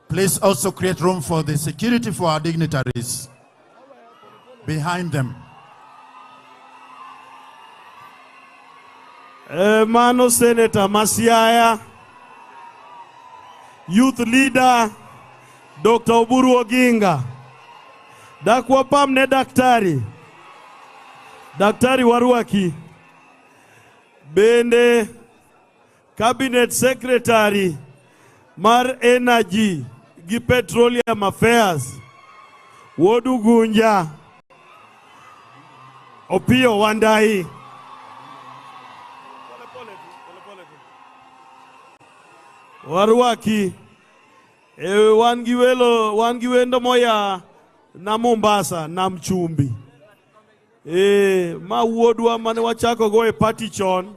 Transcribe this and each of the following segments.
Please also create room for the security for our dignitaries behind them. Mano Senator Masiaya, Youth Leader Dr. Oburu Odinga, Dakwa Pamne Daktari Waruaki, Bende Cabinet Secretary Mar Energy gi Petroleum Affairs, Wodu Gunja, Opio Wandai, Waruaki, wangiwendo moya na Mombasa na Mchumbi. Ma wodwa mane wachako go e party chon,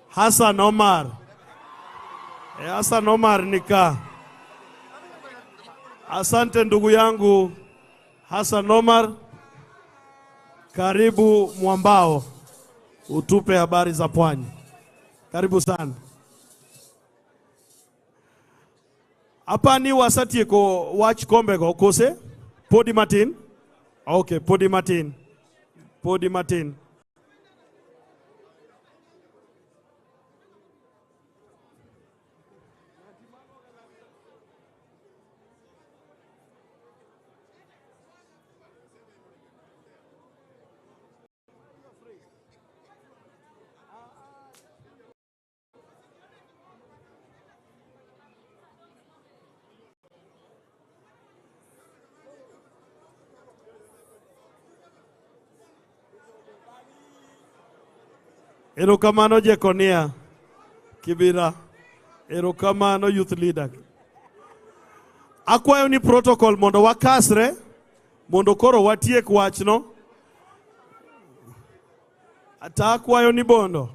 Hassan Omar. Hassan Omar nika. Asante ndugu yangu Hassan Omar. Karibu Mwambao, utupe habari za pwani. Karibu sana. Hapa ni wasati ko watch kombe go kose? Podi Martin? Okay, Podi Martin. Podi Martin. Erokamano Jekonia Kibira, erokamano Youth Leader. Akwayo ni protocol mondo wakasre, mondo koro watiek wachno. Ata akwayo ni bondo.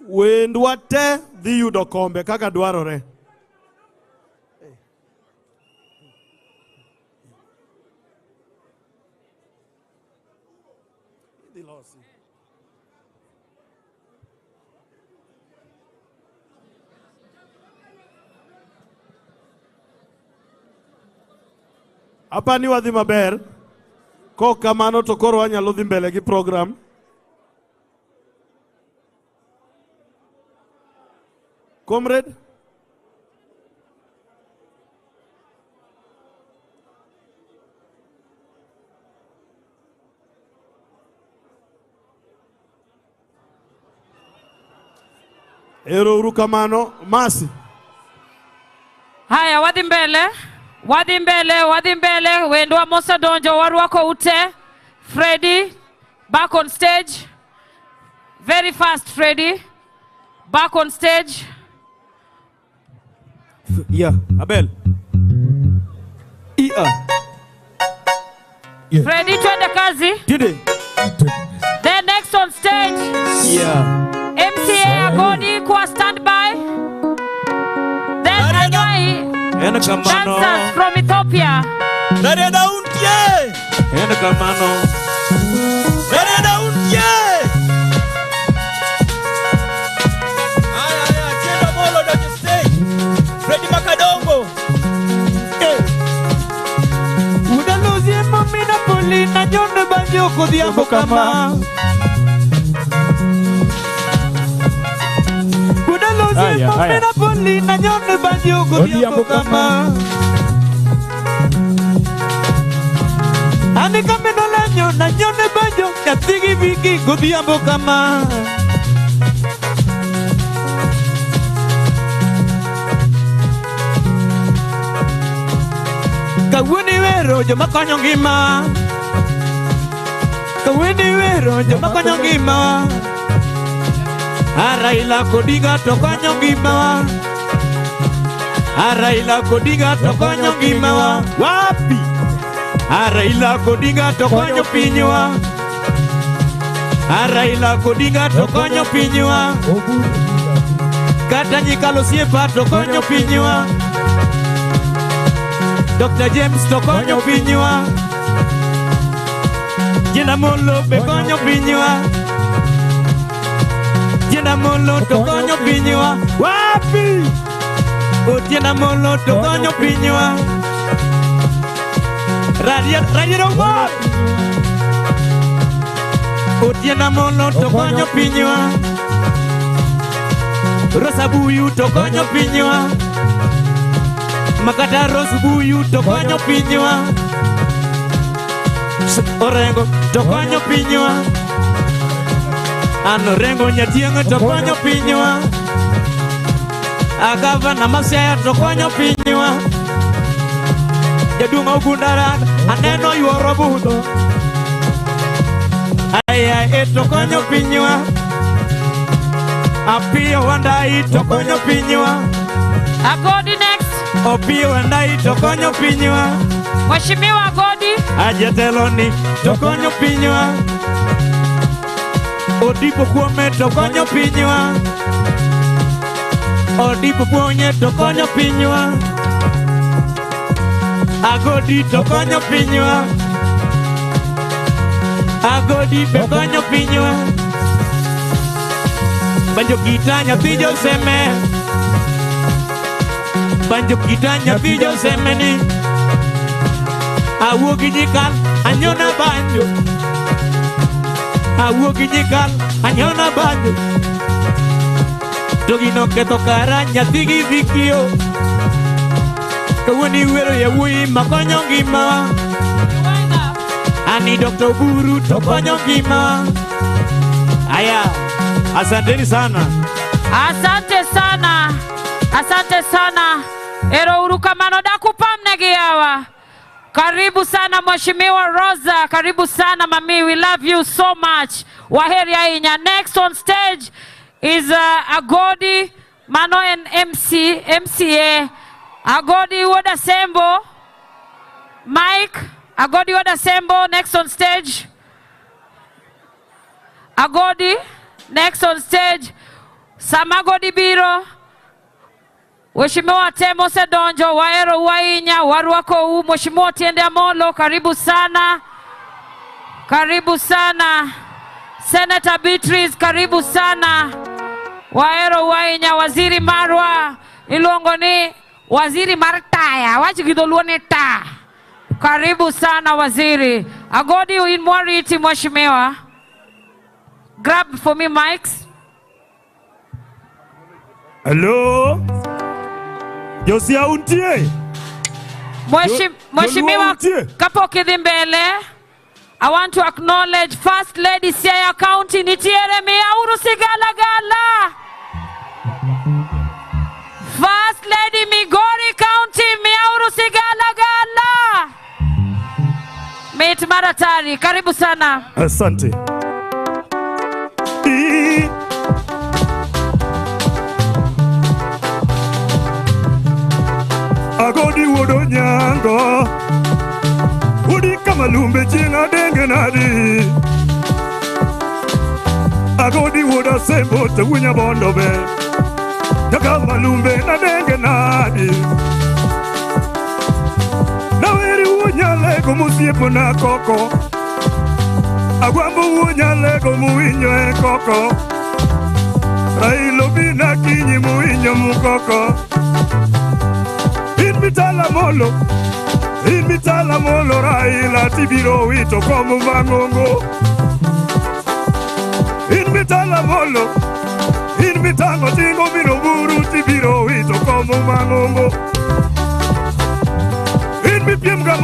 Wendwa te dhi yudo kombe kaka dwarore. Hapa ni wadhi maber, ko kamano to koro wanyalo dhi mbele gi program. Comrade? Ero uru kamano, Masi. Haya, wadhi mbele. Wadi mbele, wendwa Mosa Donjo, Waruako ute. Freddy, back on stage. Very fast, Freddy. Back on stage. Yeah, Abel. Yeah. Freddy, twende kazi. Today. Then next on stage. Yeah. MCA Agodi kwa standby. Then Anyai. Dancers from Ethiopia. Nareda untie. Ena kamano. Nareda untie. Aya, chenda molo on the stage. Freddy Makadongo. Udaluzi mamina poli na nyonde banjo kudhiambo kama. Udaluzi mamina poli na nyonde banjo kudhiambo kama. Ani kameno lanyo na nyonde banjo katigi viki kudhiambo kama. Kawuni wero joma konyo ngima. Kawuni wero joma konyo ngima. Raila Odinga to konyo ngima. Raila Odinga to konyo ngima. Wapi? Raila Odinga to konyo pinywa. Raila Odinga to konyo pinywa. Kata nyikalo siepa to konyo pinywa. Dr. James to konyo pinywa. Jena molo be konyo pinywa. Jena molo to konyo pinywa. Wapi? Jena molo to konyo pinywa. Radio Omar. Jena molo to konyo pinywa. Rosa buyu to konyo pinywa. Makata Rose buyu to konyo pinywa. Orengo to konyo pinywa. Ano Rengo nyatianga to konyo pinywa. Agava na Masaya to konyo pinywa. Jadunga Uganda aneno yuoro budho. Ay to konyo pinywa. Apio Wandai to konyo pinywa. Agodi next. Opio Wandai to konyo pinywa. Mheshimiwa Agodi. Ajateloni to konyo pinywa. Odipo Kwame to konyo pinywa. Odipo Kwonye to konyo pinywa. Agodi to konyo pinywa. Agodi be konyo pinywa. Banjo kitanya pijo seme. Banjo kitanya pijo semeni. Awuogi nyikal anyona banjo. Awuogi nyikal anyona banjo. Togino keto kara nyathigi vikio. Kawani wero ya wui makonyo ngima. Ani Dr. Oburu to konyo ngima. Aya, asanteni sana. Asante sana. Asante sana. Ero urukamano dakupamnegi hawa. Karibu sana Mheshimiwa Rosa. Karibu sana Mami. We love you so much. Waheri ainya. Next on stage is Agodi Mano and MCA. Agodi Wadasembo. Mike. Agodi Wadasembo next on stage. Agodi next on stage. Samagodi Biro. Mheshimiwa Temo Sedonjo, Waero Wainya, Waruako Mheshimiwa Tiende Amolo, karibu sana. Karibu sana. Senator Beatrice, karibu sana. Waero Wainya, Waziri Marwa, Ilongoni, Waziri Martaya, Wachigidoluone ta. Karibu sana Waziri. Agodi Uinmwariti Mheshimiwa. Grab for me mics. Hello. Josia untie. Mheshimiwa Kapoki Mbele. I want to acknowledge First Lady Siaya County Nitiere Miauru Sigalagala. First Lady Migori County Miauru Sigalagala. Mate Maratari, karibu sana. Asante. Agodi Odinga. Udi kamalumbe chinga denge nadi. Agodi Odasembo te winya bondo be. Kamalumbe na denge nadi. Naweri wunya lego musiepo na koko. Agwambo wunya lego muinyo e koko. Raila Odinga kinyi muinyo mukoko. Imitala molo Raila tibiro wito komu mangongo. Imitala molo. Imitango tingo mino buru tibiro wito komu mangongo. Imipimga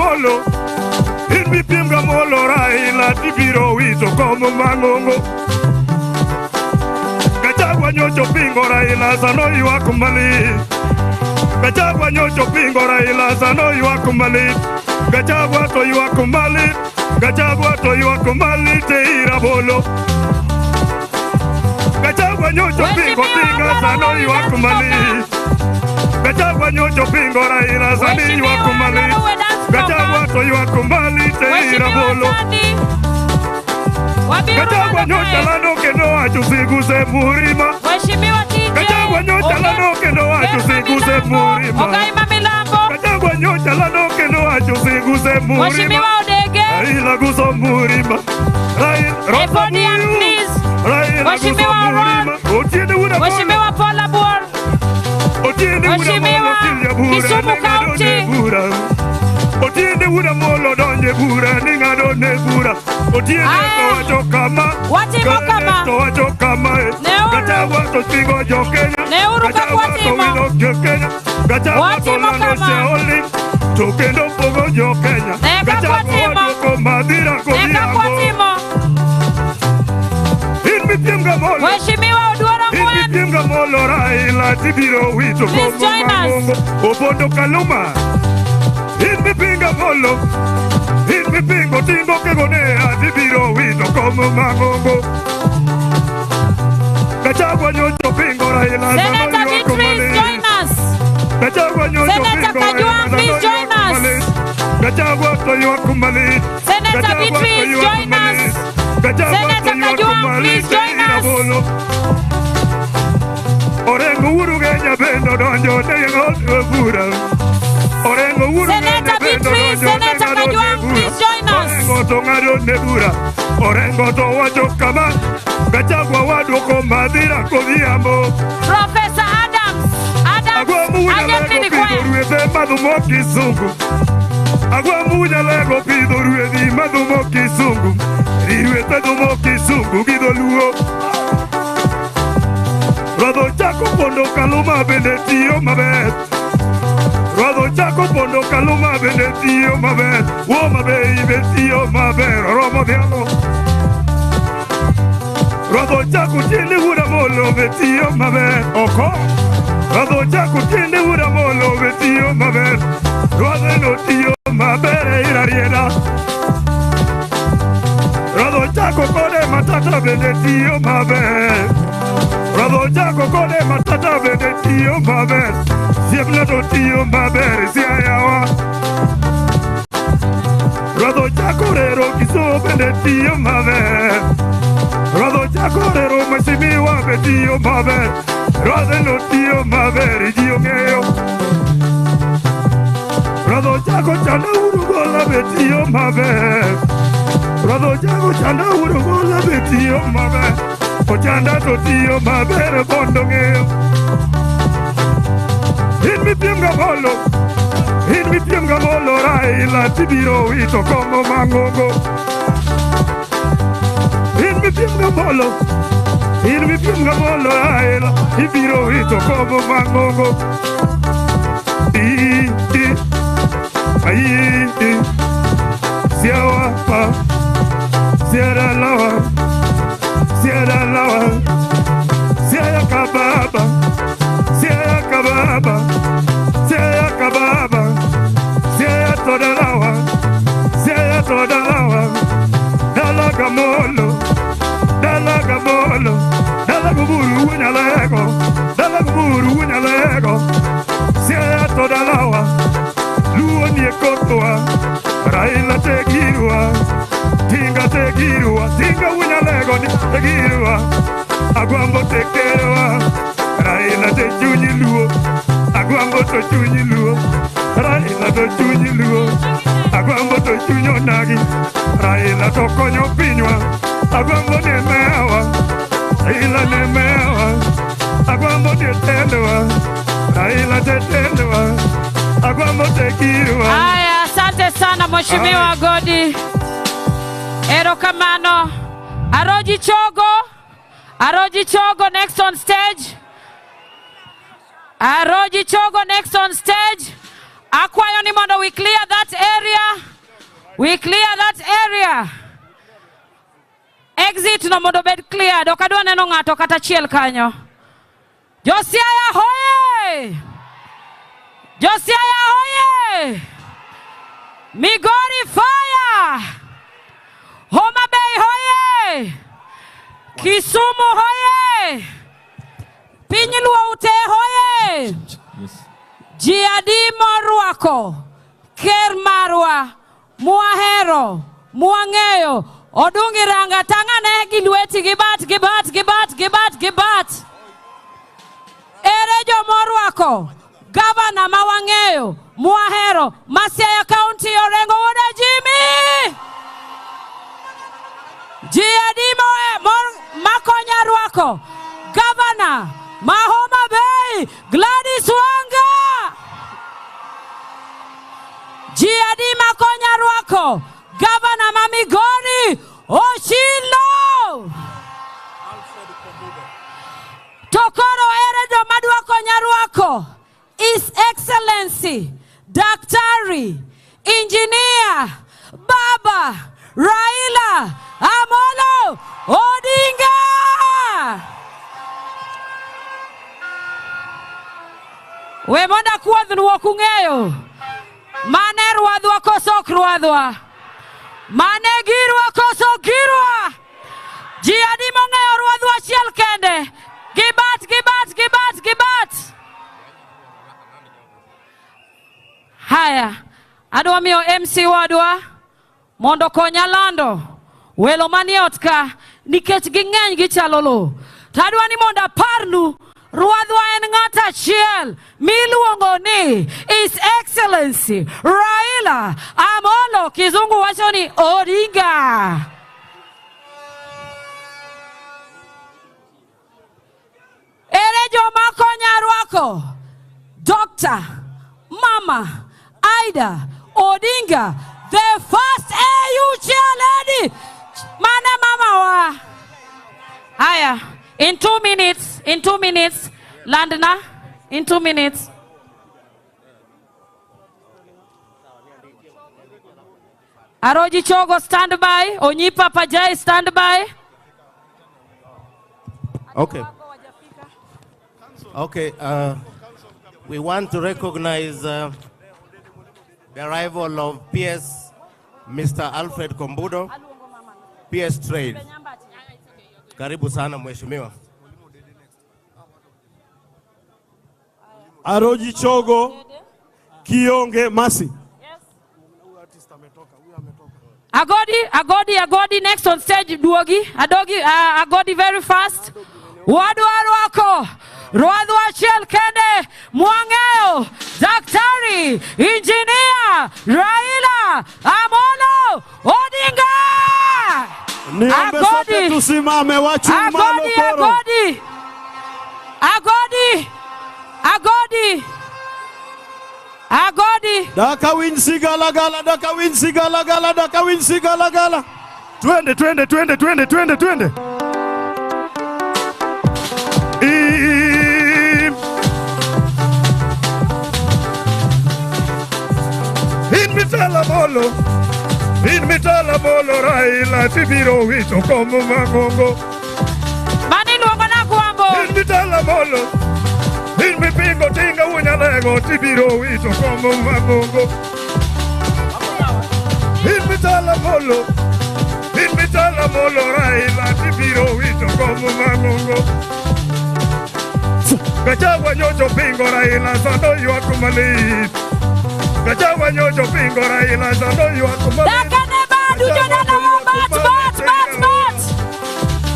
molo Raila tibiro wito komu mangongo. Gachagua nyocho pingo Raila sanoi wakumali. Gachagua nyocho pingo Raila sanoi wakumali. Gachagua to yuakumali. Gachagua to yuakumali te irabolo. Gachagua nyocho pingo tinga sanoi wakumali. Gachagua nyocho pingo Raila sanoi wakumali. Gachagua to yuakumali te irabolo. Gachagua nyocha lano kendo wacho siguse murima. Mheshimiwa TJ. Gachagua nyocha lano kendo wacho siguse murima. Ogaima Milambo. Gachagua nyocha lano kendo wacho siguse murima. Mheshimiwa Odege. Raila guso murima. Raila please. Mheshimiwa Ron. Mheshimiwa Paula Bor. Mheshimiwa Kisumu County. Otiende una molo donje bura ninga donne bura. Otiende to wacho kama. Watimo kama. To wacho kama. Gachagua to tingo jo Kenya. Neuru ka watimo. Gachagua to lano sheoli. To kendo pogo jo Kenya. Gachagua to madira ko diambo. Mheshimiwa Oduru Odinga. Raila tibiro wito Please join us. Obondo Kaluma. Pinga molo. Pingo tingo ke gonea tibiro wito como mangongo. Gachagua nyocho pingo Raila. Senator Dignitaries, join us. Gachagua nyocho pingo Raila. Please join us. Gachagua to yuakumali. Senator Dignitaries, join us. Senator Kajuang, please join us. Orengo uru genya bendo donjo tengo bura. Orengo uru Senator Dignitaries, Senator Kajuang, please join us. Orengo to ngado nebura. Orengo to wacho kama. Gachagua waduoko madira ko diambo. Professor Adams, aje Ruede madumo kizungu. Agua munya lego pido ruedi madumo kizungu. Riwete dumo kizungu gidoluo. Rado chako pondo kaluma bende tiyo mabe. Rado chako pondo kaluma bende tiyo mabe. Wo mabe ibe tiyo mabe. Romo diamo. Rado chako chinde hura molo be tiyo mabe. Oko. Rado chako chinde hura molo be tiyo mabe. Rado no tiyo mabe irarieda. Rado chako kode matata bende tiyo mabe. Rado chako kode matata bende tiyo mabe. Siemna do tiyo mabe siayawa. Rado chako rero kiso bende tiyo mabe. Rado chako rero mheshimiwa bende tiyo mabe. Rado no tiyo mabe rijiyo ngeyo. Rado chako chanda urugola bende tiyo mabe. Rado chako chanda urugola bende tiyo mabe. Ochanda to tiyo mabe bondo ngeyo. Hit me piemga molo Raila tibiro wito como mangongo. Hit me piemga molo Raila tibiro wito como mangongo. Siawa pa, siara lawa, siara kababa, siara kababa, siara kababa, siara toda lawa, dalaga molo, dalaga buru unyalego, siara toda lawa, luo nie kotoa, Raila tegirua, tinga unyalego ni tegirua, agwambo tekerewa, Raila te chunyi luo, agwambo to chunyi luo, Raila to chunyi luo, agwambo to chunyo nagi, Raila to konyo pinywa, agwambo nemewa, Raila nemewa, agwambo tetendewa, Raila tetendewa, agwambo tegirua. Aya, asante sana Mheshimiwa Godi. Erokamano. Aroji Chogo next on stage. Aroji Chogo next on stage. Akwayo ni mondo we clear that area. Exit no mondo bed clear. Dokadwa neno ngato kata chiel kanyo. Josiaya hoye! Migori fire! Homa Bay hoye! Kisumu hoye! Piny Luoute hoye! Jiadi Morwako, Ker Marwa, Mwahero, Mwang'eyo, Odungi ranga tangane gilweti gibat. Ere jomorwako. Governor mawang'eyo, mwahero, Masiaya County Orengo Woda Jimmy. Jiadimo makonya rwako. Governor Mahoma Bay, Gladys Wanga. Jiadi makonya rwako. Governor Mamigori Oshilo. Tokoro eredo madwako nyarwako. His Excellency Daktari Engineer Baba Raila Amolo Odinga. We monda kuwadhwa kung'eyo. Mane ruadhwa koso ruadhwa. Mane girwa koso girwa. Jiadi mong'eyo ruadhwa achiel kende. Gibat. Haya, adwa miyo MC wadwa mondo konya lando welo manie ot ka nikech ging'eny gichalo lo. Tadwa ni mondo aparnu ruadhwa en ng'at achiel miluongo ni His Excellency Raila Amolo kizungu wacho ni Odinga. Ere joma konya rwako. Dr. Mama Ida Odinga, the first AU chair lady. Mana mama wa. Haya, in 2 minutes, Landna, in 2 minutes. Aroji Chogo, stand by. Onyi Papa Jai, stand by. Okay, we want to recognize the arrival of PS Mr. Alfred Kombudo, PS Trade. Karibu sana mheshimiwa. Aroji Chogo, Kionge Masi. Agodi, next on stage, Duogi. Agodi very fast. Wadwa rwako. Ruadhwa achiel kende mwang'eyo Daktari Engineer Raila Amolo Odinga. Niombe sote tusimame wachuma lokoro. Agodi. Daka winsi galagala. Twende. In mitala molo Raila tibiro wito komo mangongo. Mani luongo na kwambo. In mitala molo. In mipingo tinga unyalego tibiro wito komo mangongo. In mitala molo Raila tibiro wito komo mangongo. Gachagua nyocho pingo Raila sano yuakumali. Gachagua nyocho pingo Raila sano yuakumali. Dakane badu jodala bat.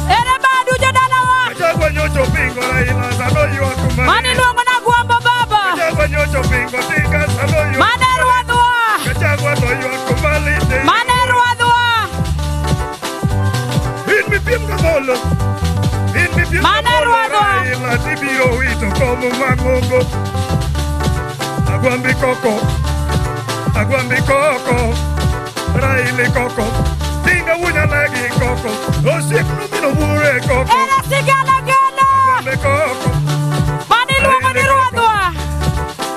Ere badu jodala wa. Gachagua nyocho pingo Raila sano yuakumali. Mani luongo na kwambo baba. Gachagua nyocho pingo tinga sano yuakumali. Mane ruadhwa. Gachagua no yuakumali. Mane ruadhwa. In mi pinga molo. Mane ruadhwa. Raila tibiro wito komo mangongo. Agwambi koko, Raila koko, tinga wunya lagi koko, osik numino wure koko. Ela sigala. Agwambi koko, Mani luongo ni ruadhwa.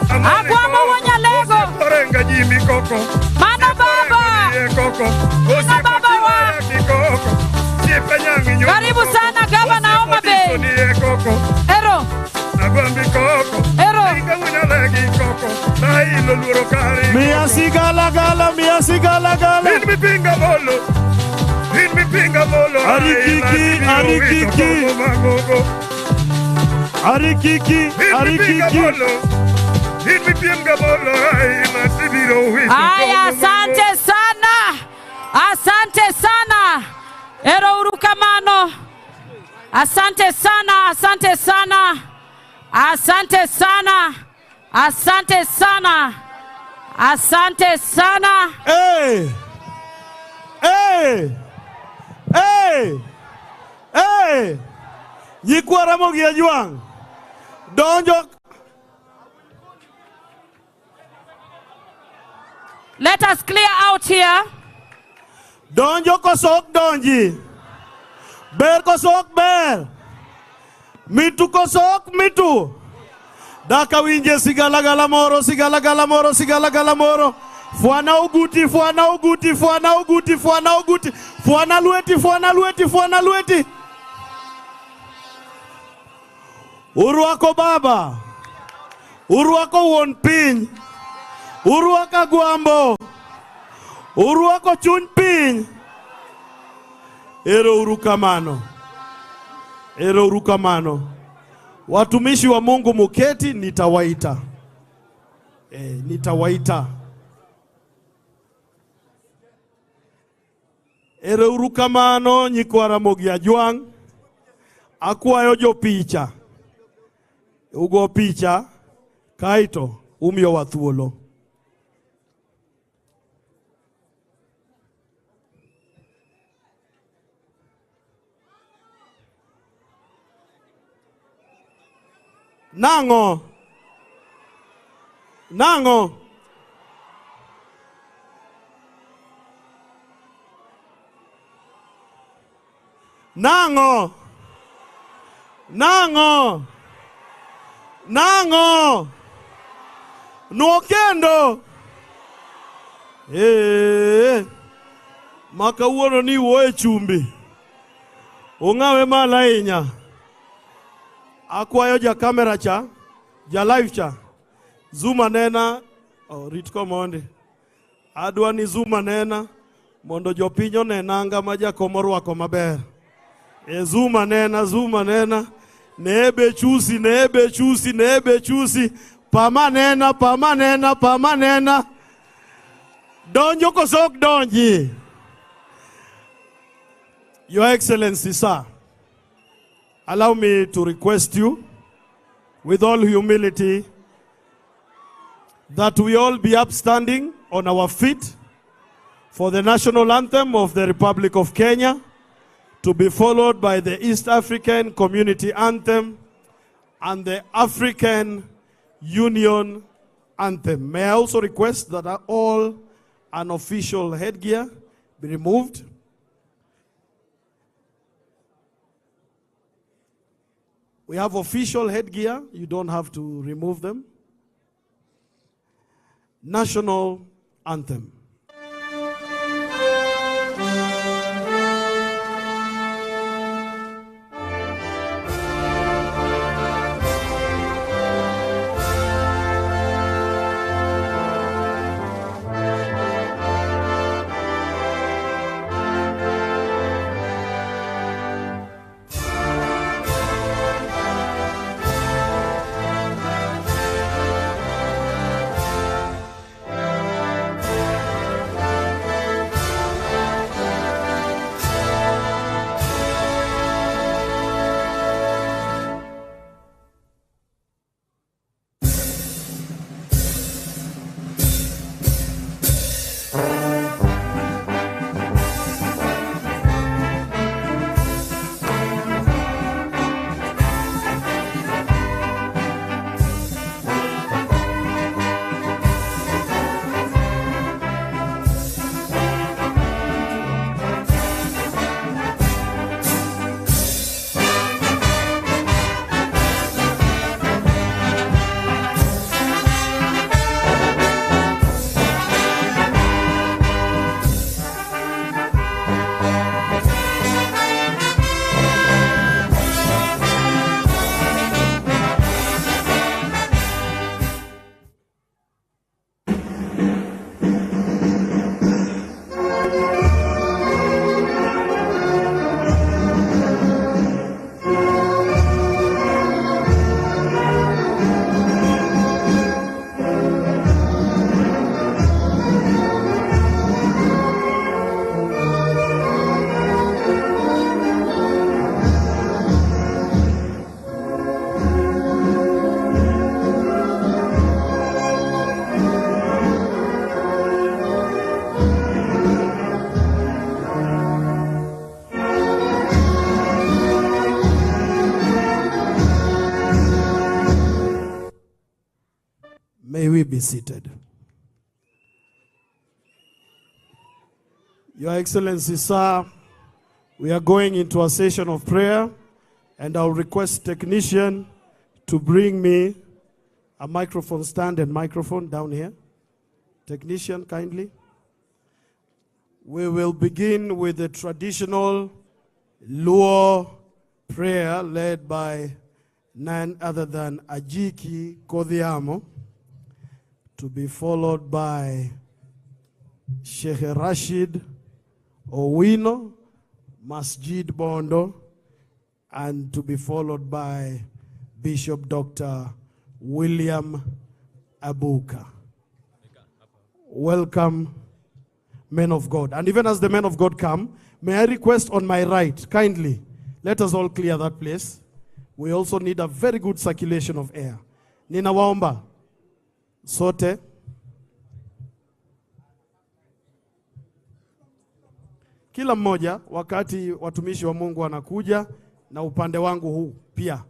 Agwambo wunya lego. Osik orenga jimi koko. Mano baba. Koko, Mano baba wa. Koko, sipe nyangi nyo. Karibu sana Governor Omar Bay. Koko. Ero. Agwambi koko. Ero. Tinga wunya lagi koko. Raila luro kari. Miasi gala. In mi pinga molo. Arikiki. In mi pinga molo. Raila tibiro wito. Aya, asante sana. Ero urukamano. Asante sana, asante sana. Asante sana. Asante sana. Asante sana. Hey! Hey! Hey! Hey! Nyikwara mogi ajuang. Donjo. Let us clear out here. Donjo kosok donji. Ber kosok ber. Mitu kosok mitu. Daka winje sigala moro, sigala moro. Fuana uguti. Fuana lueti. Uruako baba. Uruako won piny. Uruako gwambo. Uruako chun piny. Ero urukamano. Watumishi wa Mungu muketi, nitawaita. Nitawaita. Ero urukamano nyikwara mogi ajuang. Akwayo jo picha. Ugo picha. Kaito umiyo wathuolo. Nango. Nango. Nango. Nango. Nango. Nuokendo. Makawuono ni woe chumbi. Ungawe malainya. Akwayo ja kamera cha, ja live cha. Zuma nena, rit komonde. Adwa ni zuma nena, mondo jopinyo nenanga maja komorwako maber. Zuma nena. Nebe chusi. Pama nena. Donjo kosok donji. Your Excellency, sir. Allow me to request you, with all humility, that we all be upstanding on our feet for the national anthem of the Republic of Kenya, to be followed by the East African Community Anthem and the African Union Anthem. May I also request that all unofficial headgear be removed. We have official headgear. You don't have to remove them. National Anthem. we be seated? Your Excellency, sir, we are going into a session of prayer, and I'll request technician to bring me a microphone stand and microphone down here. Technician, kindly. We will begin with the traditional Luo prayer led by none other than Ajiki Kodhiamo, to be followed by Sheikh Rashid Owino, Masjid Bondo, and to be followed by Bishop Dr. William Abuka. Welcome, men of God. And even as the men of God come, may I request on my right, kindly, let us all clear that place. We also need a very good circulation of air. Nina waomba sote kila mmoja wakati watumishi wa Mungu wanakuja, na upande wangu huu pia.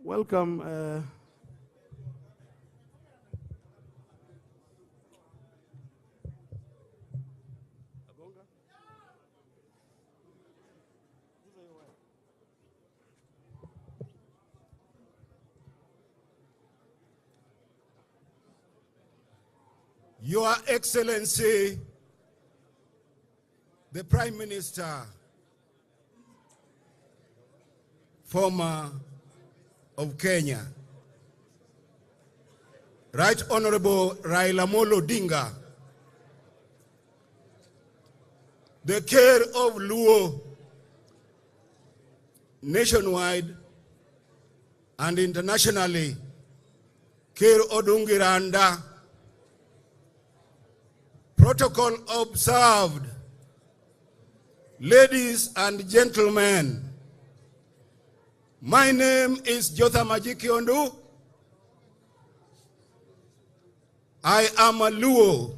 Welcome. Your Excellency, the Prime Minister, former of Kenya, Right Honorable Raila Odinga, the care of Luo nationwide and internationally, Care Odungiranda, protocol observed, ladies and gentlemen, my name is Jotham Ajiki Ondu. I am a Luo,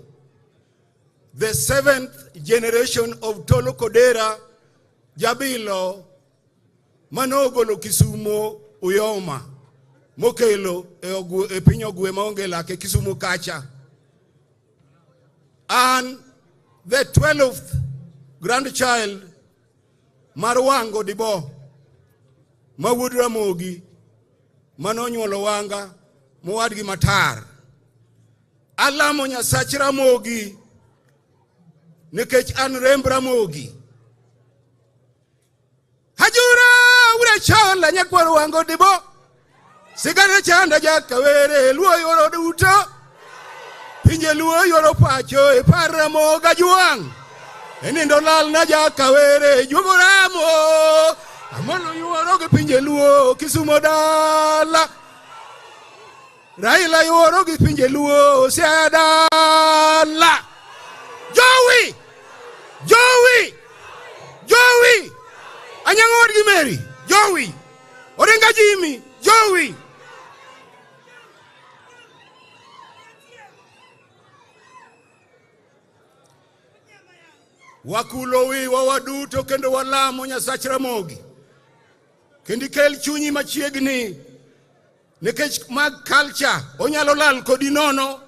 the 7th generation of Tolo Kodera, Jabilo, Manogolo Kisumo, Uyoma, Mokelo, Piny Maongela, Kisumu Kacha. And the 12th grandchild, Marwango Dibo, Mawudra Mogi, Manonyolo Wanga, Muadgi Matar. Alamo Nyasachira Mogi, Nikech Anrembra Mogi. Hajura, Ura Chala Nyakwaru Wango Dibo, Sigara Chanda Jakawere, Luo Yoro Duto. Pinje Luo Yoro Pacho, e Paramo Gajuang, Enindolal Naja Kawere, Jugoramo, Amono Yoro Pinje Luo, Kisumodala, Raila Yoro Pinje Luo, Seadala, Joey, Anyangorgi Mary, Joey, Orenga Jimmy, Joey. Wakulowi wawaduto kendo walamo Nyasach Ramogi. Kendi kel chunyi machiegni nikech mag culture onyalo lal kodi nono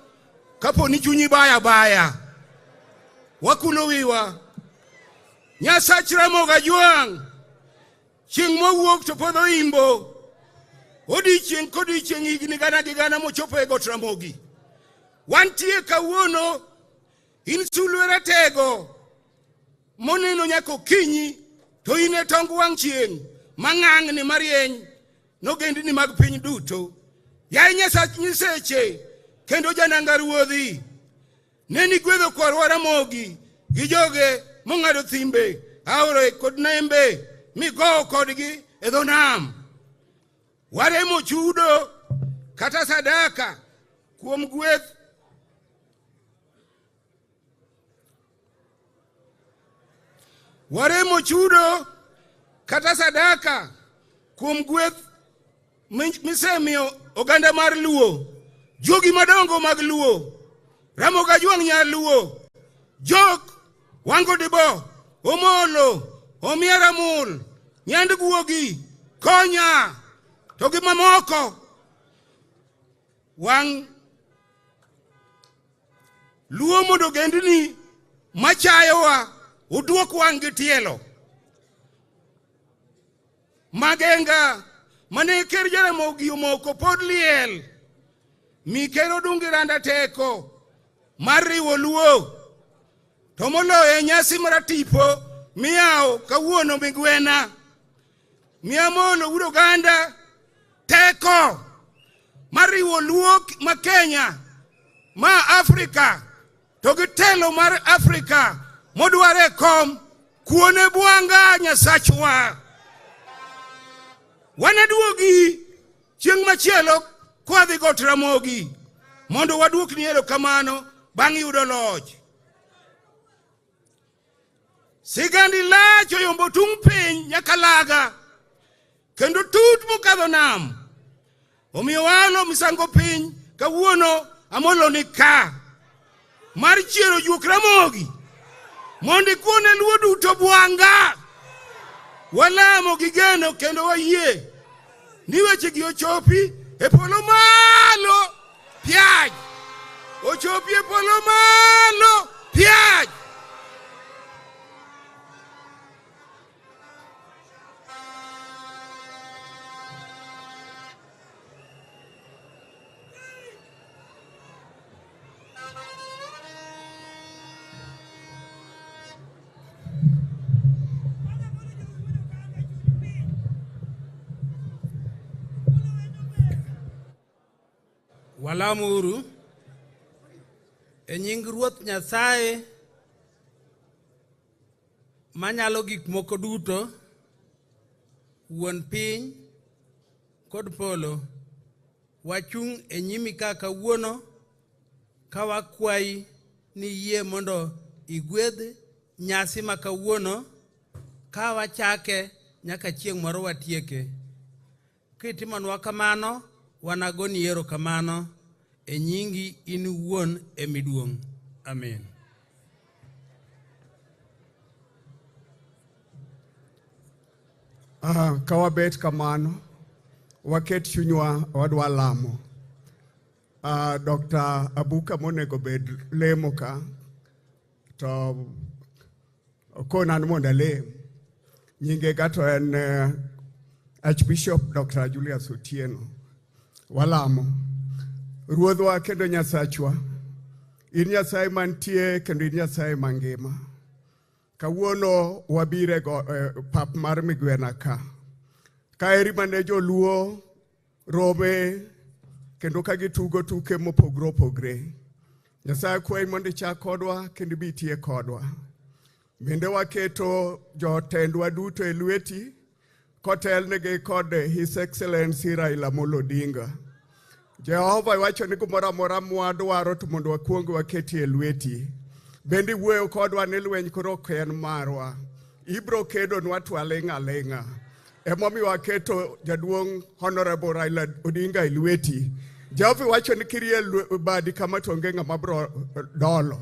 kapo ni chunyi baya. Wakulowiwa Nyasach Ramoga juang chieng' mowuok to podho imbo odiochieng' kodiochieng' higni gana gi gana mochopo e got Ramogi. Wantie kawuono in sulwe ratego moneno nyako kinyi to ine tong wang chieng' mang'ang ni marieny nogendni mag piny duto. Yaye Nyasach nyiseche kendo jananga ruodhi, neni gwedho kwarwa Ramogi gi joge mong'ado thimbe aore kod nembe migowo kodgi e dho nam. Waremo chudo kata sadaka kuom gweth waremo chudo kata sadaka kuom gweth misemiyo oganda mar Luo, jogi madongo mag Luo, Ramoga Juang nya Luo, Jok, Wango Dibo, Omolo, Omiaramul, Nyand Guogi, Konya, to gi mamoko. Wang luo mondo gendni machayowa uduok wang gi tielo. Magenga mane ker Jaramogi omoko pod liel. Mi ker Odunga randa teko mar riwo luo. To moloyo nyasi maratipo miyawo kawuono migwena. Miyamono Uganda teko mar riwo luo ma Kenya ma Afrika to gi telo mar Afrika modware kom kuone bwanga Nyasachwa. Wanaduogi chieng' machielo kwa dhi got Ramogi mondo waduok ni erokamano bang' yudo loch. Sigandi lach oyombo tung' piny nyaka laga kendo tut mokadho nam. Omiyo walo misango piny kawuono amolo ni ka mar chiero juok Ramogi mondo kuone luo duto bwanga. Walamo gi geno kendo wayie ni wechegi ochopi e polo malo piaj. Ochopi e polo malo piaj. Walamuru e nying Ruoth Nyasaye manyalo gik moko duto, wuon piny kod polo, wachung' e nyimi ka kawuono ka wakwayi ni yie mondo igwedh nyasi ma kawuono ka wachake nyaka chieng' moro watieke. Kitimonwa kamano, wanagoni erokamano e nyingi in wuon e miduong'. Amen. Kawabet kamano, waket chunywa wadwa lamo. Dr. Abuka monego bed lemo ka, to konan monda lem. Nyinge gato en Archbishop Dr. Julius Otieno. Walamo. Ruodhwa kendo Nyasachwa. In Nyasaye mantie kendo in Nyasaye mangima. Kawuono wabire pap mar migwena ka. Kaeri mane joluo robe kendo kagitugo tuke mopogre opogre. Nyasaye kwayi mondo ichak kodwa kendo bitie kodwa. Bende waketo jotendwa duto e lweti kotelnegi kod His Excellency Raila Odinga. Jehova wacho ni kumoro amora mwadwaro to mondo wakuong waketi e lweti. Bende wuoyo kodwa ni lweny koro ok en marwa. Ibro kedonwa to aleng'a aleng'a. Emomiyo waketo jaduong' Honorable Raila Odinga e lweti. Jehova wacho ni kirie badi kama to onge ng'ama bro dolo.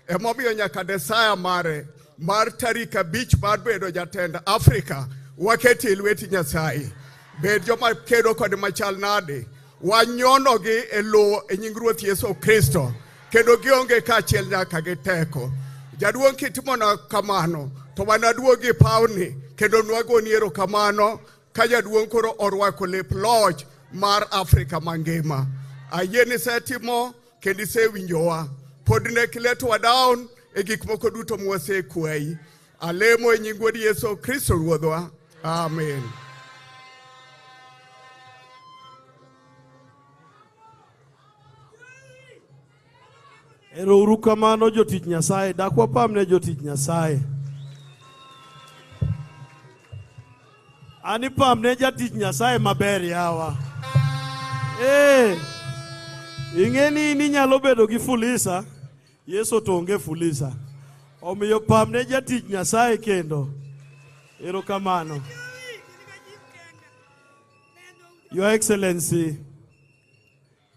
Emomiyo nyaka desaya mare mar tarik 5 mar bedo jatend Afrika waketi e lweti Nyasaye. Bed joma kedo kod machal nade. Wanyonogi e lo e nying Ruoth Yesu Kristo. Kendo gionge kaachiel nyaka gi teko. Jaduong' kitimona kamano to wanaduogi pawni kendo nwagoni erokamano ka jaduong' koro orwako lep loch mar Afrika mangima. Ayie ni setimo kendo isewinjowa. Pod ne kiletwa down e gik moko duto mwasekwayi. Alemo e nying Wuod Yesu Kristo Ruodhwa. Amen. Ero uru kamano jotich Nyasaye, dak wapamne jotich Nyasaye. Ani pamne jatich Nyasaye maber yawa. Ing'eni ni nyalo bedo gi fulisa, Yesu to onge fulisa. Omiyo pamne jatich Nyasaye kendo. Ero kamano. Your Excellency,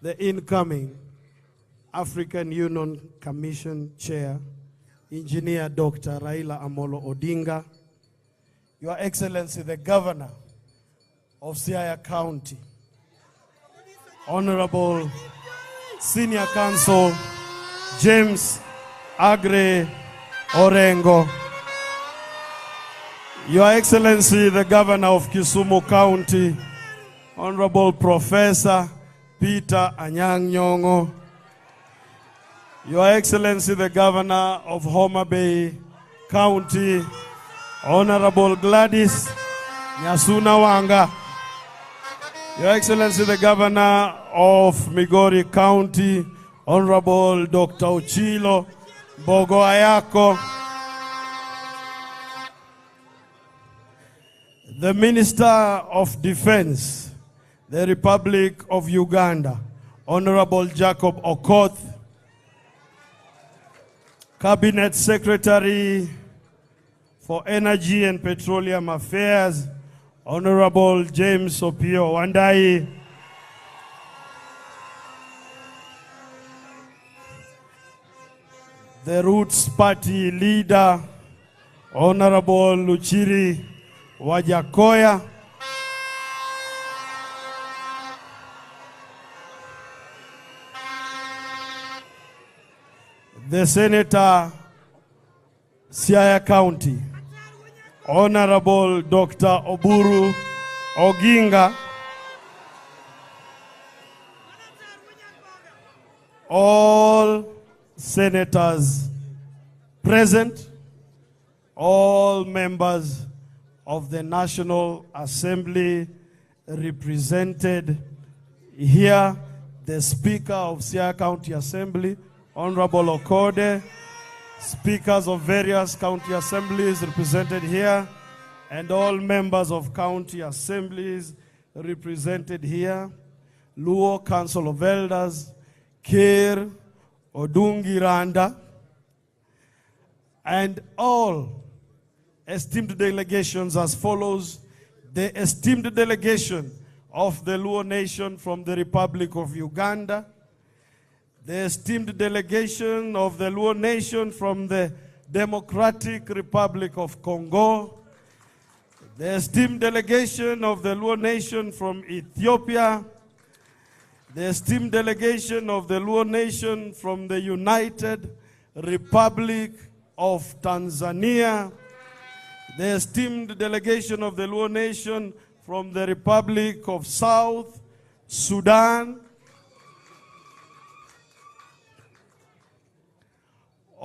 the incoming African Union Commission Chair, Engineer Dr. Raila Odinga, Your Excellency, the Governor of Siaya County, Honorable Senior Counsel James Orengo, Your Excellency the Governor of Kisumu County, Honorable Professor Peter Anyang' Nyong'o, Your Excellency the Governor of Homa Bay County, Honorable Gladys Nyasuna Wanga, Your Excellency the Governor of Migori County, Honorable Dr. Ochilo Bogoayako, the Minister of Defense, the Republic of Uganda, Honorable Jacob Okoth, Cabinet Secretary for Energy and Petroleum Affairs, Honorable James Opio Wandai, the Roots Party leader, Honorable Luchiri Wajackoya, the Senator, Siaya County, Honorable Dr. Oburu Odinga, all senators present, all members of the National Assembly represented here, the Speaker of Siaya County Assembly, Honorable Okode, speakers of various county assemblies represented here, and all members of county assemblies represented here, Luo Council of Elders, Kir, Odungi Randa, and all esteemed delegations as follows. The esteemed delegation of the Luo Nation from the Republic of Uganda, the esteemed delegation of the Luo Nation from the Democratic Republic of Congo, the esteemed delegation of the Luo Nation from Ethiopia, the esteemed delegation of the Luo Nation from the United Republic of Tanzania, the esteemed delegation of the Luo Nation from the Republic of South Sudan,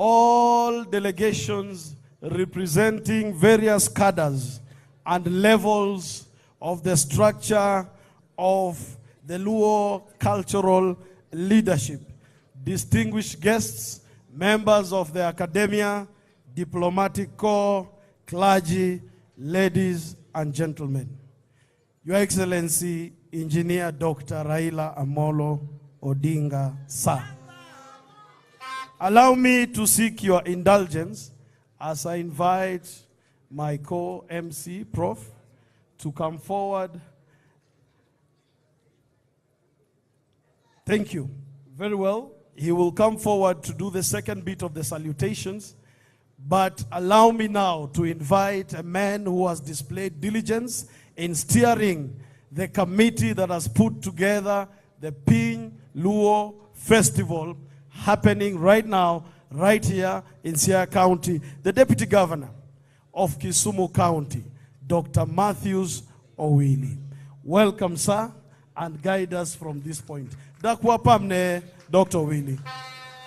all delegations representing various cadres and levels of the structure of the Luo cultural leadership, distinguished guests, members of the academia, diplomatic corps, clergy, ladies and gentlemen. Your Excellency, Engineer Dr. Raila Odinga, sir. Allow me to seek your indulgence as I invite my co-MC, Prof, to come forward. Thank you. Very well. He will come forward to do the second bit of the salutations. But allow me now to invite a man who has displayed diligence in steering the committee that has put together the Piny Luo Festival happening right now, right here in Siaya County, the Deputy Governor of Kisumu County, Dr. Matthews Owili. Welcome, sir, and guide us from this point. Dakwa pamne, Dr. Owili.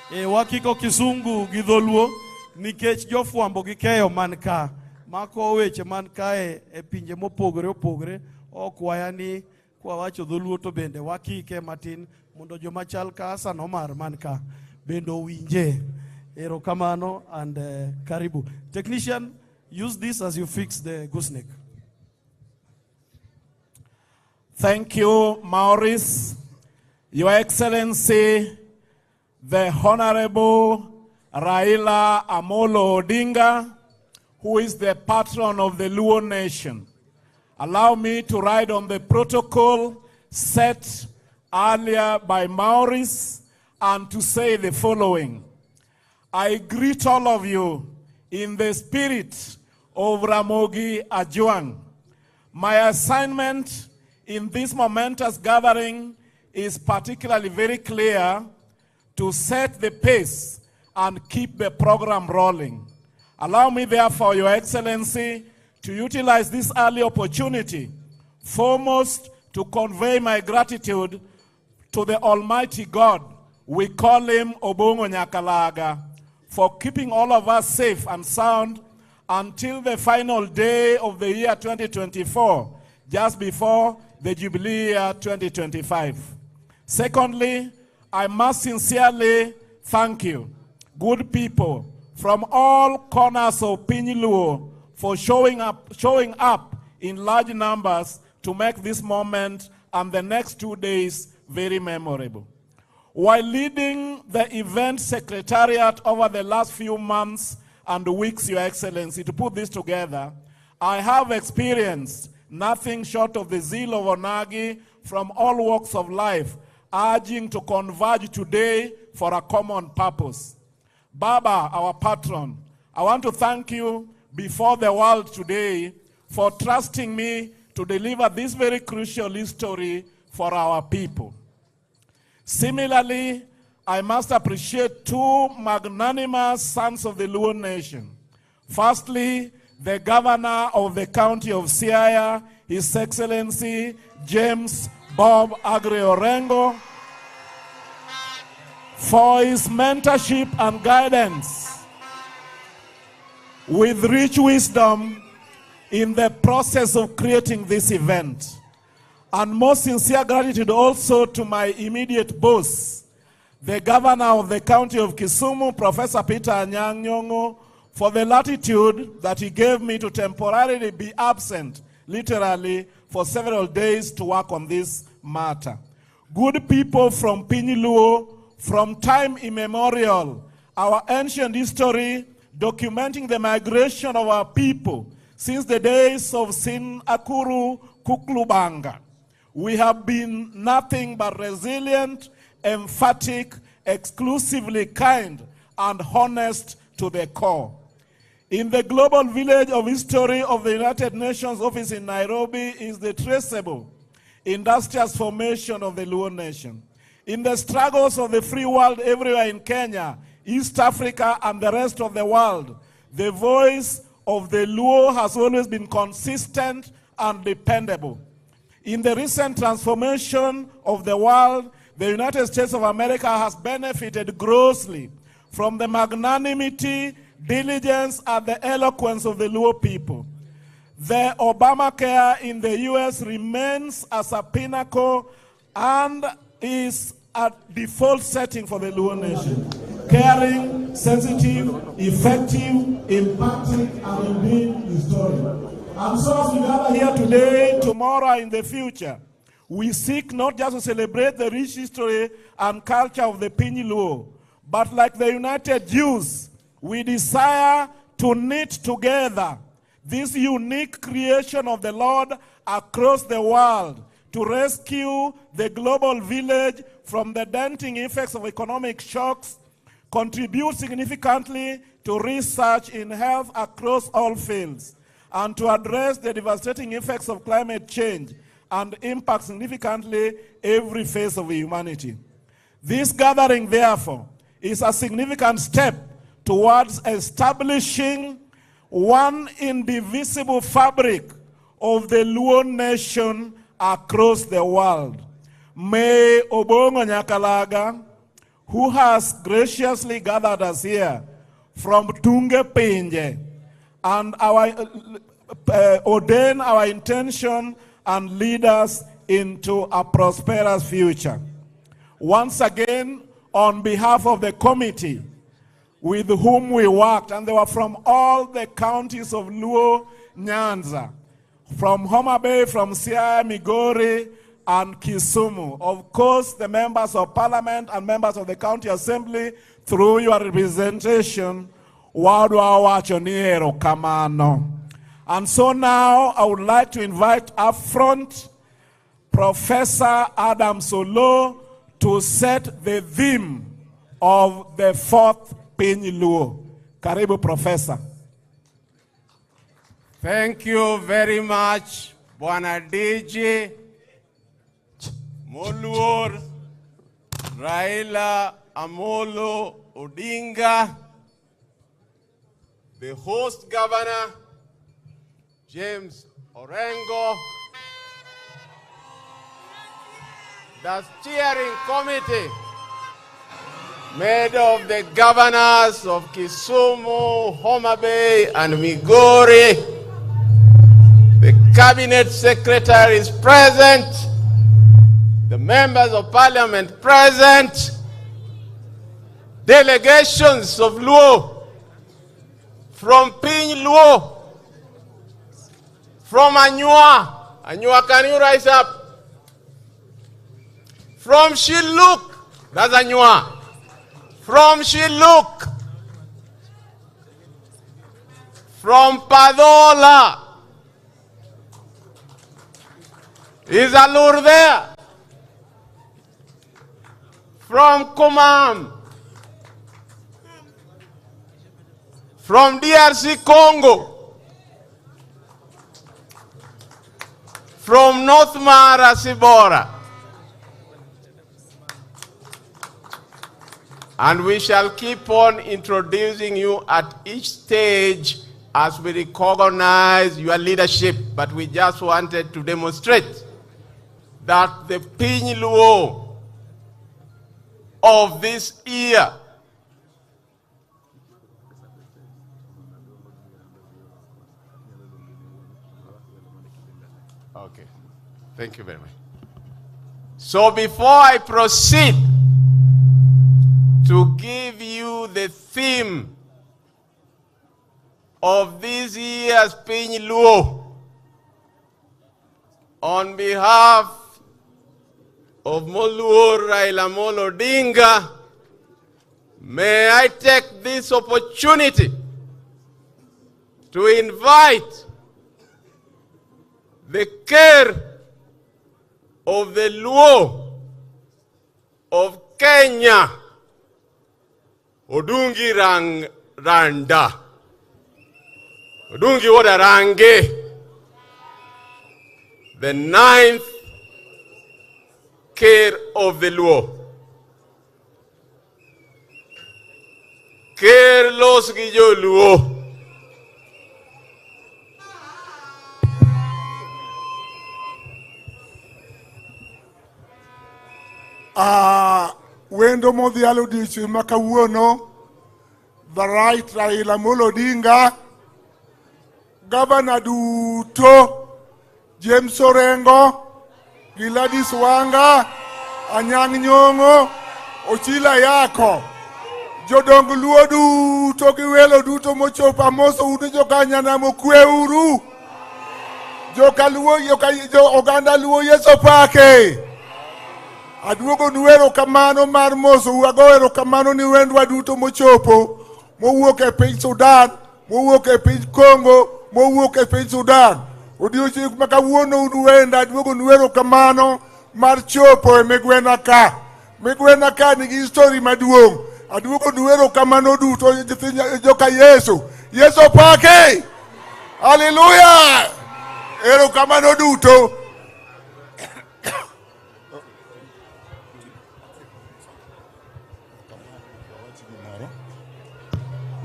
Wakiko Kisungu gidholuo, nikech jofuambo gikeyo manka, mako weche manka pinje mopogore opogore, okwaya ni kwa wacho dholuo to bende wakike matin, mondo jomachal ka Hassan Omar manka, bendo winje. Erokamano and karibu. Technician, use this as you fix the gooseneck. Thank you, Maurice. Your Excellency, the Honorable Raila Odinga, who is the patron of the Luo Nation. Allow me to ride on the protocol set earlier by Maurice and to say the following. I greet all of you in the spirit of Ramogi Ajuang. My assignment in this momentous gathering is particularly very clear to set the pace and keep the program rolling. Allow me, therefore, Your Excellency, to utilize this early opportunity, foremost to convey my gratitude to the Almighty God, we call him Oburu Odinga, for keeping all of us safe and sound until the final day of the year 2024, just before the Jubilee year 2025. Secondly, I must sincerely thank you, good people from all corners of Piny for showing up in large numbers to make this moment and the next 2 days very memorable. While leading the event secretariat over the last few months and weeks, Your Excellency, to put this together, I have experienced nothing short of the zeal of Onagi from all walks of life, urging to converge today for a common purpose. Baba, our patron, I want to thank you before the world today for trusting me to deliver this very crucial history for our people. Similarly, I must appreciate two magnanimous sons of the Luo nation. Firstly, the governor of the county of Siaya, His Excellency James Orengo, for his mentorship and guidance with rich wisdom in the process of creating this event. And most sincere gratitude also to my immediate boss, the governor of the county of Kisumu, Professor Peter Anyang' Nyong'o, for the latitude that he gave me to temporarily be absent, literally, for several days to work on this matter. Good people from Piny Luo, from time immemorial, our ancient history documenting the migration of our people since the days of Sin Akuru Kuklubanga. We have been nothing but resilient, emphatic, exclusively kind, and honest to the core. In the global village of history of the United Nations office in Nairobi is the traceable, industrious formation of the Luo nation. In the struggles of the free world everywhere in Kenya, East Africa, and the rest of the world, the voice of the Luo has always been consistent and dependable. In the recent transformation of the world, the United States of America has benefited grossly from the magnanimity, diligence, and the eloquence of the Luo people. The Obamacare in the US remains as a pinnacle and is a default setting for the Luo nation. Caring, sensitive, effective, impacting, and indeed historic. And so as we gather here today, tomorrow, and in the future, we seek not just to celebrate the rich history and culture of the Piny Luo, but like the United Jews, we desire to knit together this unique creation of the Lord across the world to rescue the global village from the denting effects of economic shocks, contribute significantly to research in health across all fields, and to address the devastating effects of climate change and impact significantly every phase of humanity. This gathering, therefore, is a significant step towards establishing one indivisible fabric of the Luo nation across the world. May Oburu Odinga, who has graciously gathered us here from Tunge Piny, and ordain our intention and lead us into a prosperous future. Once again, on behalf of the committee with whom we worked, and they were from all the counties of Luo Nyanza, from Homa Bay, from Siaya, Migori, and Kisumu. Of course, the members of parliament and members of the county assembly, through your representation, and so now I would like to invite up front Professor Adam Solo to set the theme of the fourth Piny Luo. Karibu, Professor. Thank you very much, Bwana DJ, Moluor Raila Amolo Odinga, the host governor, James Orengo, the steering committee made of the governors of Kisumu, Homa Bay, and Migori, the cabinet secretaries present, the members of parliament present, delegations of Luo, from Piny Luo, from Anyua, can you rise up? From Shiluk, that's Anyua. From Shiluk, from Padola, is Alur there? From Kumam, from DRC Congo, from North Mara Sibora. And we shall keep on introducing you at each stage as we recognize your leadership. But we just wanted to demonstrate that the Piny Luo of this year okay, thank you very much. So before I proceed to give you the theme of this year's Piny Luo, on behalf of Moluor Raila Amolo Odinga, may I take this opportunity to invite the care of the Luo of Kenya, Odungi Randa, Odungi Wadarange, the 9th care of the Luo. Care los Guillo Luo. Wendo modhialo dichi makawuono, the right Raila Amolo Odinga, Governor duto, James Orengo, Gladys Wanga, Anyang' Nyong'o, Ochila Yako, Jodong Luo duto, Giwelo duto mochopo amoso uno jokanyana mokwe uru, joka Luo, jo Uganda Luo Yeso pake. Aduogo nuero kamano mar moso, agoero kamano ni wendwa duto mochopo, mowuok e piny Sudan, mowuok e piny Congo, mowuok e piny Sudan. Odiochieng' ma kawuono wenda aduogo nuero kamano mar chopo e Migwena ka. Migwena ka nigi histori maduong'. Aduogo nuero kamano duto joka Yesu. Yesu pake! Hallelujah! Ero kamano duto.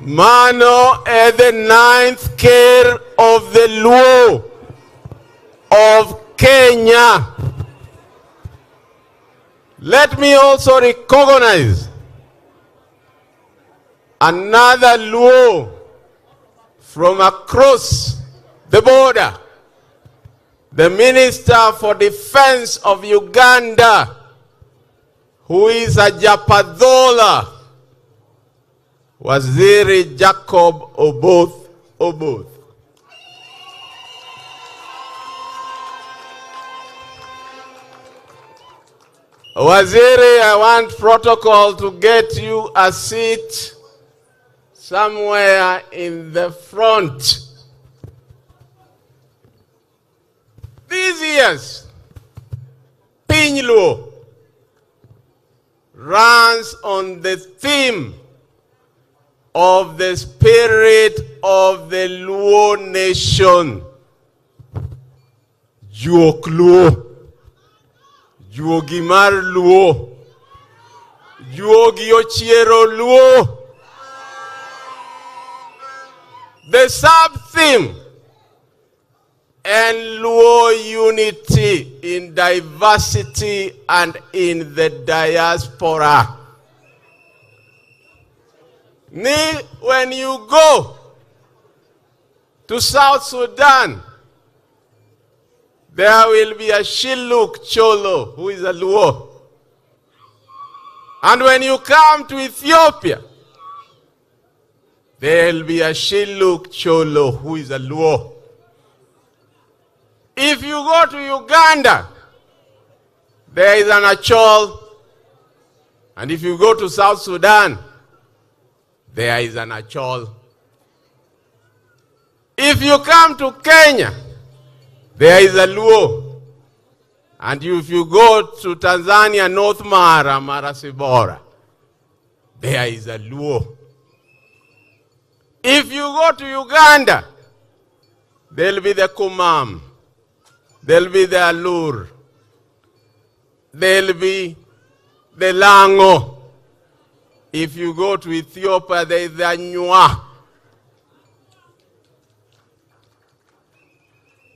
Mano is the 9th care of the Luo of Kenya. Let me also recognize another Luo from across the border, the Minister for Defense of Uganda, who is a Japadola, Waziri Jacob Oboth. Waziri, I want protocol to get you a seat somewhere in the front. These years, Piny Luo runs on the theme of the spirit of the Luo nation. Juok Luo. Juogi mar Luo, Juogi Ochiero Luo. The sub-theme, and Luo unity in diversity and in the diaspora. When you go to South Sudan, there will be a Shilluk Cholo who is a Luo. And when you come to Ethiopia, there will be a Shilluk Cholo who is a Luo. If you go to Uganda, there is an Achol. And if you go to South Sudan, there is an Achol. If you come to Kenya, there is a Luo. And if you go to Tanzania, North Mara, Marasibora, there is a Luo. If you go to Uganda, there will be the Kumam, there will be the Alur, there will be the Lango. If you go to Ethiopia, there is the Nywa.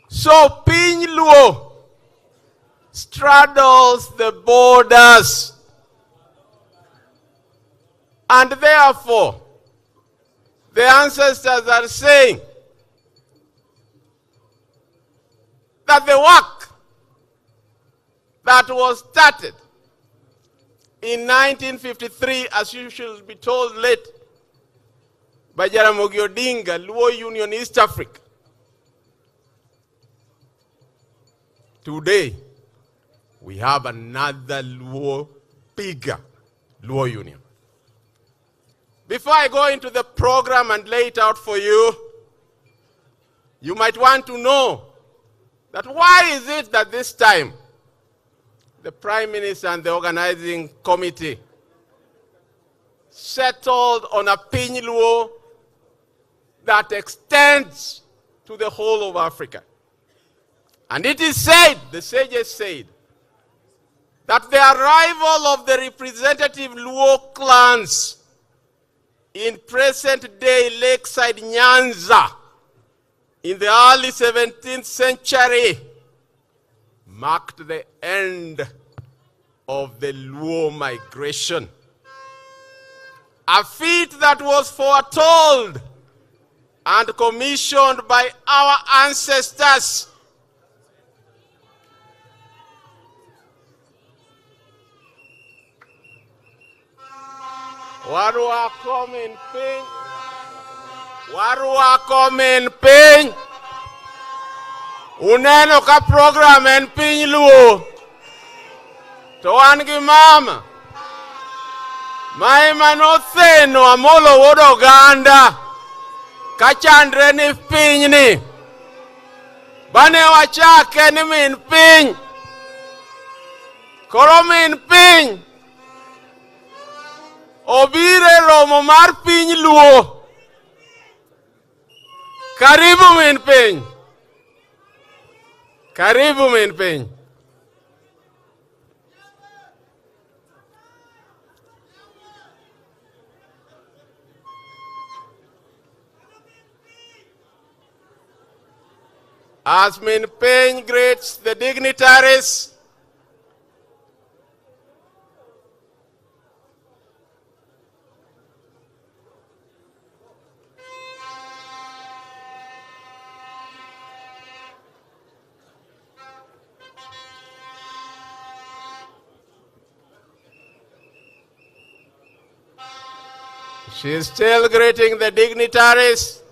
So Piny Luo straddles the borders, and therefore the ancestors are saying that the work that was started in 1953, as you should be told late, by Jaramogi Odinga, Luo Union East Africa, today we have another Luo, bigger Luo Union. Before I go into the program and lay it out for you, you might want to know that why is it that this time the Prime Minister and the organizing committee settled on a Piny Luo that extends to the whole of Africa. And it is said, the sages said, that the arrival of the representative Luo clans in present-day Lakeside Nyanza in the early 17th century marked the end of the Luo migration. A feat that was foretold and commissioned by our ancestors. Warua komen Piny. Warua komen Piny. Uneno ka program en Piny Luo. To wan gi mama. Maema notheno Amolo Wuod Oganda. Kachandre ni piny ni. Bane wachake ni min piny. Koro min piny. Obire romo mar Piny Luo. Karibu min piny. Karibu min piny. As min piny greets the dignitaries, she is still greeting the dignitaries,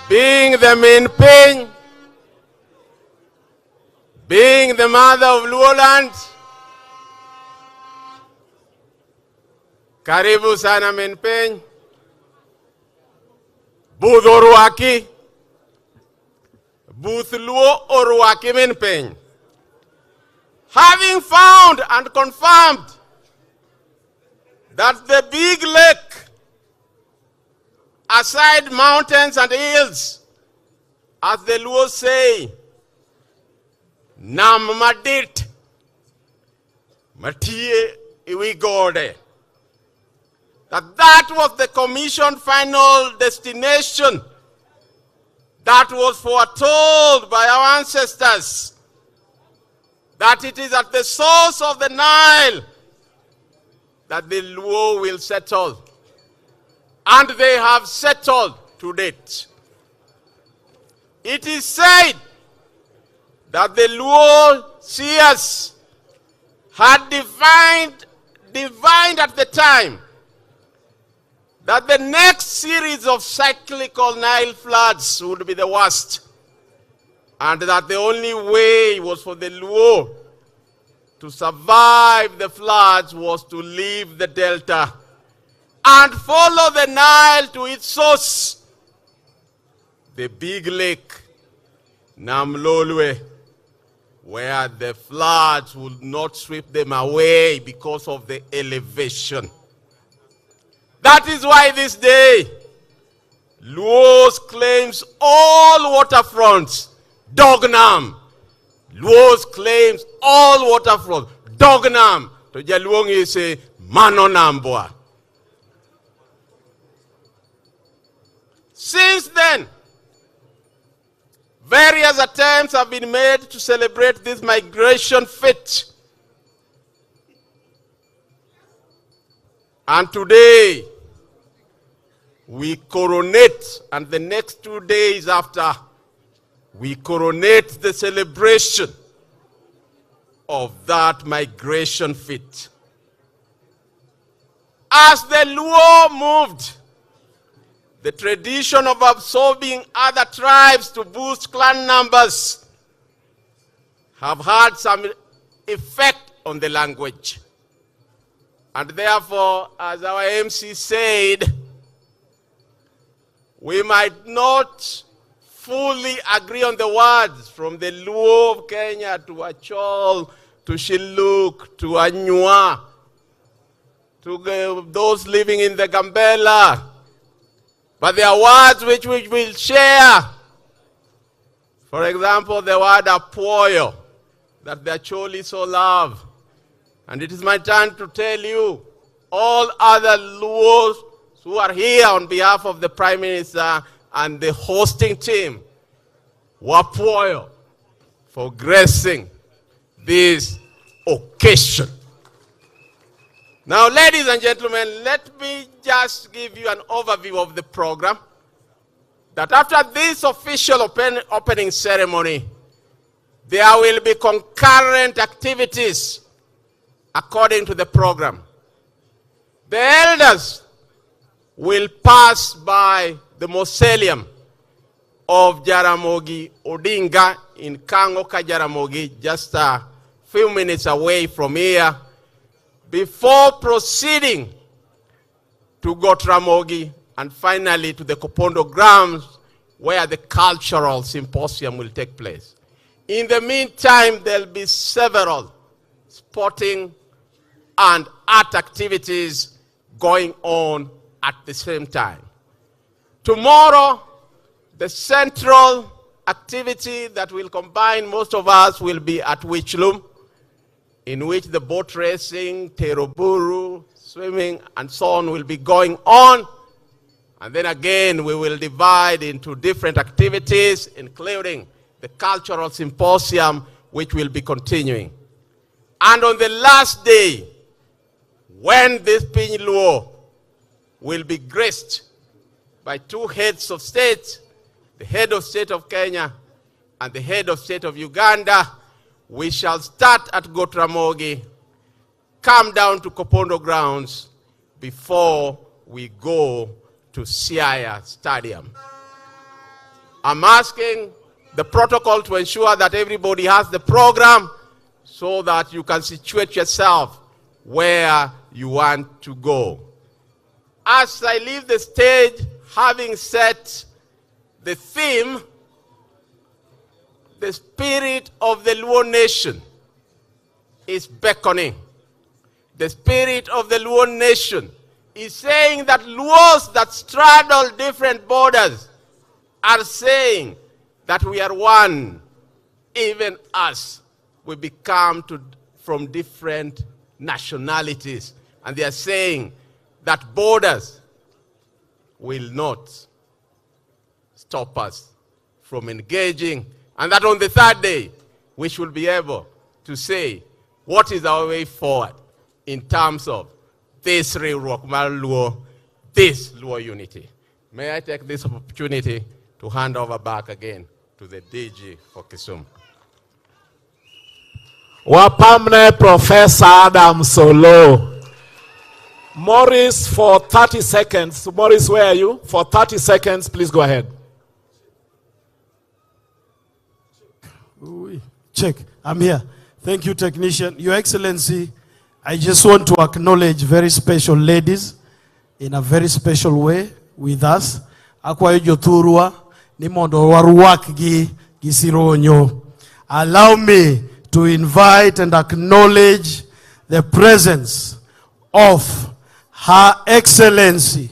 being the min piny, being the mother of Luo land. Karibu sana min piny. Budh orwaki. Buth Luo orwaki min piny. Having found and confirmed that the big lake, aside mountains and hills, as the Luo say, Nam madit matie iwigode. That was the commission final destination that was foretold by our ancestors, that it is at the source of the Nile that the Luo will settle. And they have settled to date. It is said that the Luo seers had divined at the time that the next series of cyclical Nile floods would be the worst, and that the only way was for the Luo to survive the floods was to leave the delta and follow the Nile to its source, the big lake, Namlolwe, where the floods would not sweep them away because of the elevation. That is why this day, Luos claims all waterfronts, Dognam. Luos claims all waterfronts, Dognam. To Jaluongi say, Manonambwa. Since then, various attempts have been made to celebrate this migration feat. And today, we coronate, and the next 2 days after, we coronate the celebration of that migration feat. As the Luo moved, the tradition of absorbing other tribes to boost clan numbers have had some effect on the language. And therefore, as our MC said, we might not fully agree on the words from the Luo of Kenya to Achol, to Shiluk, to Anywa, to those living in the Gambela. But there are words which we will share. For example, the word apoyo, that the Acholi so love. And it is my turn to tell you, all other Luos who are here on behalf of the Prime Minister and the hosting team, wapoyo, for gracing this occasion. Now, ladies and gentlemen, let me just give you an overview of the program. That after this official opening ceremony, there will be concurrent activities according to the program. The elders will pass by the mausoleum of Jaramogi Odinga in Kangoka, Jaramogi, just a few minutes away from here, before proceeding to Gotramogi and finally to the Kopondo grounds where the cultural symposium will take place. In the meantime, there'll be several sporting and art activities going on at the same time. Tomorrow, the central activity that will combine most of us will be at Wichlum, in which the boat racing, teroburu, swimming, and so on will be going on. And then again, we will divide into different activities, including the cultural symposium, which will be continuing. And on the last day, when this Piny Luo will be graced by two heads of state, the head of state of Kenya and the head of state of Uganda, we shall start at Gotramogi, come down to Kopondo grounds before we go to Siaya Stadium. I'm asking the protocol to ensure that everybody has the program so that you can situate yourself where you want to go. As I leave the stage, having set the theme, the spirit of the Luo nation is beckoning. The spirit of the Luo nation is saying that Luos that straddle different borders are saying that we are one, even us we become from different nationalities. And they are saying that borders will not stop us from engaging. And that on the third day, we should be able to say, what is our way forward in terms of this Luo, this Luo unity. May I take this opportunity to hand over back again to the DG for Kisumu. Wapamne Professor Adam Solo. Morris, for 30 seconds. Morris, where are you? For 30 seconds, please go ahead. Check. I'm here. Thank you, technician. Your Excellency, I just want to acknowledge very special ladies in a very special way with us. Akwayo jothurwa ni mondo waruak gi gisironyo. Allow me to invite and acknowledge the presence of Her Excellency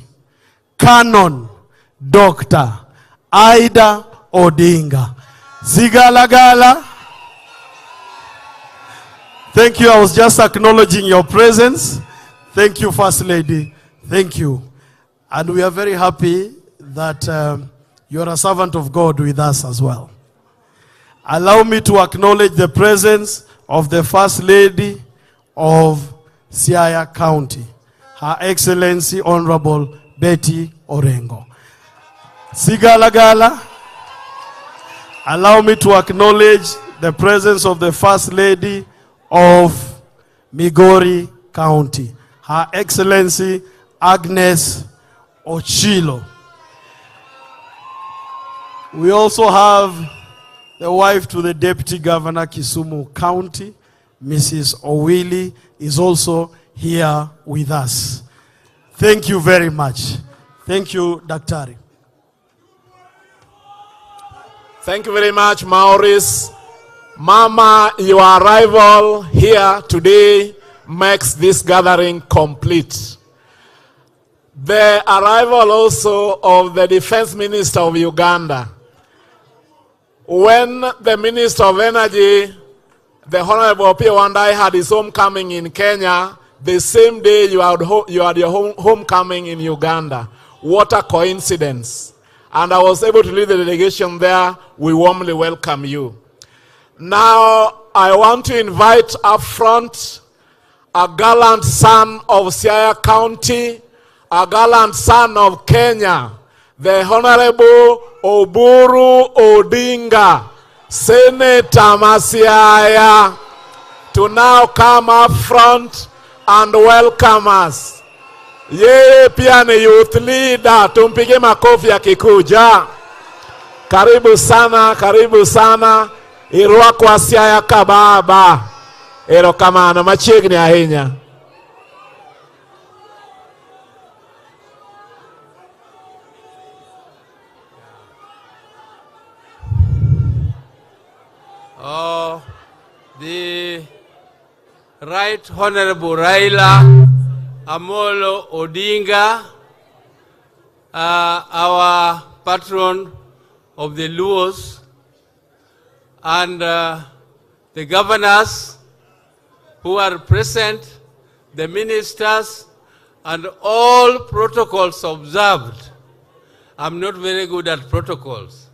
Canon Dr. Raila Odinga. Zigalagala. Thank you. I was just acknowledging your presence. Thank you, First Lady. Thank you. And we are very happy that you are a servant of God with us as well. Allow me to acknowledge the presence of the First Lady of Siaya County, Her Excellency Honorable Betty Orengo. Sigalagala. Allow me to acknowledge the presence of the First Lady of Migori County, Her Excellency Agnes Ochilo. We also have the wife to the Deputy Governor Kisumu County, Mrs. Owili, is also here with us. Thank you very much. Thank you, Daktari. Thank you very much, Maurice. Mama, your arrival here today makes this gathering complete. The arrival also of the Defense Minister of Uganda. When the Minister of Energy, the Honorable P. Wandai, had his homecoming in Kenya, the same day you had your homecoming in Uganda. What a coincidence. And I was able to lead the delegation there. We warmly welcome you. Now, I want to invite up front a gallant son of Siaya County, a gallant son of Kenya, the Honorable Oburu Odinga, Senator Masiaya, to now come up front and welcome us. Yeye pia ni youth leader, tumpige makofi akikuja. Karibu sana, karibu sana. Irua kwa Siaya kababa. Erokamano machiegni ahinya. The Right Honorable Raila Odinga, our patron of the Luos, and the governors who are present, the ministers, and all protocols observed. I'm not very good at protocols.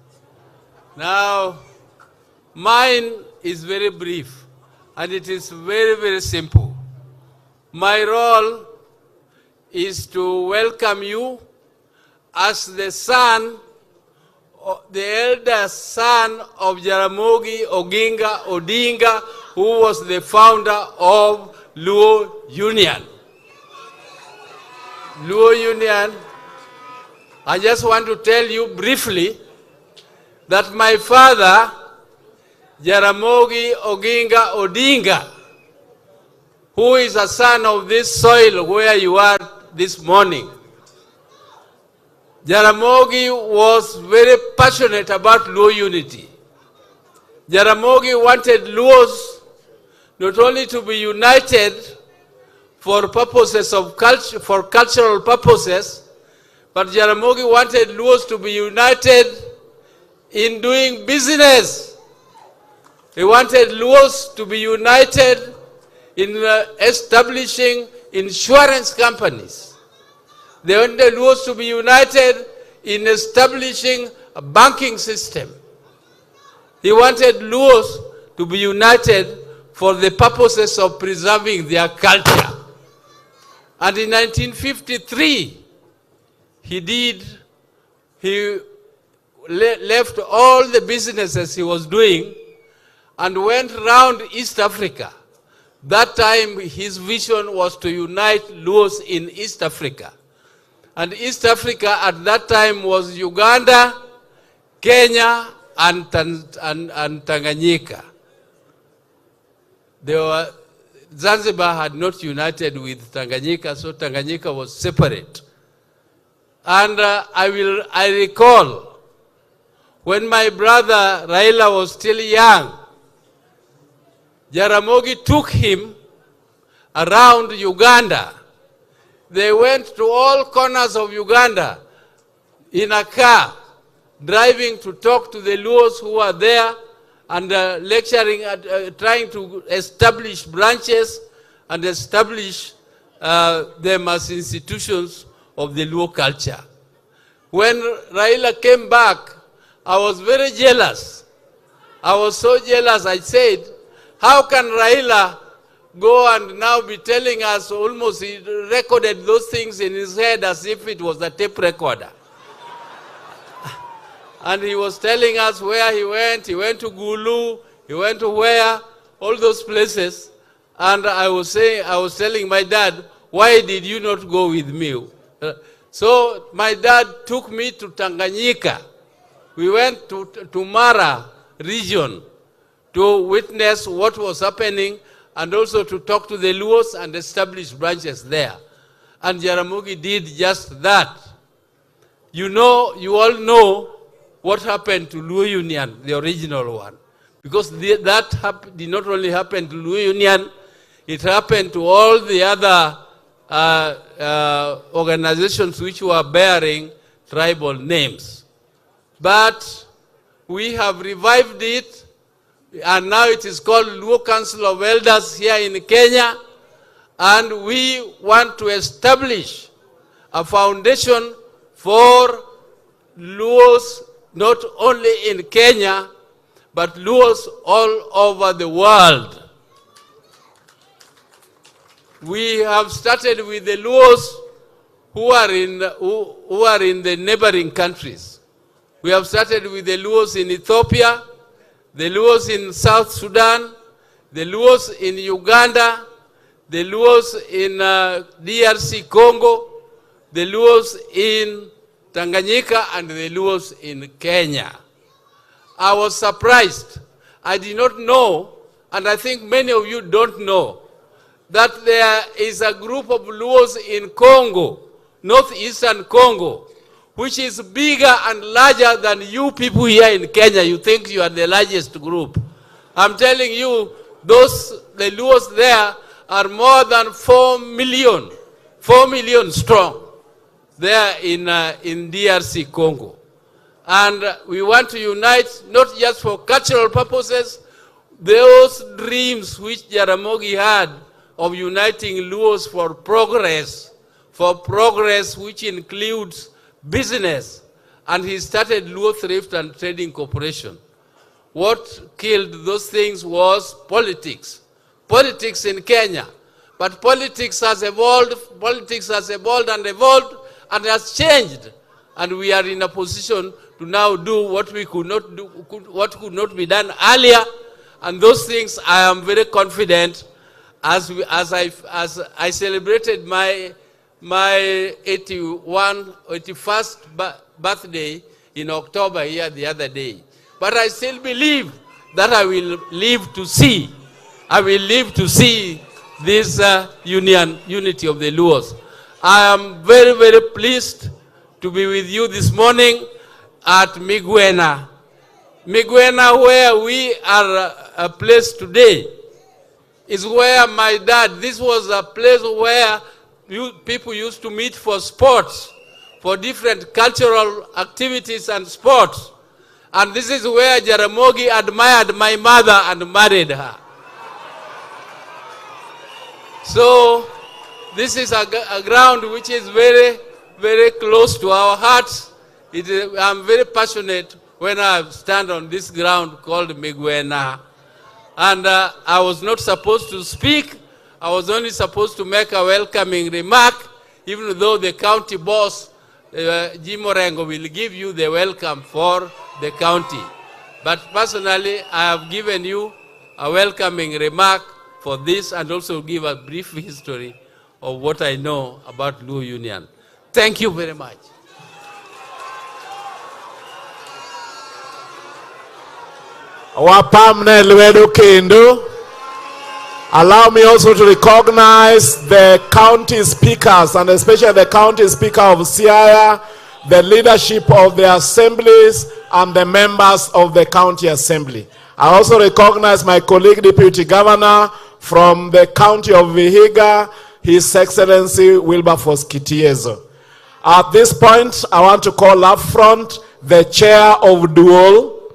Now, mine is very brief, and it is very, very simple. My role is to welcome you as the son, the eldest son of Jaramogi Oginga Odinga, who was the founder of Luo Union. Luo Union, I just want to tell you briefly that my father, Jaramogi Oginga Odinga, who is a son of this soil where you are this morning, Jaramogi was very passionate about Luo unity. Jaramogi wanted Luos not only to be united for purposes of culture, for cultural purposes, but Jaramogi wanted Luos to be united in doing business. He wanted Luos to be united in establishing insurance companies. They wanted Luos to be united in establishing a banking system. He wanted Luos to be united for the purposes of preserving their culture. And in 1953, he left all the businesses he was doing and went around East Africa. That time, his vision was to unite Luos in East Africa. And East Africa at that time was Uganda, Kenya, and Tanganyika. Zanzibar had not united with Tanganyika, so Tanganyika was separate. And I recall when my brother Raila was still young, Jaramogi took him around Uganda. They went to all corners of Uganda in a car, driving to talk to the Luos who were there and lecturing, trying to establish branches and establish them as institutions of the Luo culture. When Raila came back, I was very jealous. I was so jealous, I said, how can Raila go and now be telling us almost he recorded those things in his head as if it was a tape recorder. And he was telling us where he went to Gulu, he went to where, all those places. And I was telling my dad, why did you not go with me? So my dad took me to Tanganyika. We went to Mara region to witness what was happening and also to talk to the Luos and establish branches there. And Jaramogi did just that. You all know what happened to Luo Union, the original one. Because that did not only happen to Luo Union, it happened to all the other organizations which were bearing tribal names. But we have revived it, and now it is called Luo Council of Elders here in Kenya, and we want to establish a foundation for Luos not only in Kenya, but Luos all over the world. We have started with the Luos who are in the neighboring countries. We have started with the Luos in Ethiopia, the Luos in South Sudan, the Luos in Uganda, the Luos in DRC Congo, the Luos in Tanganyika, and the Luos in Kenya. I was surprised. I did not know, and I think many of you don't know, that there is a group of Luos in Congo, northeastern Congo, which is bigger and larger than you people here in Kenya. You think you are the largest group. I'm telling you, the Luos there are more than 4 million strong there in DRC Congo. And we want to unite not just for cultural purposes, those dreams which Jaramogi had of uniting Luos for progress which includes business. And he started Luo Thrift and Trading Corporation. What killed those things was politics. Politics in Kenya. But politics has evolved and has changed. And we are in a position to now do what we could not do, what could not be done earlier. And those things I am very confident as I celebrated my 81st birthday in October here the other day. But I still believe that I will live to see this unity of the Luos. I am very, very pleased to be with you this morning at Migwena. Migwena, where we are placed today, is where my dad, this was a place where people used to meet for sports, for different cultural activities and sports. And this is where Jaramogi admired my mother and married her. So this is a ground which is very, very close to our hearts. I'm very passionate when I stand on this ground called Migwena. And I was not supposed to speak. I was only supposed to make a welcoming remark, even though the county boss, James Orengo, will give you the welcome for the county. But personally, I have given you a welcoming remark for this and also give a brief history of what I know about Luo Union. Thank you very much. Wapamne Lwedo Kendo. Allow me also to recognize the county speakers, and especially the county speaker of Siaya, the leadership of the assemblies, and the members of the county assembly. I also recognize my colleague, Deputy Governor from the county of Vihiga, His Excellency Wilberforce Kitiezo. At this point, I want to call up front the chair of Dual,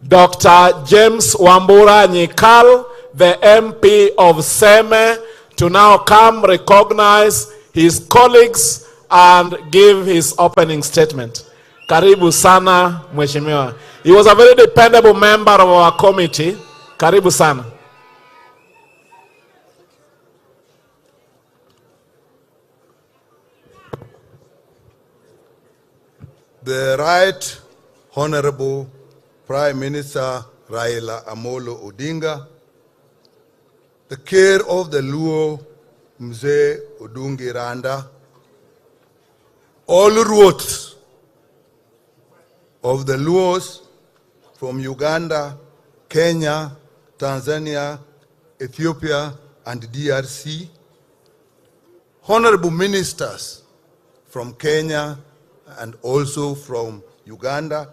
Dr. James Wambura Nyikal, the MP of Seme, to now come recognize his colleagues and give his opening statement. Karibu sana, Mheshimiwa. He was a very dependable member of our committee. Karibu sana. The Right Honorable Prime Minister Raila Odinga, the care of the Luo Mzee Odungi Randa, all routes of the Luos from Uganda, Kenya, Tanzania, Ethiopia, and DRC, honorable ministers from Kenya and also from Uganda,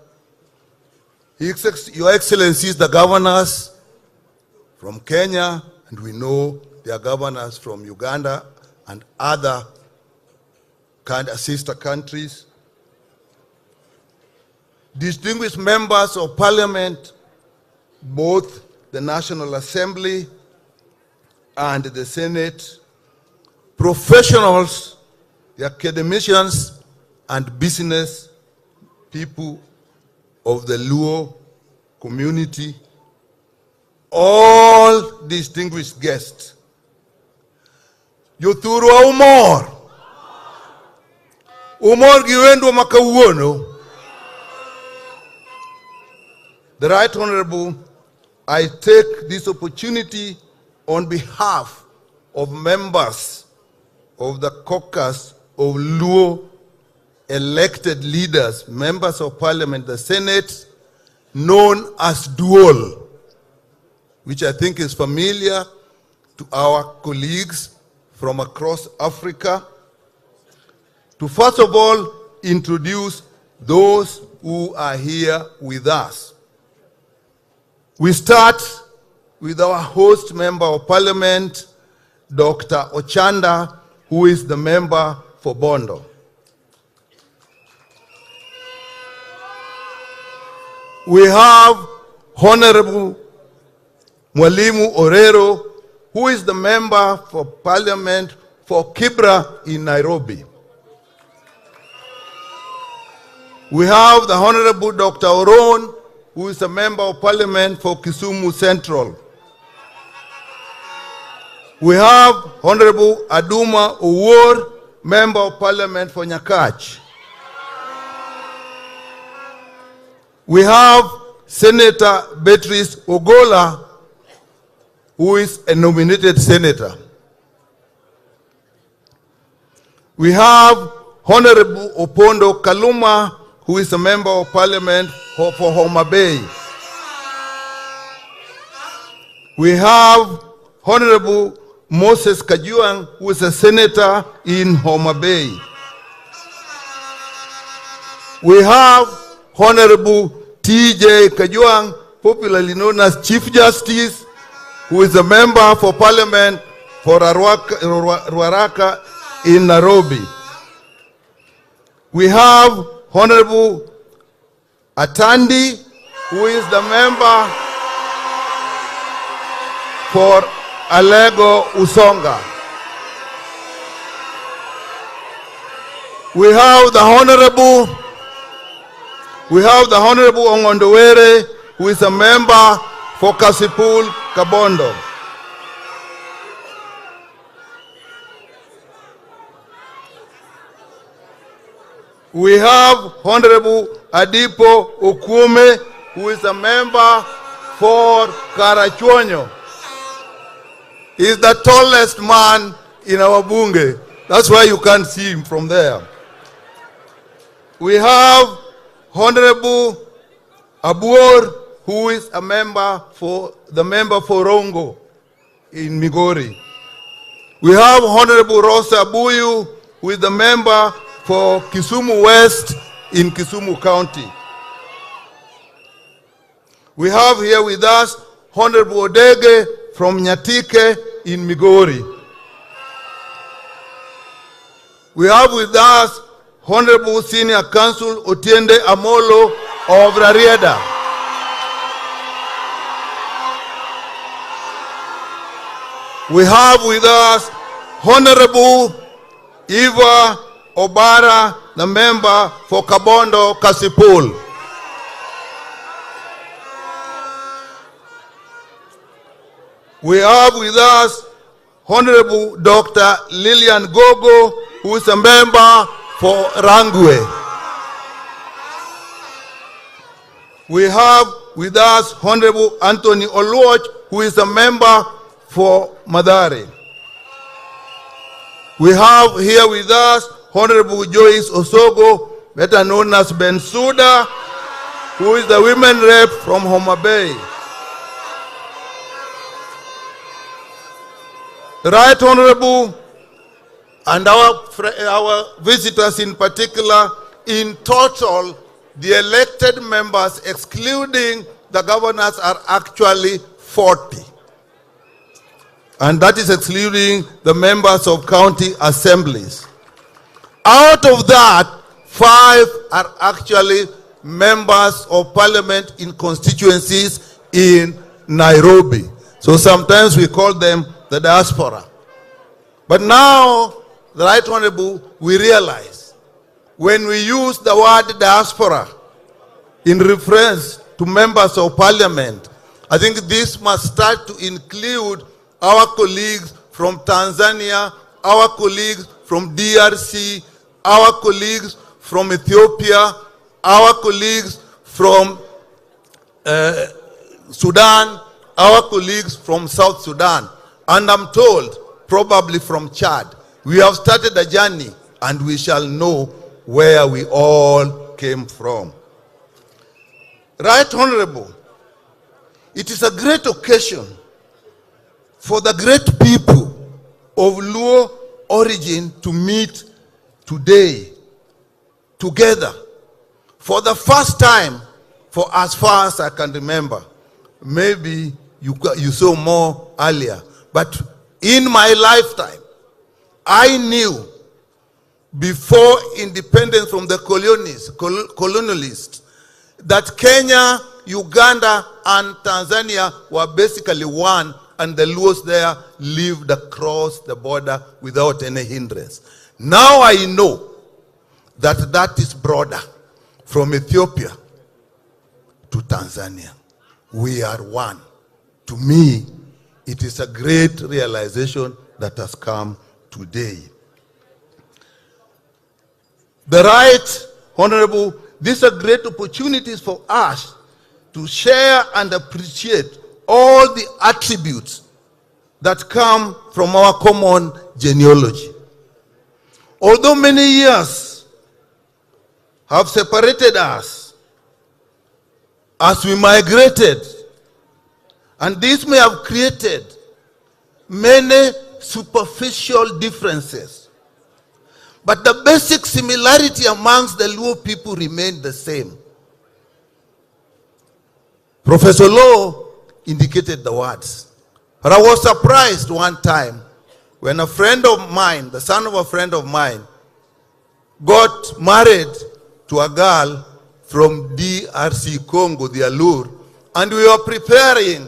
Your Excellencies, the governors from Kenya, and we know there are governors from Uganda and other sister countries, distinguished members of parliament, both the National Assembly and the Senate, professionals, the academicians, and business people of the Luo community, all distinguished guests. Yothurwa Umar giwendo makawuono. The Right Honorable, I take this opportunity on behalf of members of the Caucus of Luo elected leaders, members of parliament, the Senate, known as Dual, which I think is familiar to our colleagues from across Africa, to first of all introduce those who are here with us. We start with our host member of parliament, Dr. Ochanda, who is the member for Bondo. We have Honorable Mwalimu Orero, who is the member for parliament for Kibra in Nairobi. We have the Honorable Dr. Oron, who is a member of parliament for Kisumu Central. We have Honorable Aduma Owor, member of parliament for Nyakach. We have Senator Beatrice Ogola, who is a nominated senator. We have Honorable Opondo Kaluma, who is a member of parliament for Homa Bay. We have Honorable Moses Kajuang, who is a senator in Homa Bay. We have Honorable T.J. Kajuang, popularly known as Chief Justice, who is a member for parliament for Ruaraka in Nairobi. We have Honorable Atandi, who is the member for Alego Usonga. We have the Honorable Ongondowere, who is a member for Kasipul Kabondo. We have Honorable Adipo Okume, who is a member for Karachuonyo. He is the tallest man in our bunge. That's why you can't see him from there. We have Honorable Abur, who is a member for Rongo in Migori. We have Honorable Rosa Buyu, who is the member for Kisumu West in Kisumu County. We have here with us Honorable Odege from Nyatike in Migori. We have with us Honorable Senior Counsel Otiende Amolo of Rarieda. We have with us Honorable Eva Obara, the member for Kabondo Kasipul. We have with us Honorable Dr. Lillian Gogo, who is a member for Rangwe. We have with us Honorable Anthony Oluoch, who is a member for Madare. We have here with us Honorable Joyce Osogo, better known as Bensuda, who is the women rep from Homa Bay. Right Honorable, and our visitors in particular, in total, the elected members, excluding the governors, are actually 40. And that is excluding the members of county assemblies. Out of that, 5 are actually members of parliament in constituencies in Nairobi. So sometimes we call them the diaspora. But now, the Right Honorable, we realize when we use the word diaspora in reference to members of parliament, I think this must start to include our colleagues from Tanzania, our colleagues from DRC, our colleagues from Ethiopia, our colleagues from Sudan, our colleagues from South Sudan, and I'm told probably from Chad. We have started a journey and we shall know where we all came from. Right Honorable, it is a great occasion for the great people of Luo origin to meet today together for the first time for as far as I can remember. Maybe you saw more earlier, but in my lifetime, I knew before independence from the colonialists that Kenya, Uganda, and Tanzania were basically one, and the Luos there lived across the border without any hindrance. Now I know that that is broader from Ethiopia to Tanzania. We are one. To me, it is a great realization that has come today. The Right Honorable, these are great opportunities for us to share and appreciate all the attributes that come from our common genealogy. Although many years have separated us as we migrated, and this may have created many superficial differences, but the basic similarity amongst the Luo people remained the same. Professor Lowe indicated the words. But I was surprised one time when a friend of mine, the son of a friend of mine, got married to a girl from DRC. RC Congo, the Allure, and we were preparing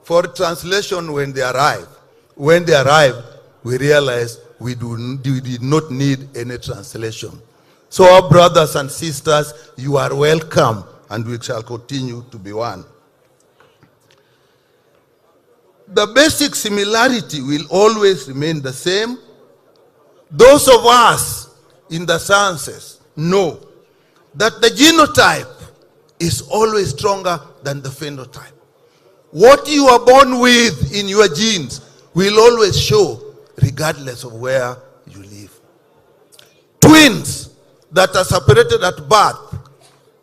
for translation when they arrived. When they arrived, we realized we did not need any translation. So our brothers and sisters, you are welcome, and we shall continue to be one. The basic similarity will always remain the same. Those of us in the sciences know that the genotype is always stronger than the phenotype. What you are born with in your genes will always show regardless of where you live. Twins that are separated at birth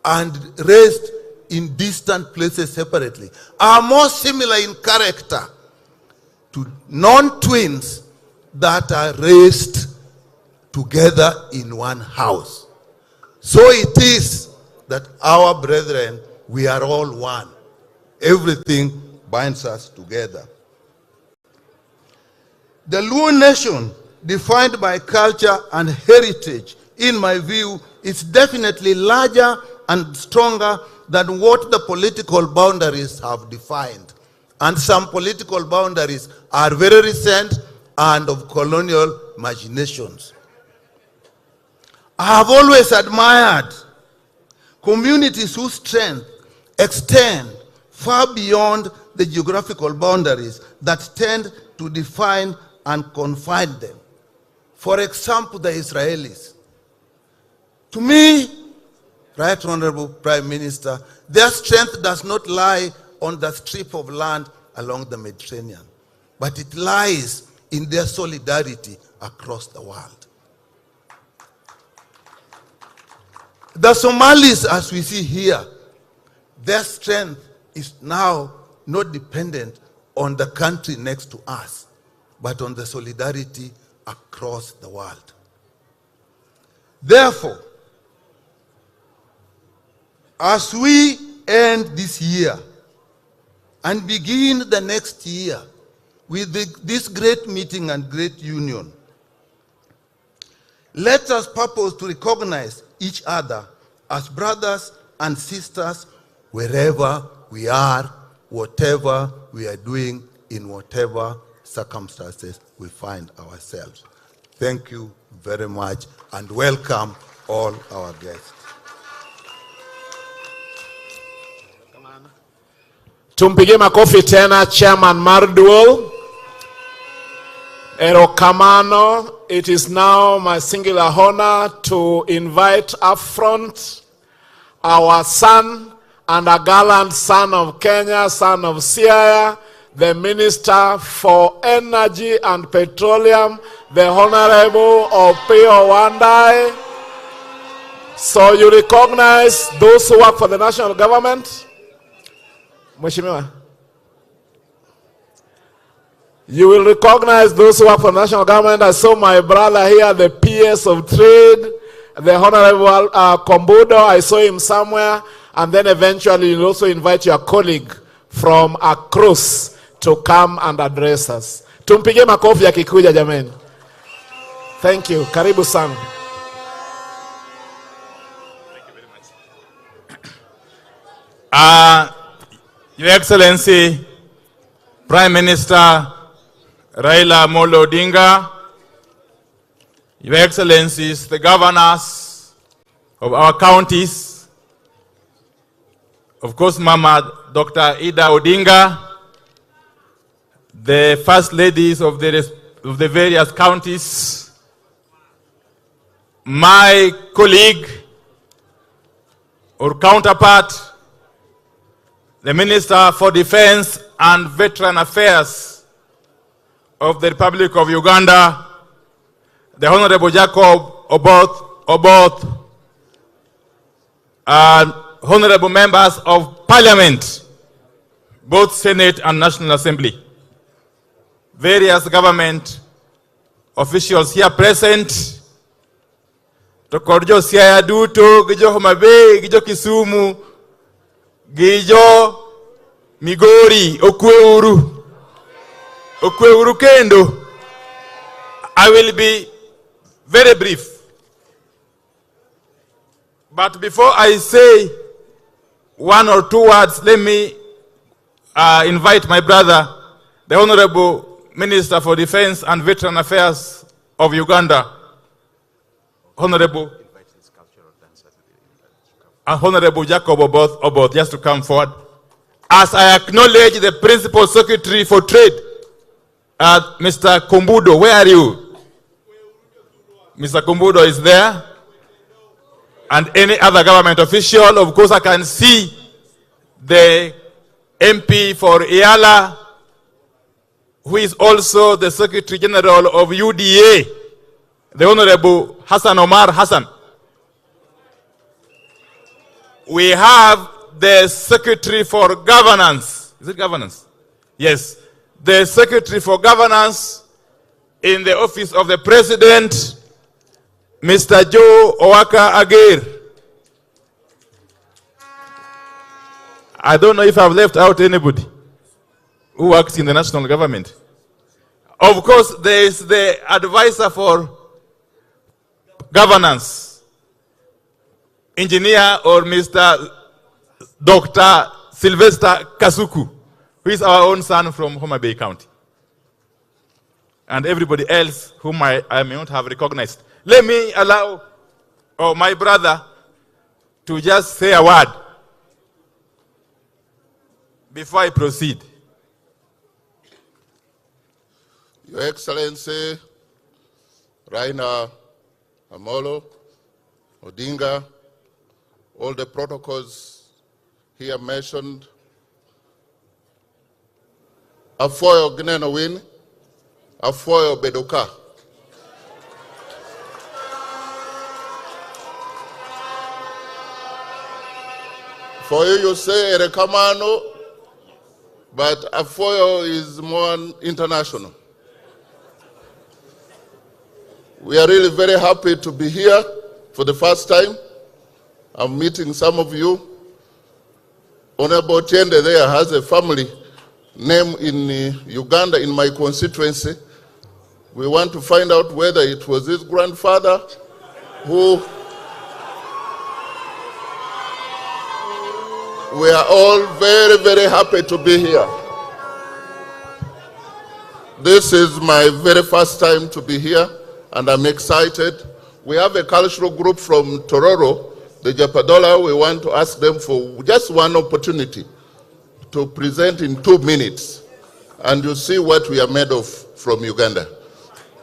and raised in distant places separately are more similar in character to non-twins that are raised together in one house. So it is that our brethren, we are all one. Everything binds us together. The Luo nation, defined by culture and heritage, in my view, is definitely larger and stronger than what the political boundaries have defined. And some political boundaries are very recent and of colonial machinations. I have always admired communities whose strength extend far beyond the geographical boundaries that tend to define and confine them. For example, the Israelis. To me, Right Honorable Prime Minister, their strength does not lie on the strip of land along the Mediterranean, but it lies in their solidarity across the world. The Somalis, as we see here, their strength is now not dependent on the country next to us, but on the solidarity across the world. Therefore, as we end this year and begin the next year with this great meeting and great union, let us purpose to recognize each other as brothers and sisters wherever we are, whatever we are doing, in whatever circumstances we find ourselves. Thank you very much and welcome all our guests. Tumpige makofi tena Chairman Marduol. Erokamano, it is now my singular honor to invite up front our son and a gallant son of Kenya, son of Siaya, the Minister for Energy and Petroleum, the Honorable Opiyo Wandayi. So you recognize those who work for the national government? Mheshimiwa, you will recognize those who work for the national government. I saw my brother here, the PS of Trade, the Honorable Kombudo. I saw him somewhere. And then eventually you'll also invite your colleague from across to come and address us. Tumpige makofi ya kikuja jameni. Thank you. Karibu sana. Thank you very much. Your Excellency, Prime Minister Raila Odinga, Your Excellencies, the governors of our counties, of course, Mama Dr. Ida Odinga, the first ladies of the various counties, my colleague or counterpart, the Minister for Defense and Veteran Affairs of the Republic of Uganda, the Honorable Jacob Oboth, and honorable members of Parliament, both Senate and National Assembly, various government officials here present, Tokorjo Siaya Duto, Gijo Homa Bay, Gijo Kisumu, Gijo Migori, Okweuru Kendo. I will be very brief. But before I say one or two words, let me invite my brother, the Honorable Minister for Defense and Veteran Affairs of Uganda, Honorable Jacob Oboth, just to come forward. As I acknowledge the Principal Secretary for Trade, Mr. Kombudo, where are you? Mr. Kombudo is there. And any other government official. Of course, I can see the MP for Iala, who is also the Secretary General of UDA, the Honorable Hassan Omar Hassan. We have the Secretary for Governance. Is it governance? Yes. The Secretary for Governance in the Office of the President, Mr. Joe Owaka Agir. I don't know if I've left out anybody who works in the national government. Of course, there is the advisor for governance, engineer or Mr. Dr. Sylvester Kasuku, who is our own son from Homa Bay County. And everybody else whom I may not have recognized. Let me allow my brother to just say a word before I proceed. Your Excellency, Raila Odinga, all the protocols here mentioned, Afoyo Gneno Win, Afoyo Bedoka. For you say Erekamano, but Afoyo is more international. We are really very happy to be here for the first time. I'm meeting some of you. Honorable Tiende there has a family name in Uganda in my constituency. We want to find out whether it was his grandfather who... We are all very, very happy to be here. This is my very first time to be here, and I'm excited. We have a cultural group from Tororo, the Japadola. We want to ask them for just one opportunity to present in 2 minutes, and you see what we are made of from Uganda.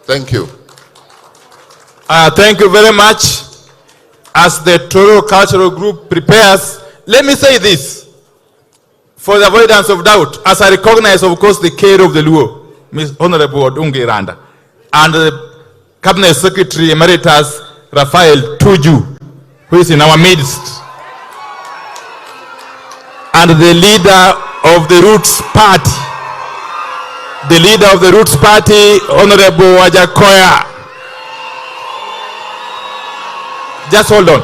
Thank you. Thank you very much. As the Tororo Cultural Group prepares, let me say this, for the avoidance of doubt, as I recognize, of course, the care of the Luo, Ms. Honorable Odunga and the Cabinet Secretary Emeritus Raphael Tuju, who is in our midst, and the leader of the Roots Party, Honorable Wajackoya. Just hold on.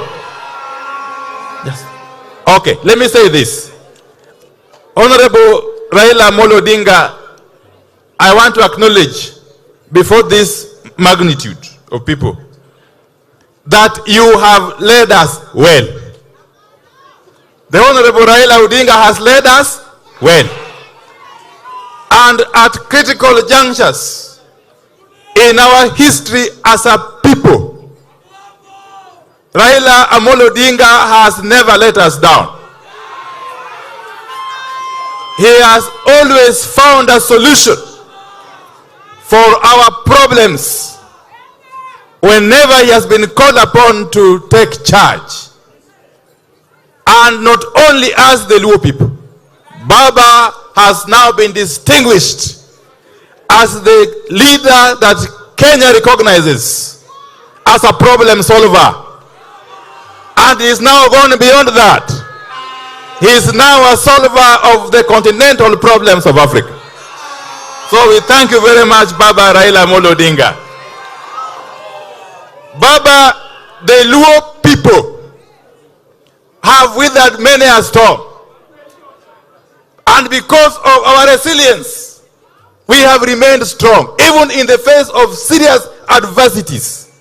Okay, let me say this. Honorable Raila Odinga, I want to acknowledge before this magnitude of people that you have led us well. The Honorable Raila Odinga has led us well. And at critical junctures in our history as a people, Raila Odinga has never let us down. He has always found a solution for our problems whenever he has been called upon to take charge. And not only as the Luo people, Baba has now been distinguished as the leader that Kenya recognizes as a problem solver. And he is now going beyond that. He is now a solver of the continental problems of Africa. So we thank you very much, Baba Raila Odinga. Baba, the Luo people have withered many a storm. And because of our resilience, we have remained strong, even in the face of serious adversities,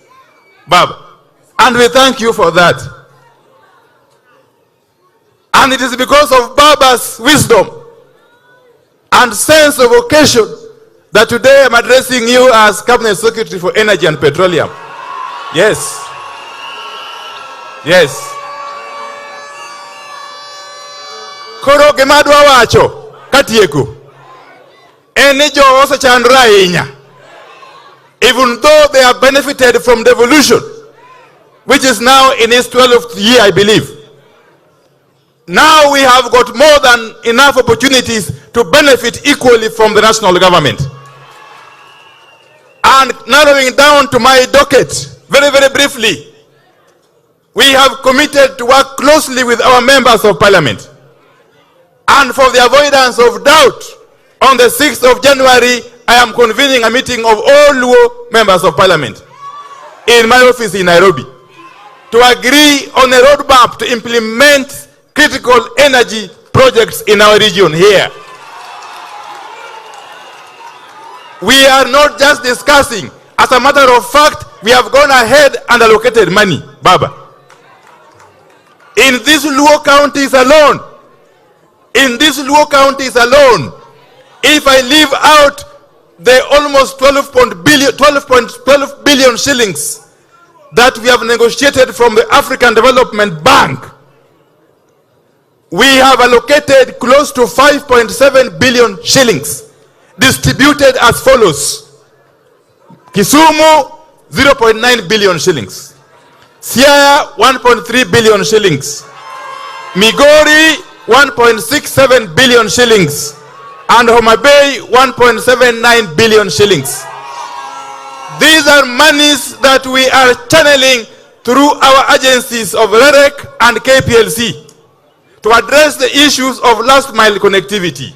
Baba. And we thank you for that. And it is because of Baba's wisdom and sense of occasion that today I'm addressing you as Cabinet Secretary for Energy and Petroleum. Yes. Yes. Koro gemadwa wacho katieko. Eni jo osechandra ahinya. Even though they have benefited from devolution, which is now in its 12th year, I believe. Now we have got more than enough opportunities to benefit equally from the national government. And narrowing down to my docket, very, very briefly, we have committed to work closely with our members of parliament. And for the avoidance of doubt, on the 6th of January, I am convening a meeting of all Luo members of parliament in my office in Nairobi to agree on a roadmap to implement critical energy projects in our region here. We are not just discussing. As a matter of fact, we have gone ahead and allocated money, Baba. In these Luo counties alone, if I leave out the almost 12 billion shillings that we have negotiated from the African Development Bank, we have allocated close to 5.7 billion shillings, distributed as follows. Kisumu, 0.9 billion shillings. Siaya, 1.3 billion shillings. Migori, 1.67 billion shillings. And Homa Bay, 1.79 billion shillings. These are monies that we are channeling through our agencies of REREC and KPLC to address the issues of last mile connectivity.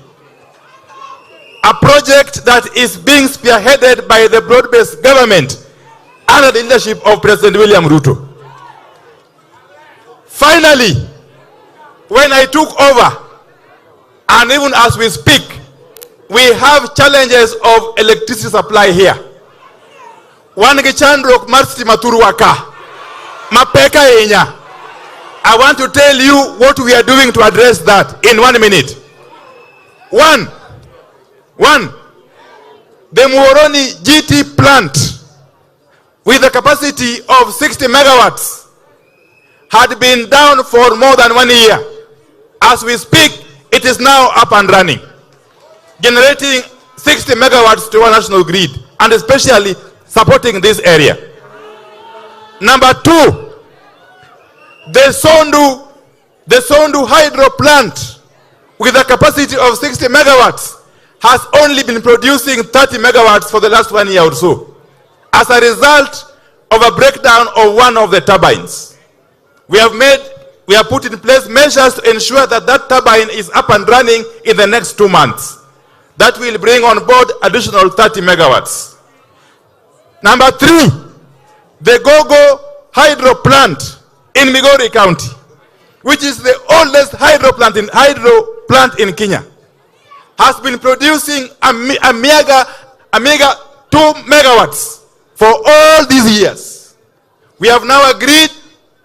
A project that is being spearheaded by the broad-based government under the leadership of President William Ruto. Finally, when I took over, and even as we speak, we have challenges of electricity supply here. One gichandrok marsti maturuaka. Mapeka enya. I want to tell you what we are doing to address that in 1 minute. One, the Muhoroni GT plant with a capacity of 60 megawatts had been down for more than 1 year. As we speak, it is now up and running, generating 60 megawatts to our national grid, and especially supporting this area. Number two, the Sondu hydro plant with a capacity of 60 megawatts has only been producing 30 megawatts for the last 1 year or so, as a result of a breakdown of one of the turbines. We have put in place measures to ensure that that turbine is up and running in the next 2 months. That will bring on board additional 30 megawatts. Number three, the Gogo hydro plant in Migori County, which is the oldest hydro plant in Kenya, has been producing a meager 2 megawatts for all these years. We have now agreed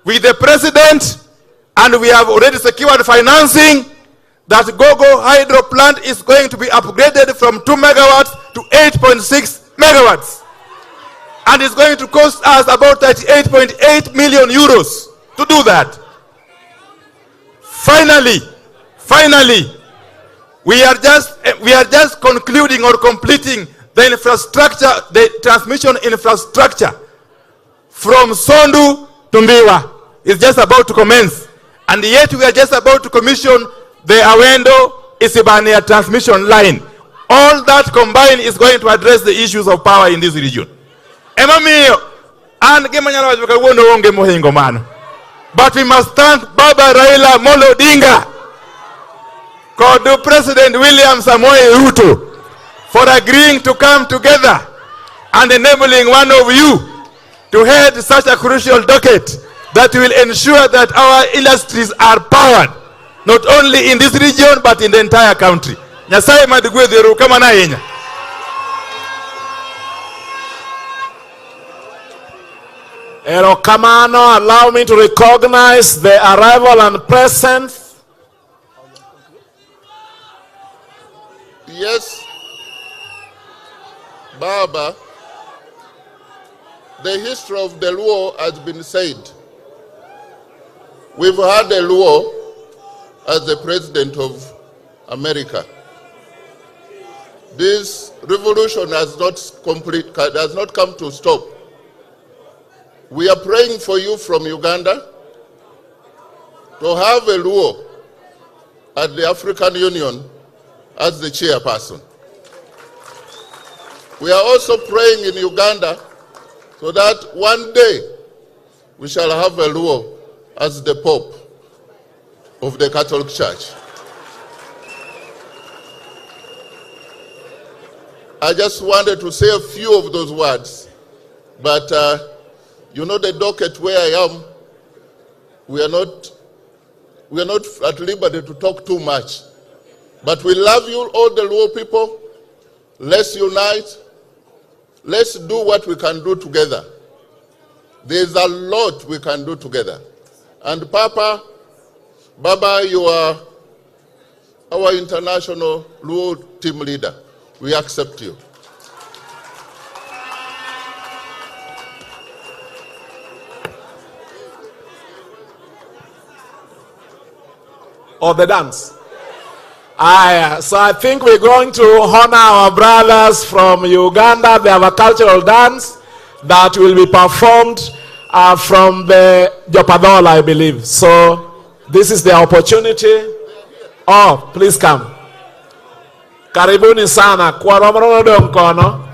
with the president, and we have already secured financing, that Gogo hydro plant is going to be upgraded from 2 megawatts to 8.6 megawatts. And it's going to cost us about 38.8 million euros to do that. Finally, we are just concluding or completing the infrastructure, the transmission infrastructure from Sondu to Mbiwa. It's just about to commence. And yet we are just about to commission the Awendo Isibania transmission line. All that combined is going to address the issues of power in this region. But we must thank Baba Raila Odinga, called President William Samoei Ruto, for agreeing to come together and enabling one of you to head such a crucial docket that will ensure that our industries are powered, not only in this region, but in the entire country. Nyasaye madigwedhiru kama na yenya. Erokamano, allow me to recognize the arrival and presence Yes, Baba, the history of the Luo has been said. We've had a Luo as the president of America. This revolution has not come to stop. We are praying for you from Uganda to have a Luo at the African Union as the chairperson. We are also praying in Uganda so that one day we shall have a Luo as the Pope of the Catholic Church. I just wanted to say a few of those words, but you know the docket where I am, we are not at liberty to talk too much. But we love you, all the Luo people. Let's unite. Let's do what we can do together. There's a lot we can do together. And Baba, you are our international Luo team leader. We accept you. Or the dance. So I think we're going to honor our brothers from Uganda. They have a cultural dance that will be performed from the Jopadola, I believe. So this is the opportunity. Oh, please come. Karibuni sana kwa romrodo mkono.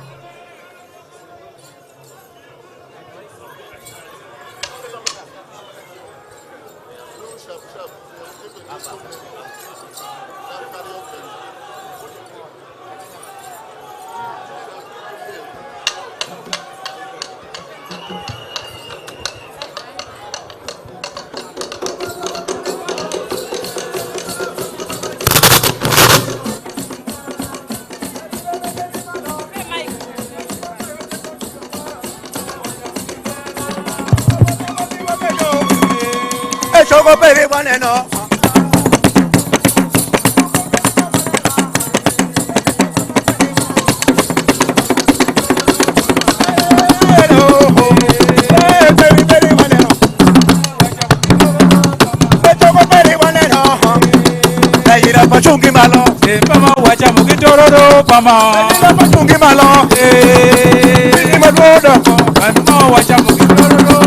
Chogo pere baneno. Pachungi malo, pama wacha mugitororo pama. Pachungi malo, ni madodo, pama wacha mugitororo.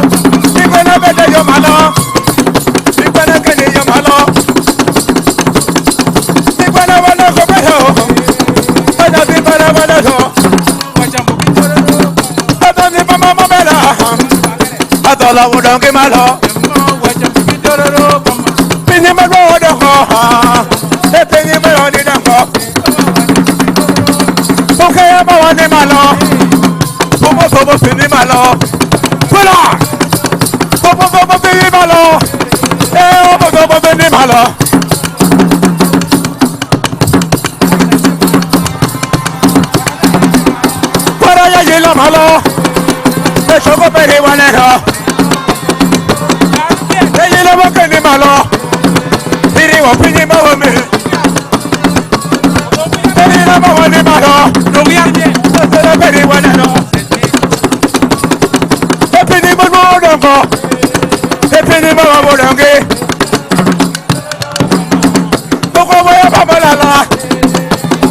Ibana bete yo malo, ibana kene yo malo. Ibana malo ko beho, bana ibana malo so. Wacha mugitororo, adoni mama mamela. Adola wudongi malo, wacha mugitororo pama. Piny madodo ho. Piny meloni dango, okay, mawani malo, bobo piny malo, pula, bobo piny malo, bobo piny malo. Para ya yelo malo, choco peri wanero, yelo bakeni malo, piri wo piny mawami. Mawani malo, Lugianje, the very one and all. The penny Modongo, the penny Mawodongi, Bokoya Babalala,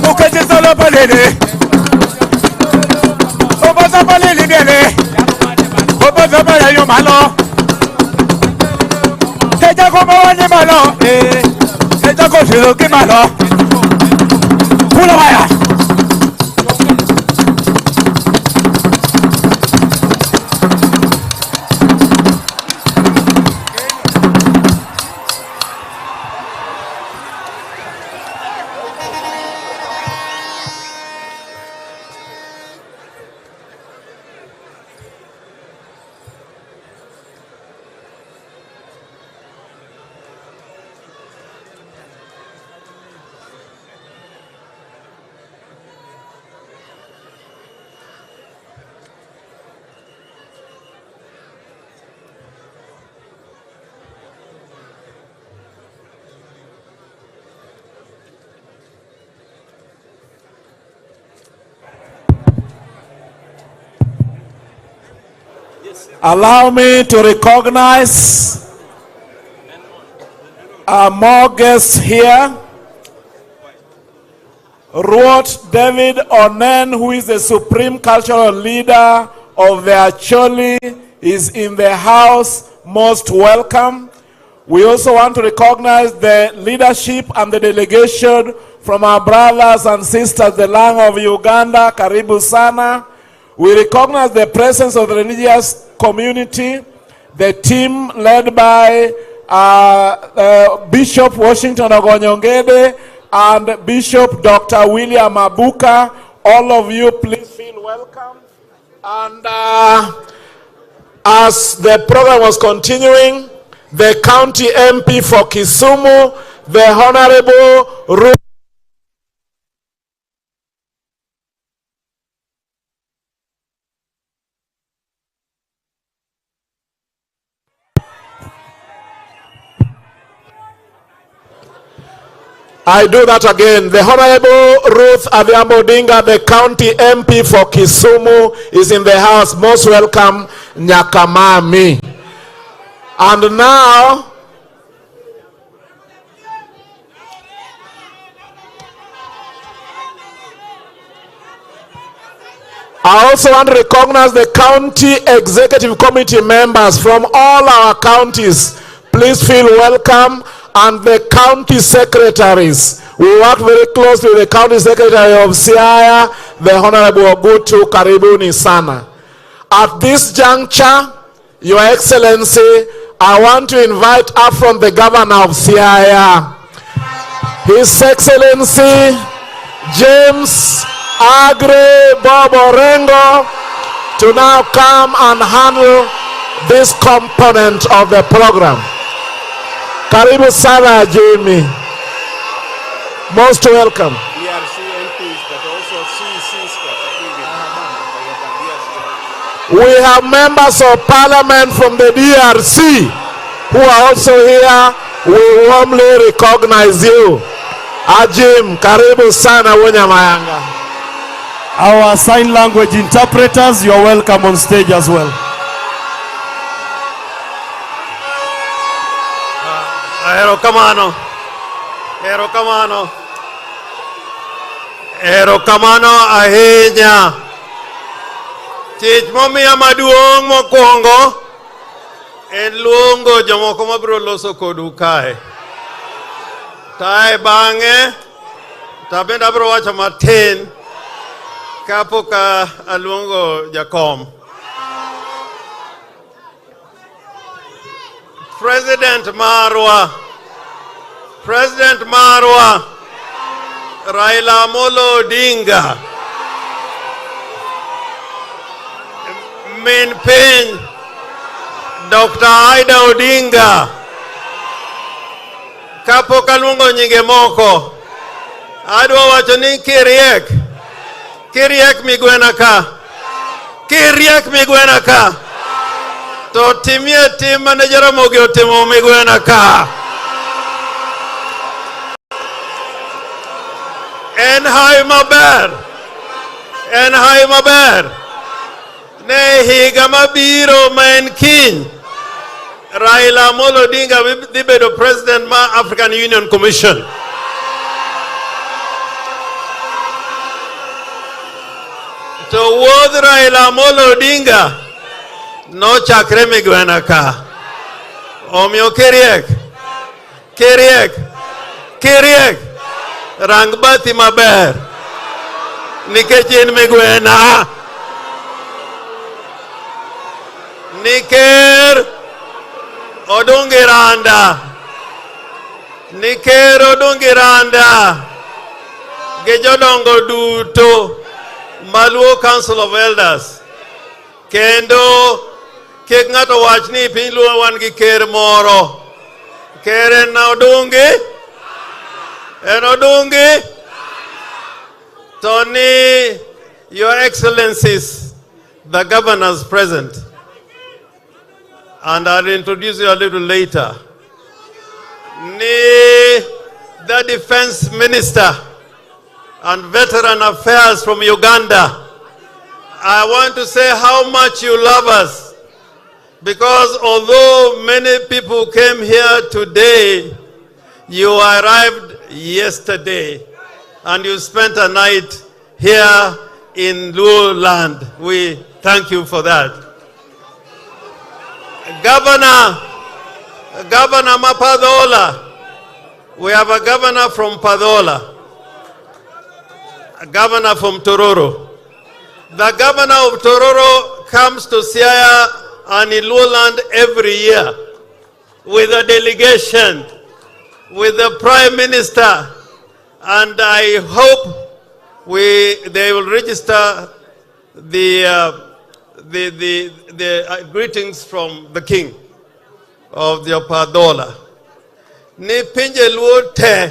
Bokatis all up a lady, Obazapalili Bele, Obazapalayo Malo, Tetako Mawani Malo, Tetako Shiloki Malo. Pula vaya. Allow me to recognize more guests here. Ruot David Onen, who is the supreme cultural leader of the Acholi, is in the house. Most welcome. We also want to recognize the leadership and the delegation from our brothers and sisters, the land of Uganda. Karibu sana. We recognize the presence of the religious community, the team led by Bishop Washington Ogonyongede and Bishop Dr. William Abuka. All of you, please feel welcome. And as the program was continuing, the county MP for Kisumu, the Honorable I do that again. The Honorable Ruth Aviambo Odinga, the county MP for Kisumu, is in the house. Most welcome, Nyakamami. And now, I also want to recognize the county executive committee members from all our counties. Please feel welcome. And the county secretaries. We work very closely with the county secretary of Siaya, the Honorable Ogutu Karibuni Sana. At this juncture, Your Excellency, I want to invite up from the governor of Siaya, His Excellency James Orengo, to now come and handle this component of the program. Karibu sana, Jamie. Most welcome. We have members of parliament from the DRC who are also here. We warmly recognize you. Ajim, karibu sana Mayanga. Our sign language interpreters, you are welcome on stage as well. Erokamano ahinya. Tich momiya maduong' mokwongo en luongo jomoko mabiro loso kodu kae. Tae bang'e tabende abiro wacho matin kapok aluongo jakom. President Marwa, Raila Odinga, Min Piny, Dr. Odinga, kapok aluongo nyinge moko, adwa wacho ni kiriek migwena ka, to timie tim mane Jaramogi otimo migwena ka. En hai maber, ne higa mabiro ma en kiny, Raila Odinga dhi bedo president ma African Union Commission. To wuodh Raila Odinga no chakre migwena ka. Omiyo kiriek rang bathi maber nikech in migwena. Niker odungi randa gi jodongo duto Maluo Council of Elders. Kendo kik ng'ato wach ni piny Luo wan gi ker moro. Ker en odungi to ni Your Excellencies, the governors present, and I'll introduce you a little later. Ni the Defense Minister and Veteran Affairs from Uganda. I want to say how much you love us Because although many people came here today, you arrived yesterday and you spent a night here in Luo land. We thank you for that. Governor Mapadola. We have a governor from Padola, a governor from Tororo. The governor of Tororo comes to Siaya and in Luo land every year with a delegation, with the Prime Minister, and I hope they will register the greetings from the King of the Padola. Ni pinje Luo te,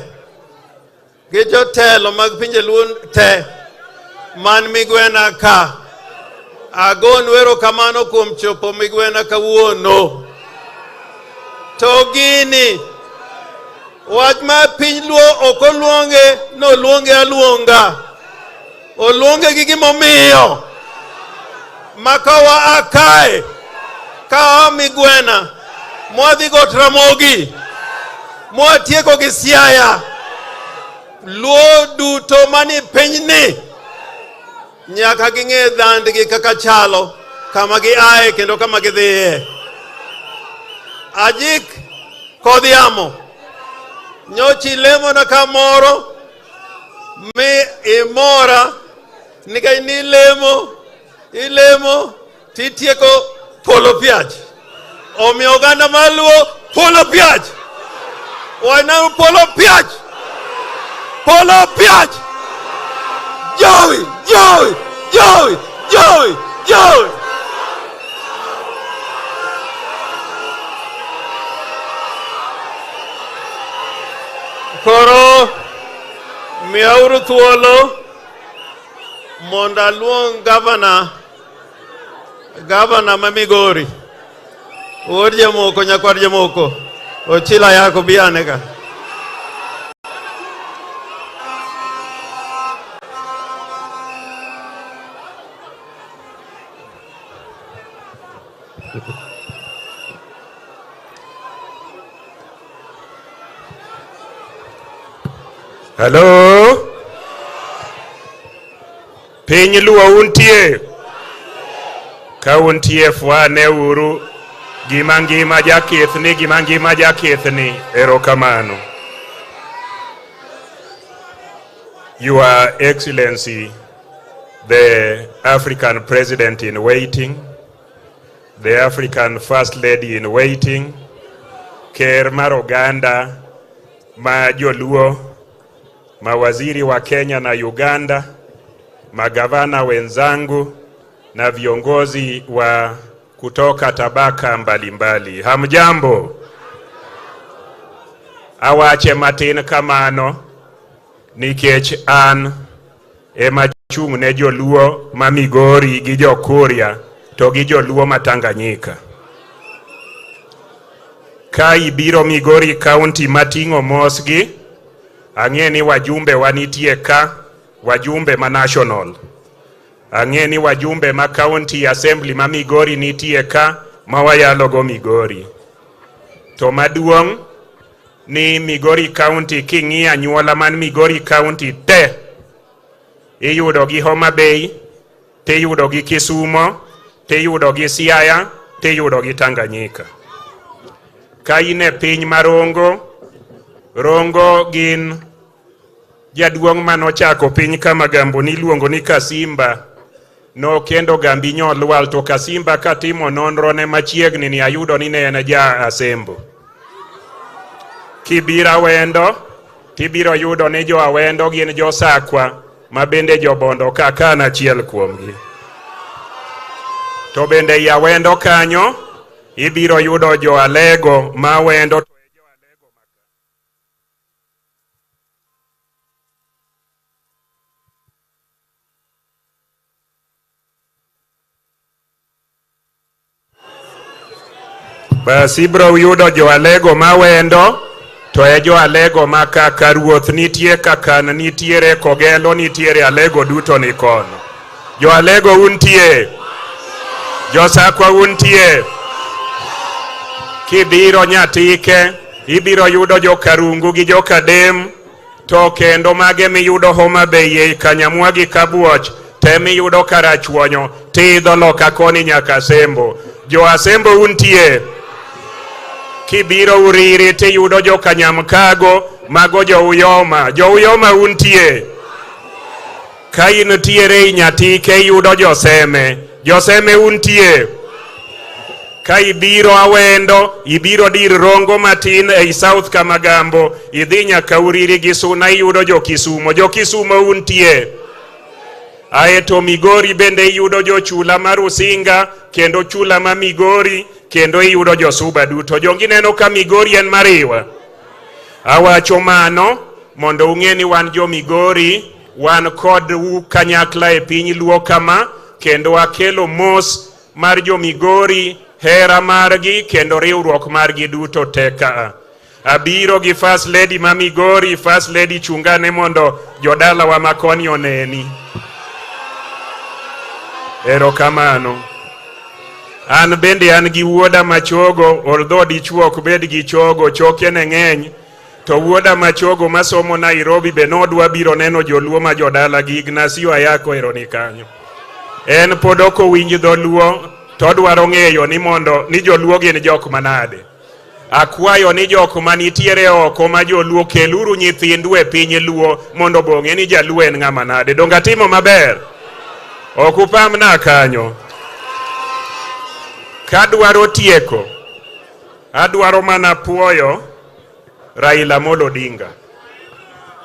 gejo te lo mag pinje Luo te, man migwena ka, agon wero kamano kum chopo migwena ka wuono. Togini, wach ma piny Luo oko luonge, no luonge aluonga. O luonge gi gimomiyo. Makawa akae, kawa migwena, mwadhi got Ramogi, mwatieko gi Siaya. Luo duto mani pinyni, nyaka ging'e dhandgi kaka chalo, kama gi ae kendo kama gi dhiye. Ajik kodhiamo, nyochi lemo na kamoro, mi imora, nika ni ilemo, titieko polo piach. Omi Uganda maluo, polo piach. Wana polo piach. Polo piach. Joey. Koro, miauru thuolo, monda luong governor mamigori. Uorje moko, nyakwarje moko. Ochila yako bianega. Hello? Piny Luo untie? Ka untie fwane uru gima jakithni erokamano. Your Excellency, the African President in waiting, the African First Lady in waiting, Ker mar Uganda, ma Joluo, mawaziri wa Kenya na Uganda, magavana wenzangu na viongozi wa kutoka tabaka mbalimbali. Hamjambo. Awache matin kamano nikech an ema chung ne Joluo ma Migori gi Jokuria to gi Joluo ma Tanganyika. Ka ibiro Migori County mating'o mosgi, ang'e ni wajumbe wanitie ka, wajumbe ma national. Ang'e ni wajumbe ma county assembly ma Migori nitie ka, ma wayalo go Migori. To maduong' ni Migori County king'iyo anyuola man Migori County te, iyudo gi Homa Bay, te iyudo gi Kisumo, te iyudo gi Siaya, te iyudo gi Tanganyika. Ka ine piny marongo, Rongo gin jaduong' manochako piny kama gambo niluongo ni Kasimba, no kendo gambi nyolwal, to Kasimba katimo nonro ne machiegni ni ayudo ni ne en ja Asembo. Kibira Wendo, tibiro yudo ni jo Awendo gin jo Sakwa, ma bende jo Bondo Kakan achiel kuomgi. To bende ya Wendo kanyo, ibiro yudo jo Alego ma Wendo. Basi bro yudo jo Alego ma Wendo, to e jo Alego ma kaka ruoth nitie, Kakan nitiere, Kogelo nitiere, Alego duto ni kono. Jo Alego untie, jo Sakwa untie, Kibiro Nyatike, ibiro yudo joka Rungu gi joka Dem, to kendo mage miyudo Homa Bay, Kanyamwa gi Kabuoch, temi yudo Karachuonyo, tidho loka koni nyaka Asembo. Jo Asembo untie. Kibiro Uriri tiyudo joka Nyamkago, mago jo Uyoma. Jo Uyoma untie. Ka in tiere Nyatike yudo Joseme. Joseme untie. Ka ibiro Awendo, ibiro dir Rongo matin ei South Kamagambo, idhi nyaka Uriri gi Suna yudo jo Kisumo. Jo Kisumo untie. Aeto Migori bende yudo jo chula mar Usinga, kendo chula ma Migori, kendo yudo jo Suba duto. Jongi neno ka Migori en mariwa. Awacho mano mondo ung'eni wan jo Migori, wan kod kanyakla e piny Luo kama, kendo akelo mos mar jo Migori, hera margi kendo riwruok margi duto teka. Abiro gi First Lady ma Migori, First Lady chungane mondo jodala wa makoni oneni. Erokamano. An bende an gi wuoda machogo, although dichuo ok bed gi chogo, choke ne ng'eny, to wuoda machogo masomo Nairobi be nodwa biro neno joluo ma jodala gi Ignacio Ayako eroni kanyo. En pod ok owinj dholuo, to dwaro ng'eyo ni joluo gin jok manade. Akwayo ni jok manitiere oko ma joluo keluru nyithindu e piny Luo mondo bong'e ni jaluo en ng'ama nade. Donga timo maber. Okupamna kanyo. Kadwaro tieko, adwaro mana puoyo Raila Odinga.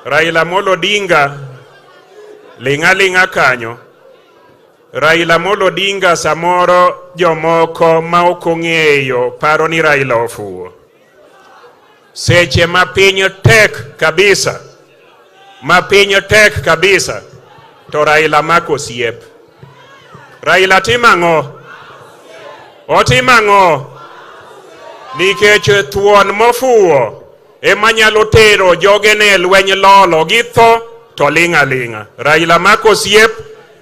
Raila Odinga linga kanyo. Raila Odinga samoro jomoko ma ok ong'eyo paro ni Raila ofuwo. Seche ma piny tek kabisa, to Raila mako siep. Raila timang'o? Otimang'o? Nikech thuon mofuwo ema nyalo tero jogene lweny lolo gi tho to linga. Raila mako siep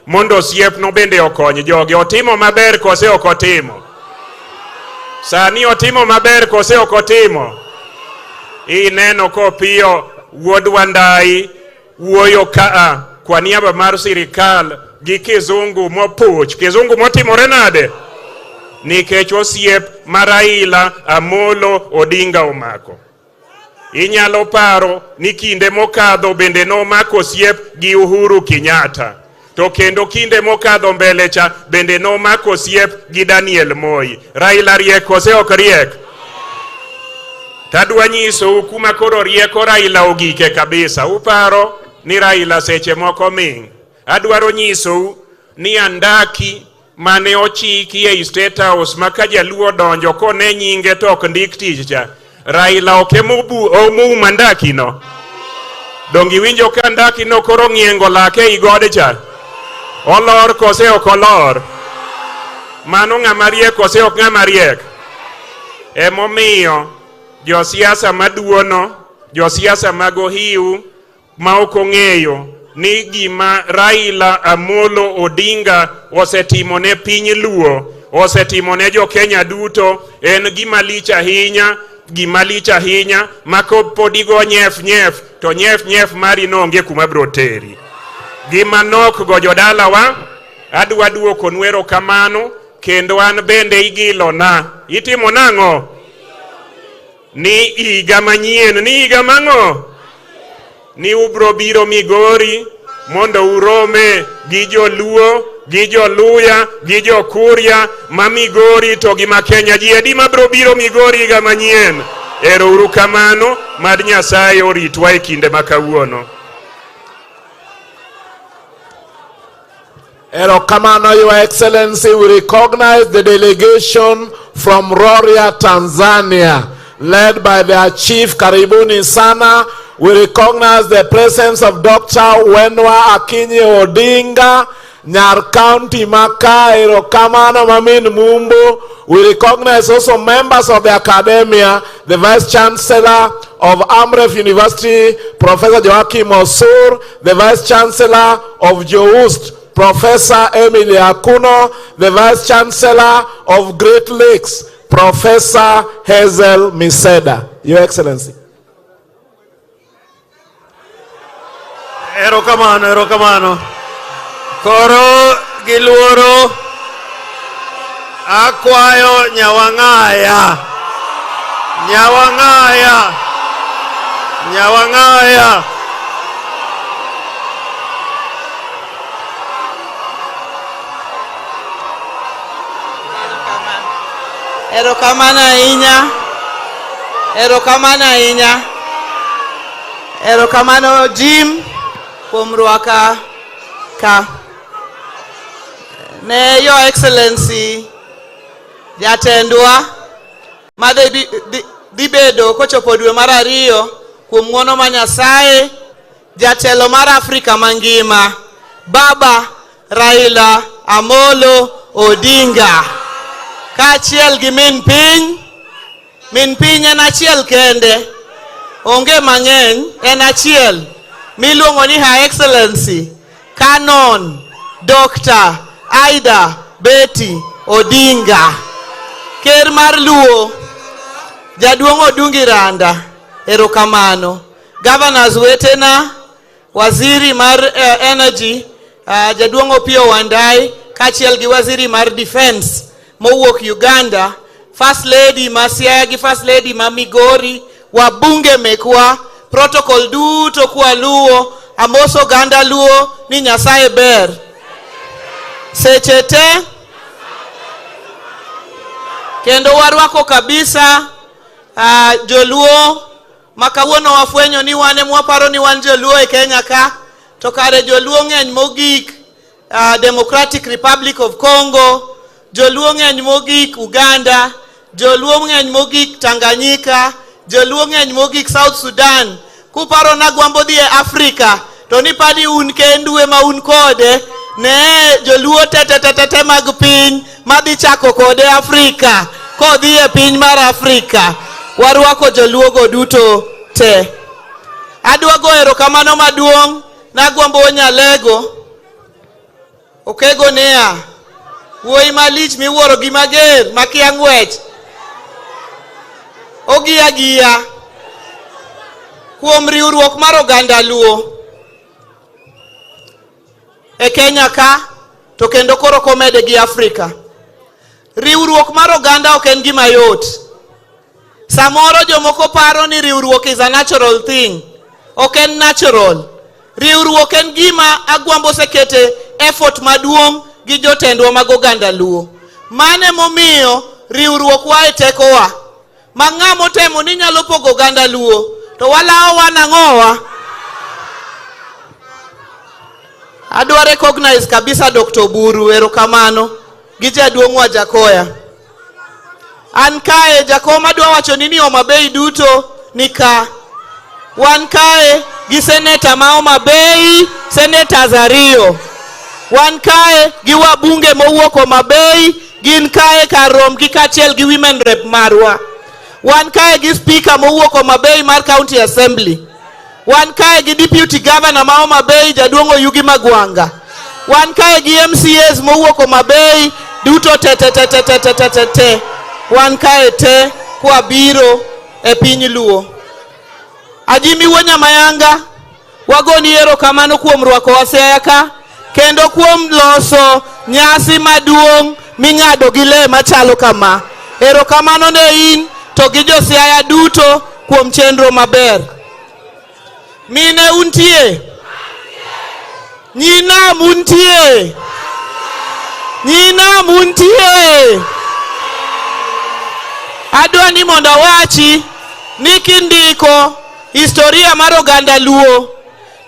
mondo siep no bende okony joge. Otimo maber kose ok otimo? Sani otimo maber kose ok otimo? Ineno kopiyo wuod Wandai wuoyo kaa kwa niaba mar sirikal gi kizungu mopuch. Kizungu motimore nade? Nikech osiep ma Raila Amolo Odinga omako. Inyalo paro ni kinde mokadho bende no mako siep gi Uhuru Kenyatta. To kendo kinde mokadho mbele cha bende no mako siep gi Daniel Moi. Raila riek kose ok riek? Tadwa nyiso kuma koro rieko Raila ogike kabisa. Uparo ni Raila seche moko ming. Adwaro nyiso ni andaki mane ochiki e State House maka jaluo donjo kone nyinge to ok ndik tich cha. Raila omu mandaki no. Dongi winjo ka andaki no koro ng'iengo lake igode cha. Olor kose ok olor? Mano ng'ama riek kose ok ng'ama riek? Emomiyo josiasa maduono, josiasa mago hiu ma ok ong'eyo ni gima Raila Amolo Odinga osetimo ne piny Luo, osetimo ne jo Kenya duto, en gima lich ahinya ma kopodigo nyef to nyef mari nonge kuma bro teri. Gima nok go jodala wa, adwa duoko nwero kamano, kendo an bende igilo na. Itimo nang'o? Ni iga manyien, ni iga mang'o? Ni ubro biro Migori mondo urome gi joluo, gi joluya, gi jokuria ma Migori to gi ma Kenya. Ji edi ma bro biro Migori iga manyien. Ero uru kamano, mad Nyasaye oritwa e kinde makawuono. Erokamano, Your Excellency, we recognize the delegation from Rorya, Tanzania, led by their chief Karibuni Sana. We recognize the presence of Dr. Wenwa Akinyi Odinga, Nyar County Maka, Erokamano Mamin Mumbo. We recognize also members of the academia, the Vice Chancellor of Amref University, Professor Joachim Osur, the Vice Chancellor of JOUST, Professor Emily Akuno, the Vice Chancellor of Great Lakes, Professor Hazel Miseda, Your Excellency. Erokamano. Koro giluoro akwayo Nyawang'aya. Erokamano Jim kuom rwaka ka. Ne Your Excellency jatendwa dibedo kochopo dwe mar 2 kuom ng'wono ma Nyasaye, jatelo mar Afrika mangima, Baba Raila Amolo Odinga, kaachiel gi min piny en achiel kende, onge mang'eny, en achiel miluongo ni Her Excellency Canon Dr. Aida Betty Odinga, ker mar Luo, Jaduong' Odungi Randa, erokamano. Governors wetena, waziri mar energy, Jaduong' Opio Wandai, kaachiel gi waziri mar defense mowuok Uganda, First Lady ma Siaya gi First Lady ma Migori, wabunge mekwa, protocol duto kwa Luo, amos oganda Luo ni Nyasaye ber. Seche te kendo warwako kabisa joluo makawuono wafwenyo ni wane mwaparo ni wan joluo e Kenya ka, to kare joluo ng'eny mogik Democratic Republic of Congo, joluo ng'eny mogik Uganda, joluo ng'eny mogik Tanganyika, joluo ng'eny mogik South Sudan. Kuparo na gwambo dhi e Afrika, to ni padi un kendue ma un kode, ne joluo tete mag piny madhi chako kode Afrika, kodhi e piny mar Afrika. Warwako joluo go duto te. Adwa go erokamano maduong' na gwambo Nyalego, okego nea, wuoyi malich miwuoro gi mager makia ng'wech, ogiya kuom riwruok mar oganda Luo e Kenya ka, to kendo koro komede gi Afrika. Riwruok mar oganda ok en gima yot. Samoro jomoko paro ni riwruok is a natural thing. Ok en natural. Riwruok en gima agwambo sekete effort maduong' gi jotendwa mag oganda Luo. Mane momiyo riwruok wa e tekowa. Ma ng'amo temo ni nyalo pogo oganda Luo, to walao wanang'owa. Adwa recognize kabisa Dr. Oburu, erokamano, gi Jaduong' Wajackoya. An kae jakom adwa wacho ni Homa Bay duto nika. Wan kae gi Senator ma Homa Bay, Senators 2. Wan kae gi wabunge mowuok Homa Bay, gin kae karom gi kaachiel gi women rep marwa. Wan kae gi speaker mowuok Homa Bay mar County Assembly. Wan kae gi deputy governor ma Homa Bay, Jaduong' Oyugi Magwanga. Wan kae gi MCAs mowuok Homa Bay duto te. Wan kae te kwa biro e piny Luo. Ajimi wonya mayanga, wagoni erokamano kuom rwako Siaya ka, kendo kuom loso nyasi maduong' ming'ado gi le machalo kama. Erokamano ne in to gi jo Siaya duto kuom chenro maber. Mine untie? Nyina muntie? Nyina muntie? Adwa ni mondo wachi ni kindiko historia mar oganda Luo,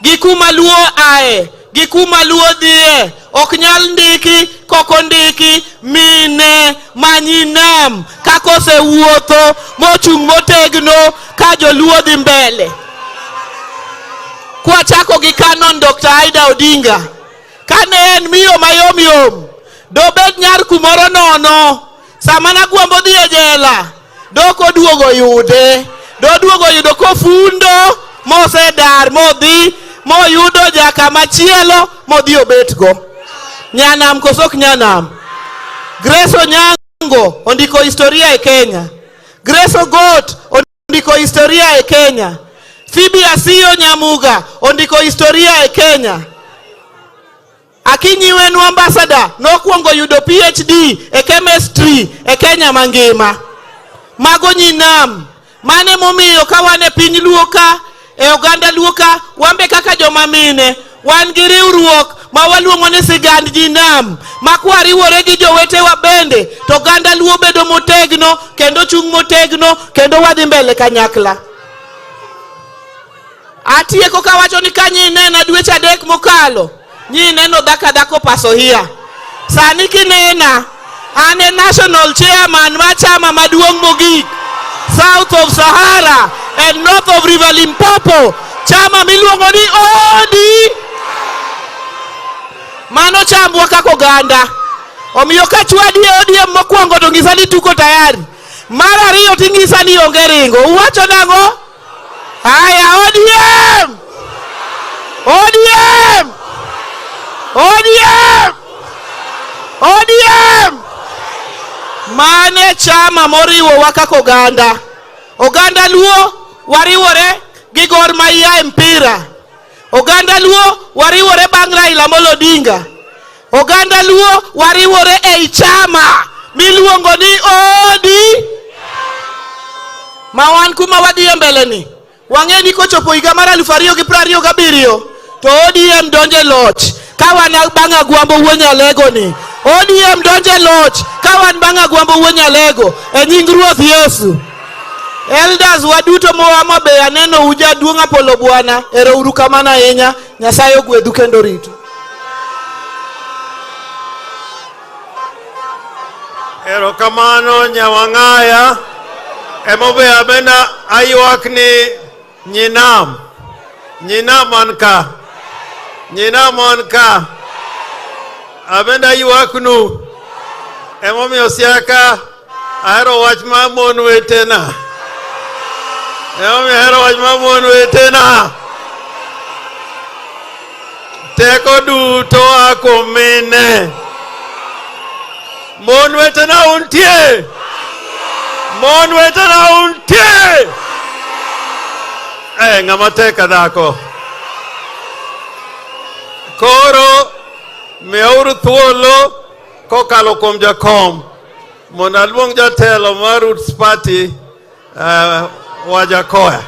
gi kuma Luo ae, gi kuma Luo dhie, ok nyal ndiki koko ndiki mine manyinam kakose wuotho mochung' motegno ka joluo dhi mbele. Kwa chako gi Canon Dr. Aida Odinga, kane en miyo mayom, dobed nyar kumoro nono, sama nagwambo dhi e jela, doko duogo yude, doduogo yudo kofundo, mosedar, modhi, moyudo jaka machielo, modhi obetgo. Nyanam kosok nyanam. Grace Onyango Onyango ondiko historia e Kenya. Grace Ogot ondiko historia e Kenya. Phoebe Asiyo Nyamuga ondiko historia e Kenya. Akinyi Wenu ambassador nokuongo yudo PhD e chemistry e Kenya mangima. Mago nyinam mane momiyo ka wane piny Luo ka e oganda Luo ka wambe kaka joma mine wan gi riwruok ma waluongo ni sigand jinam ma kwariwore gi jowetewa bende to oganda Luo bedo motegno kendo chung motegno kendo wadhi mbele kanyakla. Atieko kawacho ni kanyi nena dweche 3 mokalo nyi neno dhako paso hiya. Sani kinena ane national chairman ma chama maduong' mogik south of Sahara and north of River Limpopo, chama miluongo ni ODI. Mano chambwa kaka oganda. Omiyo ka chwadi e ODM mokwongo to ngisa ni tuko tayari. Mar ariyo tingisa ni onge ringo. Uwacho nango? Aya, ODM! ODM! ODM! ODM! Mane chama moriwo wakako oganda. Oganda Luo wariwore gi Gor Mahia e mpira. Oganda Luo wariwore bang' Raila Odinga. Oganda Luo wariwore e chama miluongo ni ODI. Ma wan kuma wadhi mbele ni. Wang'e ni kochopo higa mar 2027 to ODM donje loch. Kawan bang' Agwambo Wuonyalego ni. ODM donje loch kawan bang' Agwambo Wuonyalego e nying Ruoth Yesu. Elders waduto moamo be aneno uja duong' Apolo Bwana. Ero uru kamano ahinya. Nyasaye ogwedhu kendo rito. Ero kamano Nyawang'aya. Emobe abena ayuak ni nyinam. Nyinam anka. Nyinam anka. Abenda yuaknu. Emomi osiaka. Ahero wach ma mon wetena. Emomi ahero wach ma mon wetena. Teko duto akomine. Mon wetena untie. Mon wetena untie. Ng'ama teka dhako. Koro miyauru thuolo kokalo kuom jakom mondo aluong jatelo mar Roots Party Wajackoya.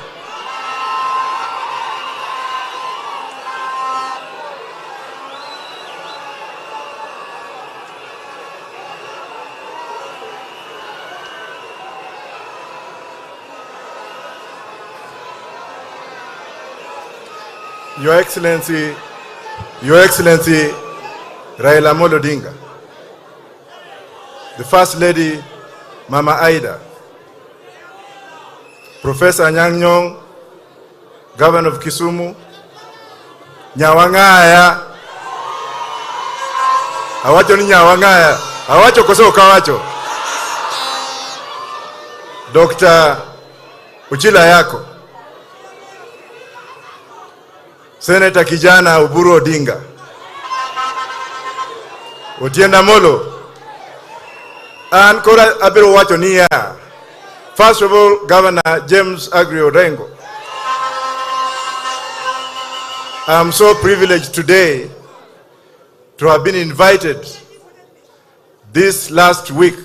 Your Excellency, Raila Odinga, the First Lady, Mama Aida, Professor Anyang' Nyong', Governor of Kisumu, Nyawang'aya, awacho ni Nyawang'aya, awacho koso kawacho, Dr. Uchila Yako, Senator kijana Oburu Odinga, Otienda Molo, and Kora Abiro wacho niya. First of all, Governor James Orengo. I'm so privileged today to have been invited this last week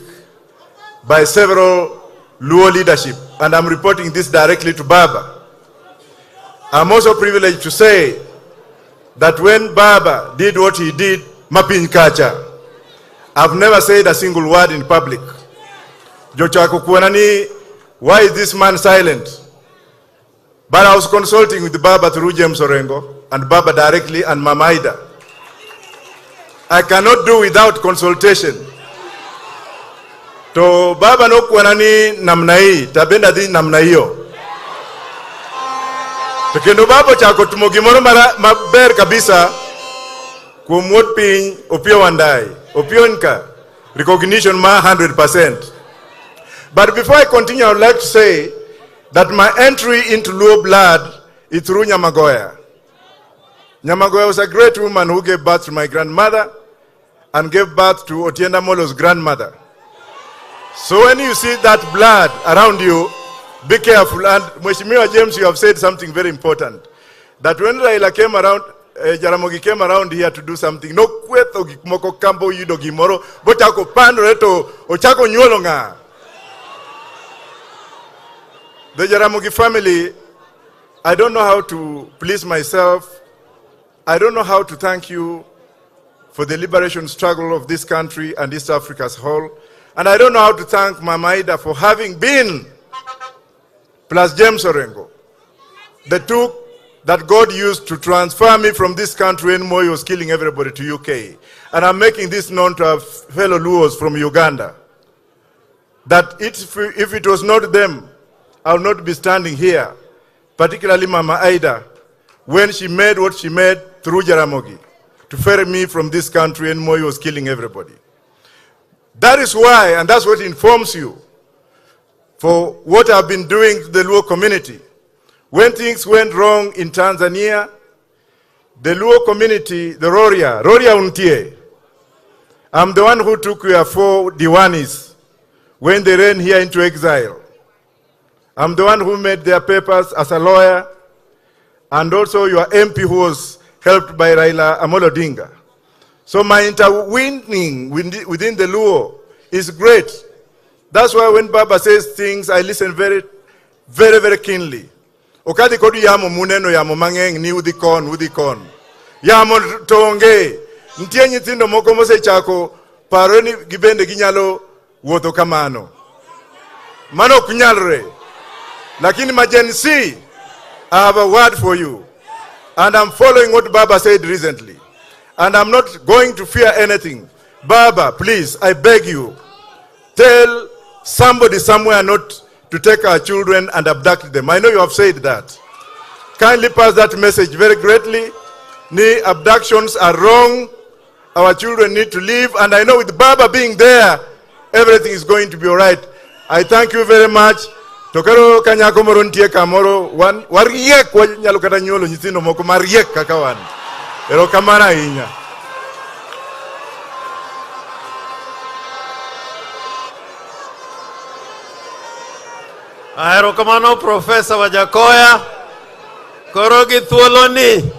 by several Luo leadership, and I'm reporting this directly to Baba. I'm also privileged to say that when Baba did what he did, Mapiny Kacha, I've never said a single word in public. Jochako kuanani, why is this man silent? But I was consulting with Baba through James Orengo and Baba directly and Mama Ida. I cannot do without consultation. To Baba no kuanani namna hii, tabenda di namna hiyo. Tukendo Baba chako tumogimoro maber kabisa kumwot Piny opio wandai, opionka, recognition ma 100%. But before I continue, I would like to say that my entry into Luo blood is through Nyamagoya. Nyamagoya was a great woman who gave birth to my grandmother and gave birth to Otienda Molo's grandmother. So when you see that blood around you, be careful. And Mheshimiwa James, you have said something very important. That when Raila came around, Jaramogi came around here to do something, no kweto gikmoko kambo yudo gimoro, bochako pando reto, ochako nyuolo nga. The Jaramogi family, I don't know how to please myself. I don't know how to thank you for the liberation struggle of this country and East Africa as a whole. And I don't know how to thank Mama Ida for having been, plus James Orengo, the two that God used to transfer me from this country when Moi was killing everybody to UK. And I'm making this known to our fellow Luos from Uganda, that if it was not them, I would not be standing here, particularly Mama Ida, when she made what she made through Jaramogi, to ferry me from this country when Moi was killing everybody. That is why, and that's what informs you, for what I've been doing to the Luo community. When things went wrong in Tanzania, the Luo community, the Roria Untie, I'm the one who took your 4 Diwanis when they ran here into exile. I'm the one who made their papers as a lawyer, and also your MP who was helped by Raila Odinga. So my intervening within the Luo is great. That's why when Baba says things, I listen very, very, very keenly. Okadi kodu yamo muneno yamo mangeng ni udikon. Yamo tonge. Ntie nyitindo moko mose chako paroni gibende ginyalo wuotho kamano. Mano kunyalre. Lakini majensi, I have a word for you. And I'm following what Baba said recently. And I'm not going to fear anything. Baba, please, I beg you, tell somebody somewhere not to take our children and abduct them. I know you have said that. Kindly pass that message very greatly. The abductions are wrong. Our children need to live. And I know with Baba being there, everything is going to be all right. I thank you very much. Tokaro kanyako morontie kamoro wariek wanyalo kata nyolo nyithindo moko mariek kaka wan. Ero kamana inya. Ahero kamano Professor Wajackoya. Koro githuoloni.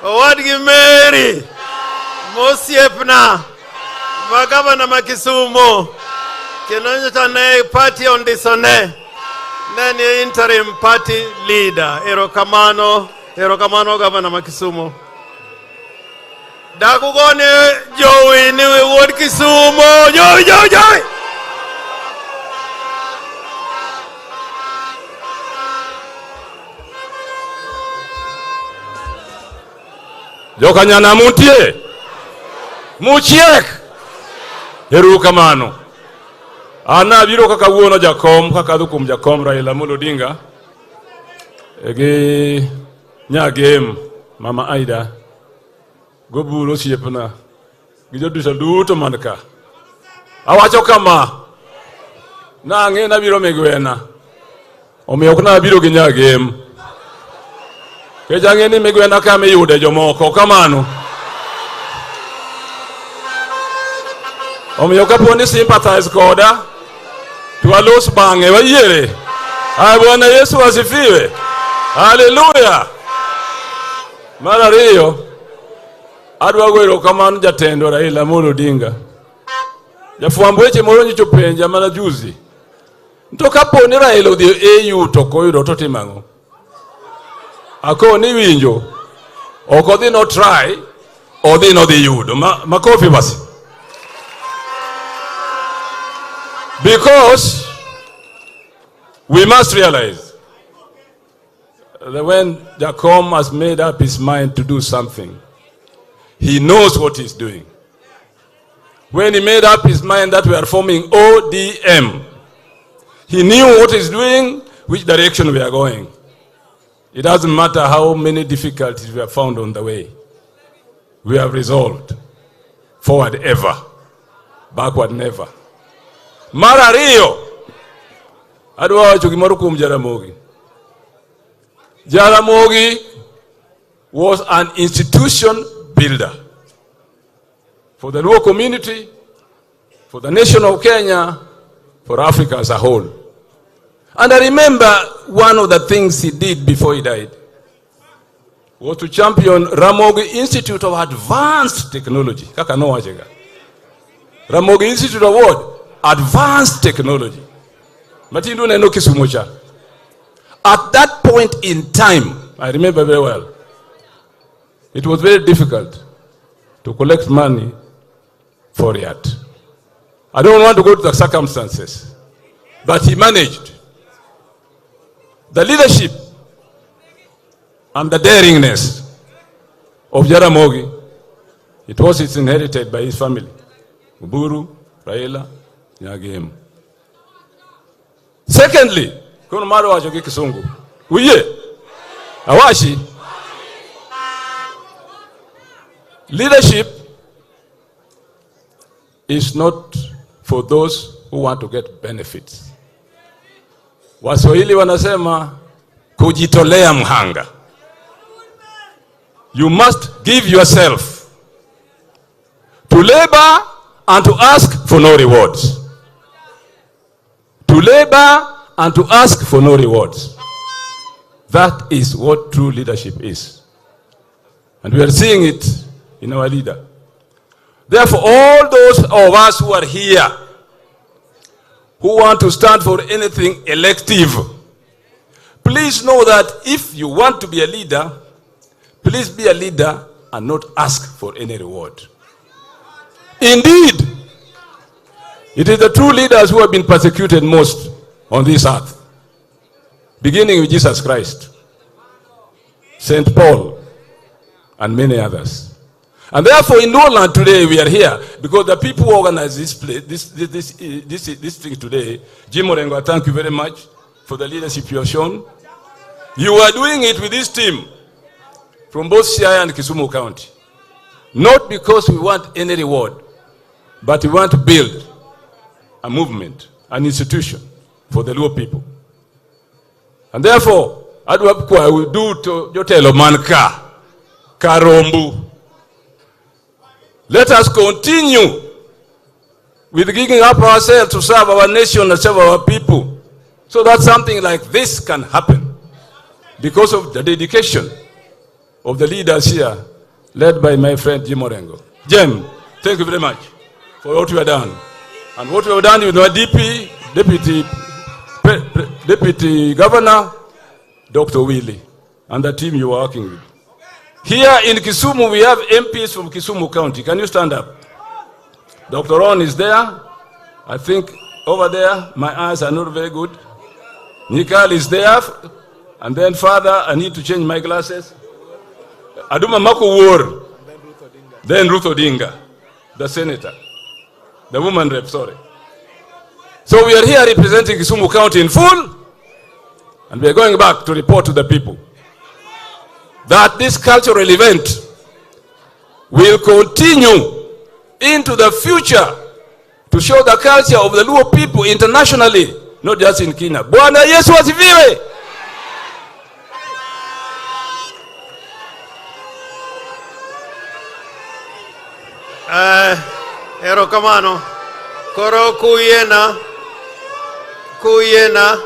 Owadgi Mary. Mosiepna. Magavana Makisumo. Kenonjane party on disone. Nani interim party leader. Ero kamano Governor Makisumo. Dakugone Joey niwe ward Kisumo. Joey. Jokanyana mutie. Muchiek. Heru kamano. Ana biro kaka wuono jakom kaka dhukum jakom Raila Odinga. Ege nyagem Mama Aida. Oburu osiepna. Gijodusa duto manka. Awacho kama. Nange na biro megwena. Omiyo ok na biro gi nyagem. Kejange ni megwena kama yude jomoko kamano. Omiyo kaponi sympathize koda tualos bange wayere. Bwana Yesu asifiwe. Hallelujah. Mara riyo adwa goyo kamano jatendo Raila Odinga. Jafwambo weche moro nyicho penja mana juzi. To kaponi Raila odhi EU to koyudo to timango. Ako ni winjo. Ok odhi no try, odhi no dhi yudo. Makofi basi. Because we must realize that when Jacom has made up his mind to do something, he knows what he's doing. When he made up his mind that we are forming ODM, he knew what he's doing, which direction we are going. It doesn't matter how many difficulties we have found on the way. We have resolved. Forward ever, backward never. Mara riyo adwa wacho gimoro kuom Jaramogi. Jaramogi was an institution builder. for the Luo community, for the nation of Kenya, for Africa as a whole. And I remember one of the things he did before he died was to champion Ramogi Institute of Advanced Technology. Ramogi Institute of what? Advanced Technology. At that point in time, I remember very well, it was very difficult to collect money for it. I don't want to go to the circumstances, but he managed. The leadership and the daringness of Jaramogi, it was inherited by his family. Oburu, Raila, Nyagem. Secondly, kono maro wajogi kisungu. Uye, awashi. Leadership is not for those who want to get benefits. Waswahili wanasema kujitolea mhanga. You must give yourself to labor and to ask for no rewards. To labor and to ask for no rewards. That is what true leadership is. And we are seeing it in our leader. Therefore, all those of us who are here, who want to stand for anything elective, please know that if you want to be a leader, please be a leader and not ask for any reward. Indeed, it is the true leaders who have been persecuted most on this earth, beginning with Jesus Christ, St. Paul, and many others. And therefore, in Noland today, we are here because the people who organize this place, this thing today. James Orengo, thank you very much for the leadership you have shown. You are doing it with this team from both Siaya and Kisumu County. Not because we want any reward, but we want to build a movement, an institution for the Luo people. And therefore, I will do to Jotelo Manka, Karombu. Let us continue with giving up ourselves to serve our nation and serve our people, so that something like this can happen because of the dedication of the leaders here, led by my friend James Orengo. James, thank you very much for what you have done. And what you have done with our Deputy Governor, Dr. Willie, and the team you are working with. Here in Kisumu, we have MPs from Kisumu County. Can you stand up? Dr. Ron is there. I think over there, my eyes are not very good. Nikal is there. And then, Father, I need to change my glasses. Aduma Makuwur. Then Ruth Odinga, the senator. The woman rep, sorry. So we are here representing Kisumu County in full. And we are going back to report to the people that this cultural event will continue into the future to show the culture of the Luo people internationally, not just in Kenya. Bwana Yesu asifiwe. Erokamano. Koro kuyena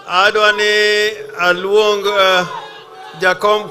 adwani aluong Jacob.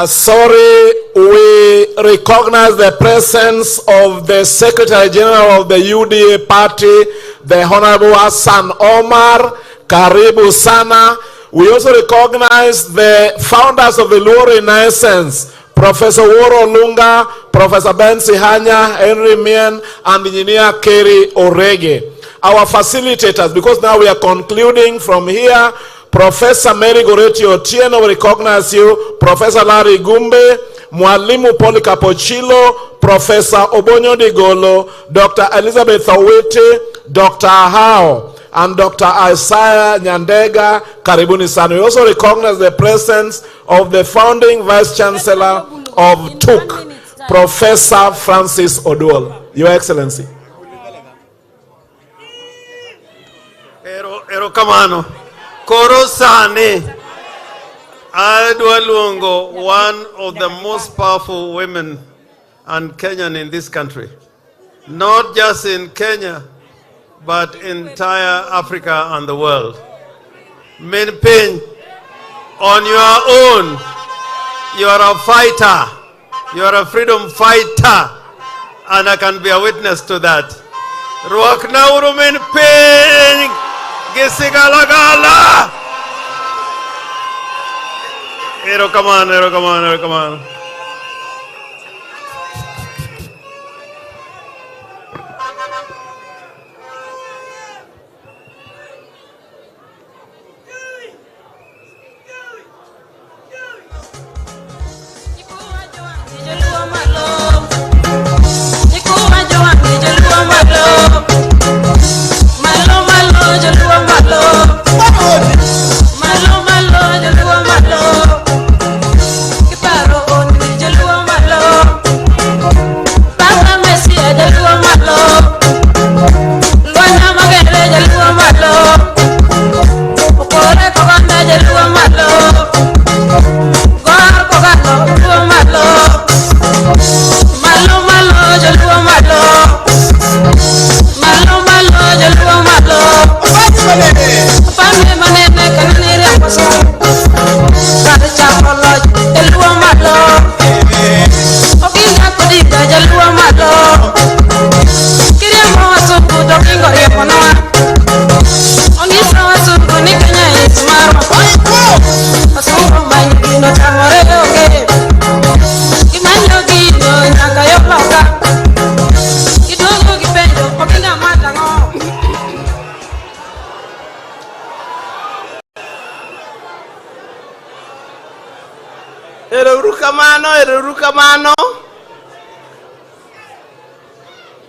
Sorry, we recognize the presence of the Secretary General of the UDA party, the Honorable Hassan Omar. Karibu sana. We also recognize the founders of the Luo Renaissance, Professor Oburu Odinga, Professor Ben Sihanya, Henry Mien, and Engineer Kerry Orege. Our facilitators, because now we are concluding from here, Professor Mary Goreti Otieno, we recognize you, Professor Larry Gumbe, Mwalimu Poli Capochilo, Professor Obonyo Digolo, Dr. Elizabeth Awete, Dr. Ahao, and Dr. Isaiah Nyandega. Karibuni sana. We also recognize the presence of the founding Vice Chancellor of TUK, Professor Francis Oduol. Your Excellency. Erokamano. Koro sani Adwa luongo, one of the most powerful women and Kenyan in this country. Not just in Kenya, but entire Africa and the world. Min Piny, on your own, you are a fighter. You are a freedom fighter. And I can be a witness to that. Ruak nauru Min Piny, gisigalagala. Erokamano.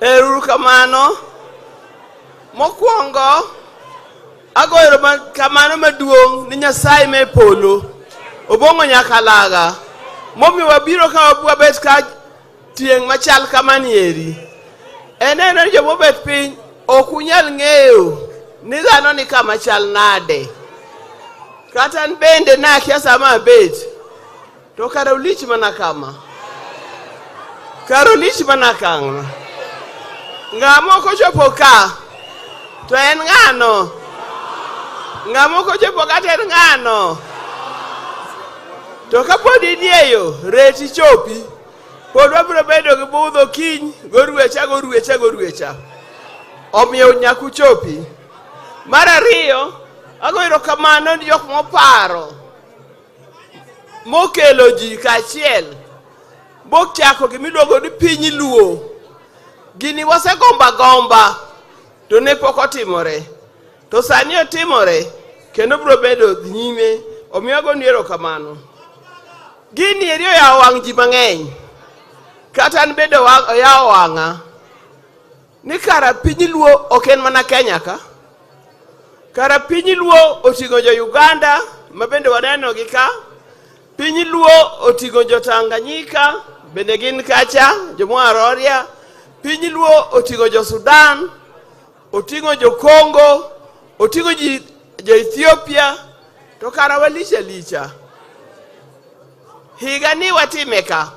Erukamano. Mokwongo agoyo kamano maduong' ni Nyasaye me polo obongo nyakalaga momi wabiro ka wabet ka tieng' machal kamanieri eneno jomobet piny ok unyal ng'eyo ni dhano ni kama chal nade kata bende nakia sama abet to kara ulich mana kama ng'amo kochopo ka to en ng'ano ng'amo kochopo ka to en ng'ano to kapod idieyo reti chopi pod wabiro bedo gi budho kiny goruecha omiyo nyaku chopi. Mar ariyo agoyo erokamano ni jok moparo mokelo ji kaachiel mochako gimiluongo ni piny luo. Gini wasegomba to ne pok otimore to sani otimore kendo biro bedo nyime omiyo agoni erokamano. Gini eri oyawo wang' ji mang'eny kata an bende oyawo wang'a ni kara piny luo ok en mana Kenya ka, kara piny luo oting'o jo Uganda ma bende waneno gi ka, piny luo oting'o jo Tanganyika bende gin kacha, jo Mwaroria, piny luo oting'o jo Sudan, oting'o jo Congo, oting'o jo Ethiopia, to kara walicha. Higa ni watime ka,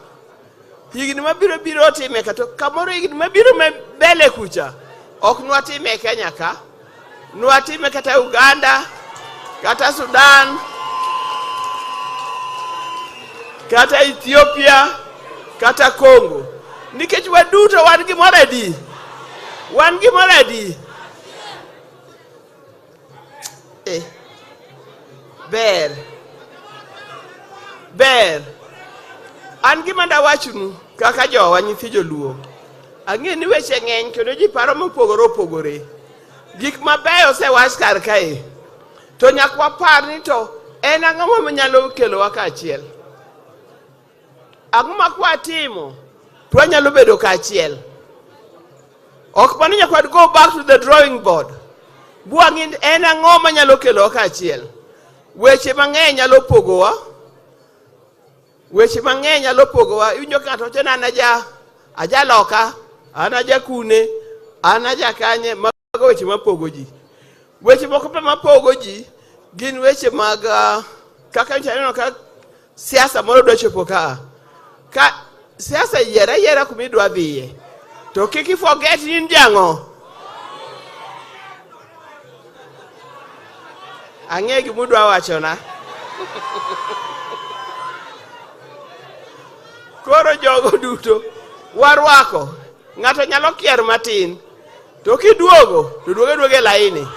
higni mabiro time ka, to kamoro higni mabiro mbele kucha ok nwatime Kenya ka, nwatime kata Uganda, kata Sudan, kata Ethiopia, kata Congo. Nikech waduto wan gimoro adi. Ber. An gima ndawachnu kaka jowa nyithi joluo. Ang'e ni weche ng'eny kendo ji paro mopogore. Gik mabeyo osewach kar kae. To nyaka wapar ni to en ang'o manyalo kelowa kaachiel. Ang'o ma kwatimo to wanyalo bedo kaachiel. Ok mano nyaka go back to the drawing board. Buang'in en ang'o manyalo kelowa kaachiel. Weche mang'eny nyalo pogowa. Iwinjo kata to an aja loka, an aja kune, an aja kanye, mago weche mapogo ji. Weche moko pa mapogo ji gin weche mag kaka nyaneno ka siasa moro do chopo ka siasa yera kumidwa dhiye to kiki forget in jango ang'e gimudwa wachona koro jogo duto warwako ng'ato nyalo kier matin to kiduogo to duoge laini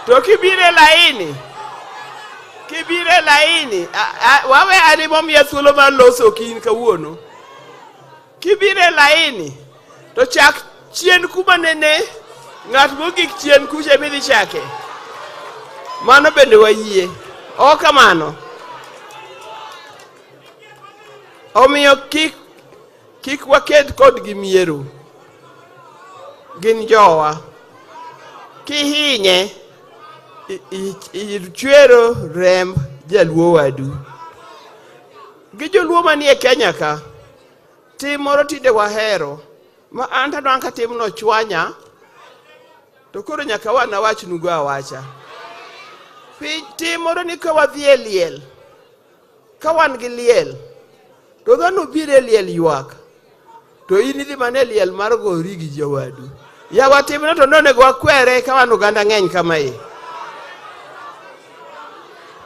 to kibire laini wawe animo miya thuolo mar loso kin kawuono kibire laini to chak chien kuma nene ng'at mogik chien kuche midhi chake mano bende wayie o kamano omiyo kik waked kod gimiero gin jowa kihinye ichwero remb jaluo wadu gi joluo manie Kenya ka tim moro tinde wahero ma an tadwang' ka tim no chwanya to koro nyaka wan awachnugo awacha tim moro ni ka wadhi e liel ka wan gi liel to dhano biro e liel ywak to in idhi mana e liel mar gori gi jawadu yawa timno to nonego wakwere ka wan oganda ng'eny kamae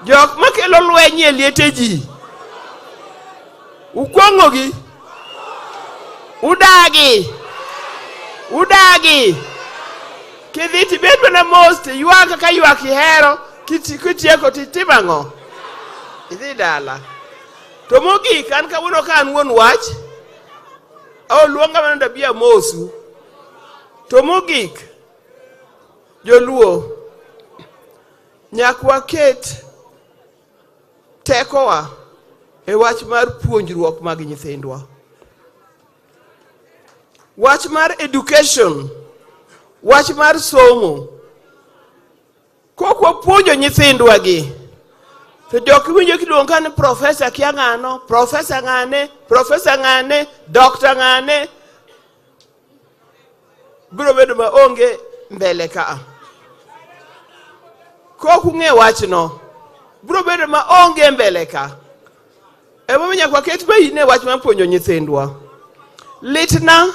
jok makelo lweny e liete ji ukwong'ogi udagi kidhi tibed mana mos ywak ka ywak ihero kitieko titimang'o idhi dala to mogik an kawuono ka an wuon wach luonga mana dabia mosu to mogik joluo nyakwa ket tekowa e wach mar puonjruok mag nyithindwa wach mar education wach mar somo kokwa puonjo nyithindwa gi to jok winjo kiluonga ni profesa kia ng'ano profesa ng'ane dokta ng'ane biro bedo maonge mbele ka kokung'e wachno biro bedo maonge mbele ka emomiyo nyaka waket maine wach mar puonjo nyithindwa litna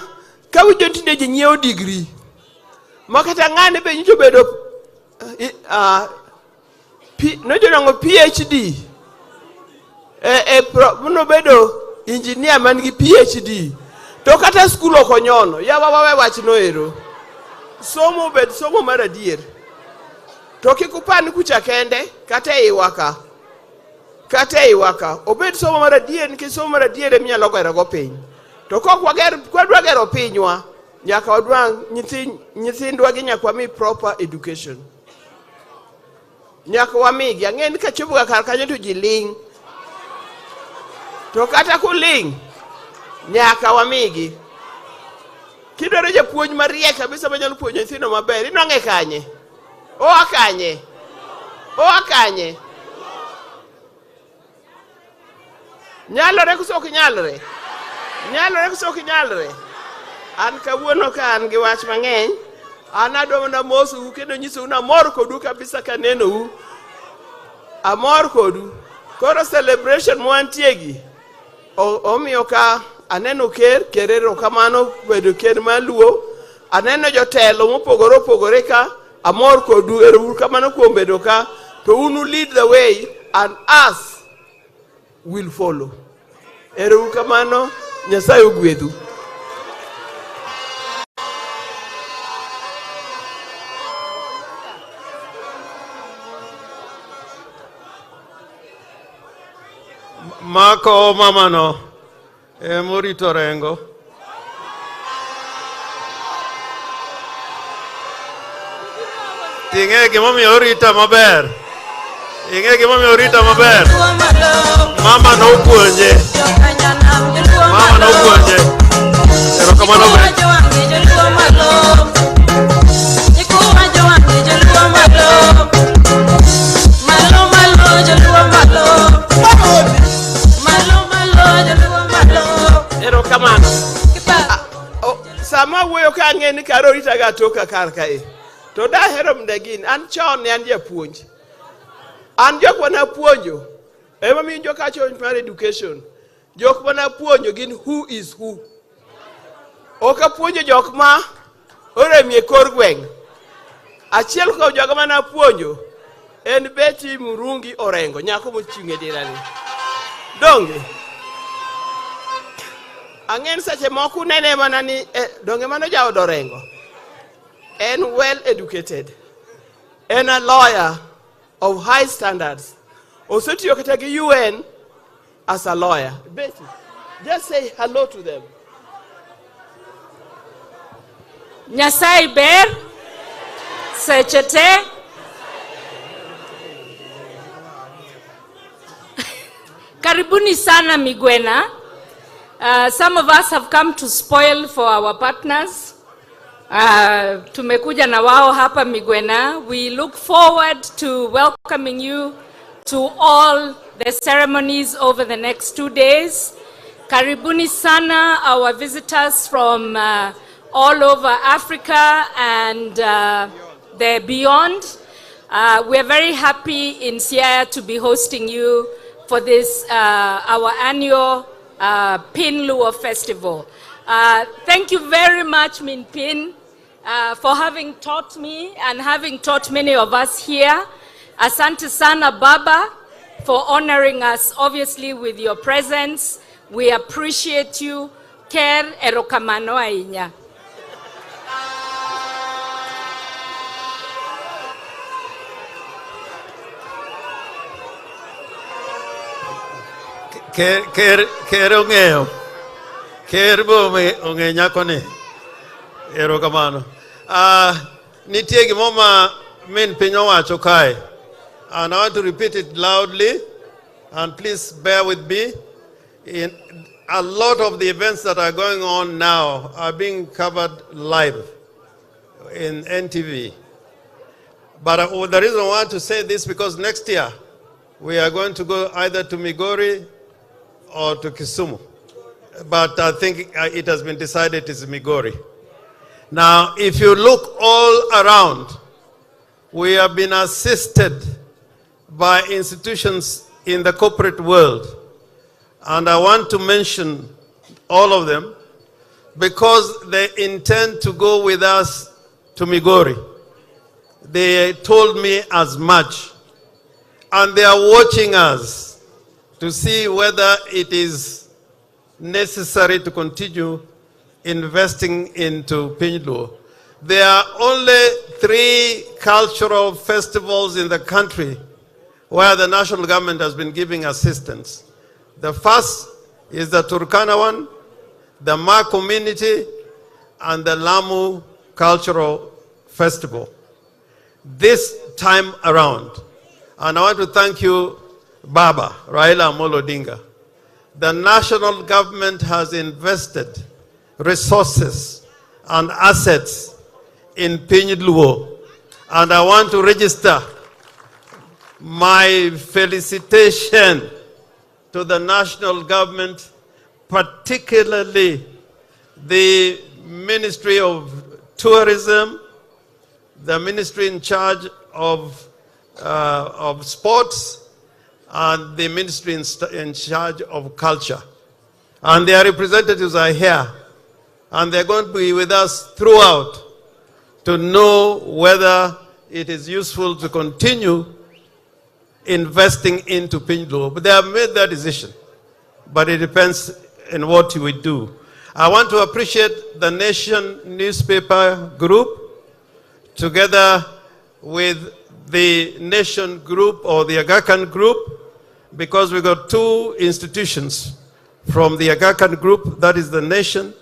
ka winjo tinde ji nyiewo digri makata ng'ane be nyicho bedo nojonang'o PhD no bedo engineer man gi PhD to kata skul okonyono yawa wawe wach noero somo bed somo mar adier to kikupani kucha kende kata iwaka obed somo mar adier nikech somo mar adier eminyalo gero go piny to kwadwa gero pinywa nyaka wadwang' nyithindwa gi nyaka wami proper education nyaka wamigi ang'e ni kachopoga kar kanyo to ji ling' to kata kuling' nyaka wamigi kidwaro japuonj mariek kabisa manyalo puonjo nyithindo maber inwang'e kanye oa kanye nyalore koso ok nyalre an kawuono ka an gi wach mang'eny an adwa mana mosou kendo nyisou ni amor kodu kabisa kanenou amor kodu koro celebration mwantiegi omiyo ka aneno ker erokamano bedo ker maluo aneno jotelo mopogore opogore ka amor kodu erokamano kuom bedo ka to unu lead the way and us will follow erokamano Nyasaye ogwedhu mako mamano morito rengo ing'e gimomiyo orita maber mama nopuonje erokamano erokamano sama wuoyo ka ang'e ni karo rita ga toka kar kae to dahero mdegin an chon ne an japuonj An jok mana puonjo, ema mi jo kacho mar education. Jok mana puonjo gin who is who. Oka puonjo jok ma oremie kor gweng. Achiel kuom jok mana puonjo en Betty Murungi Orengo, nyako mochung' e dirani. Donge ang'en seche moko nene mana ni donge mano jaod Orengo. En well educated. En a lawyer of high standards. Osetiyo kata gi UN as a lawyer. Betty, just say hello to them. Nyasai ber sechete karibuni sana Migwena. Some of us have come to spoil for our partners. Tumekuja na wao hapa Migwena. We look forward to welcoming you to all the ceremonies over the next 2 days. Karibuni sana, our visitors from all over Africa and the beyond. We are very happy in Siaya to be hosting you for this, our annual Piny Luo Festival. Thank you very much, Min Piny, for having taught me and having taught many of us here. Asante sana Baba for honoring us, obviously, with your presence. We appreciate you. Ker erokamano ahinya. Ker ong'eyo. Ker bo ong'e nyako ni. Erokamano. Nitie gimo ma Min Piny owacho kae. And I want to repeat it loudly. And please bear with me. In a lot of the events that are going on now are being covered live in NTV. But the reason I want to say this because next year we are going to go either to Migori or to Kisumu. But I think it has been decided it's Migori. Now, if you look all around, we have been assisted by institutions in the corporate world. And I want to mention all of them because they intend to go with us to Migori. They told me as much. And they are watching us to see whether it is necessary to continue investing into Piny Luo. There are only 3 cultural festivals in the country where the national government has been giving assistance. The first is the Turkana one, the Ma community, and the Lamu Cultural Festival. This time around, and I want to thank you, Baba, Raila Odinga. The national government has invested resources and assets in Piny Luo. And I want to register my felicitation to the national government, particularly the Ministry of Tourism, the ministry in charge of sports, and the ministry in charge of culture. And their representatives are here. And they're going to be with us throughout to know whether it is useful to continue investing into Piny Luo. But they have made their decision. But it depends on what we do. I want to appreciate the Nation newspaper group together with the Nation group or the Aga Khan group, because we got 2 institutions from the Aga Khan group, that is the Nation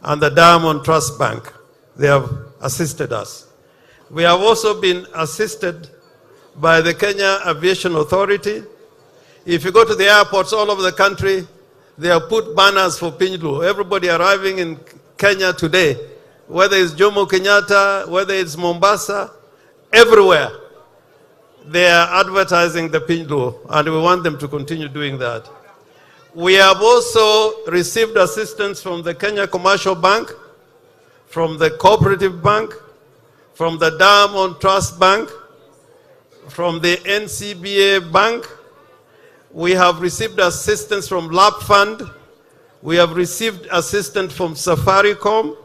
and the Diamond Trust Bank. They have assisted us. We have also been assisted by the Kenya Aviation Authority. If you go to the airports all over the country, they have put banners for Piny Luo. Everybody arriving in Kenya today, whether it's Jomo Kenyatta, whether it's Mombasa, everywhere, they are advertising the Piny Luo, and we want them to continue doing that. We have also received assistance from the Kenya Commercial Bank, from the Cooperative Bank, from the Diamond Trust Bank. from the NCBA Bank. We have received assistance from Lab Fund. We have received assistance from Safaricom.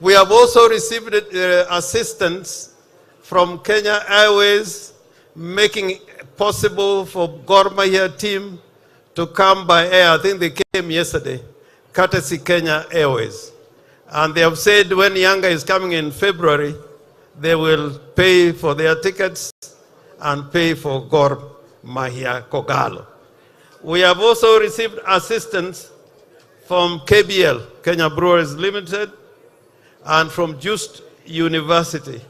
We have also received assistance from Kenya Airways, making it possible for Gor Mahia team to come by air. I think they came yesterday, courtesy Kenya Airways. And they have said when Yanga is coming in February, they will pay for their tickets and pay for Gor Mahia Kogalo. We have also received assistance from KBL, Kenya Brewers Limited, and from Just University.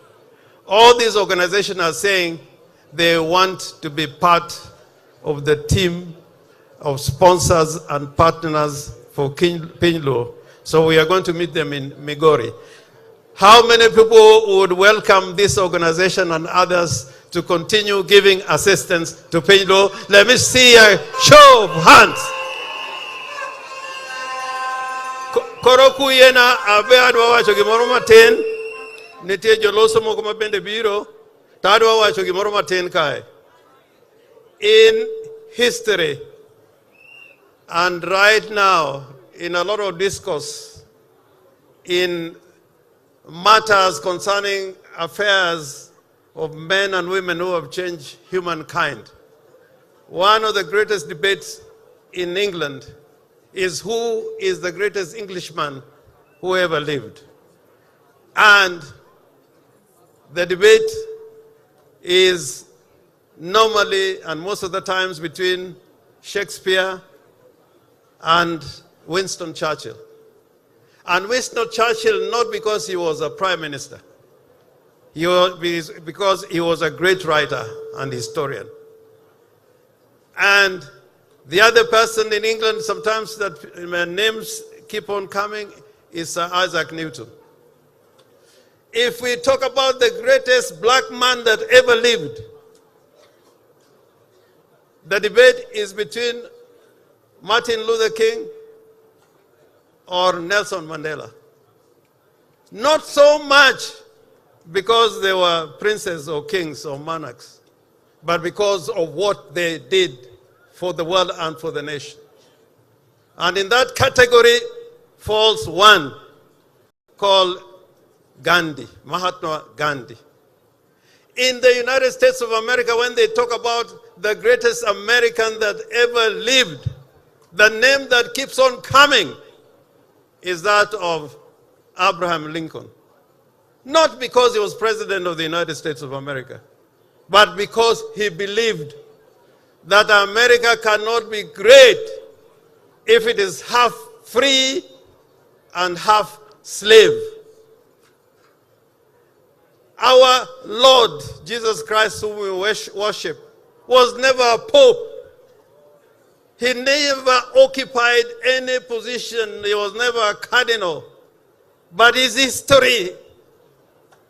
All these organizations are saying they want to be part of the team of sponsors and partners for Piny. So we are going to meet them in Migori. How many people would welcome this organization and others to continue giving assistance to Piny? Let me see a show of hands. Koroku yena abe adwa wacho gimoro matin, nitie joloso moko mabende biro, to adwa wacho gimoro matin kae. In history, and right now, in a lot of discourse, in matters concerning affairs of men and women who have changed humankind, one of the greatest debates in England is who is the greatest Englishman who ever lived. And the debate is normally and most of the times between Shakespeare and Winston Churchill. And Winston Churchill, not because he was a prime minister, because he was a great writer and historian. And the other person in England, sometimes that names keep on coming, is Sir Isaac Newton. If we talk about the greatest black man that ever lived, the debate is between Martin Luther King or Nelson Mandela. Not so much because they were princes or kings or monarchs, but because of what they did for the world and for the nation. And in that category falls one called Gandhi, Mahatma Gandhi. In the United States of America, when they talk about the greatest American that ever lived, the name that keeps on coming is that of Abraham Lincoln. Not because he was president of the United States of America, but because he believed that America cannot be great if it is half free and half slave. Our Lord Jesus Christ, whom we worship, was never a pope. He never occupied any position. He was never a cardinal. But his history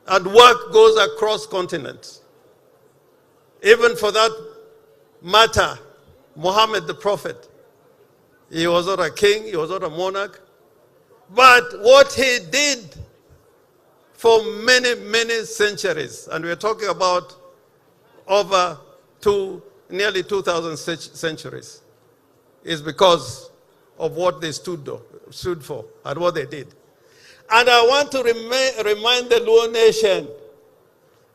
and work goes across continents. Even for that matter, Muhammad the prophet, he was not a king, he was not a monarch. But what he did for many, many centuries, and we're talking about over nearly 2,000 centuries, is because of what they stood for and what they did. And I want to remind the Luo nation,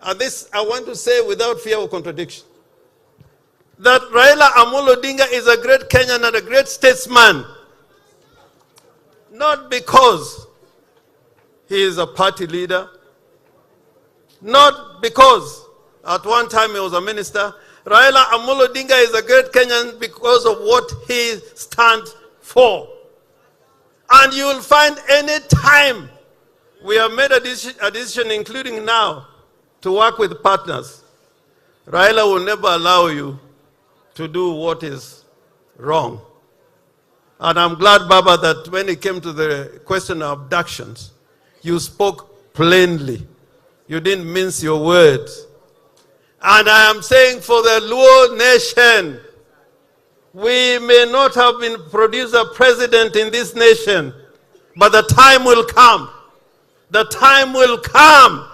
and this I want to say without fear of contradiction, that Raila Odinga is a great Kenyan and a great statesman, not because he is a party leader, not because at one time he was a minister. Raila Odinga is a great Kenyan because of what he stands for. And you will find any time we have made a decision, including now, to work with partners, Raila will never allow you to do what is wrong. And I'm glad, Baba, that when it came to the question of abductions, you spoke plainly. You didn't mince your words. And I am saying for the Luo nation, we may not have been produced a president in this nation, but the time will come. The time will come.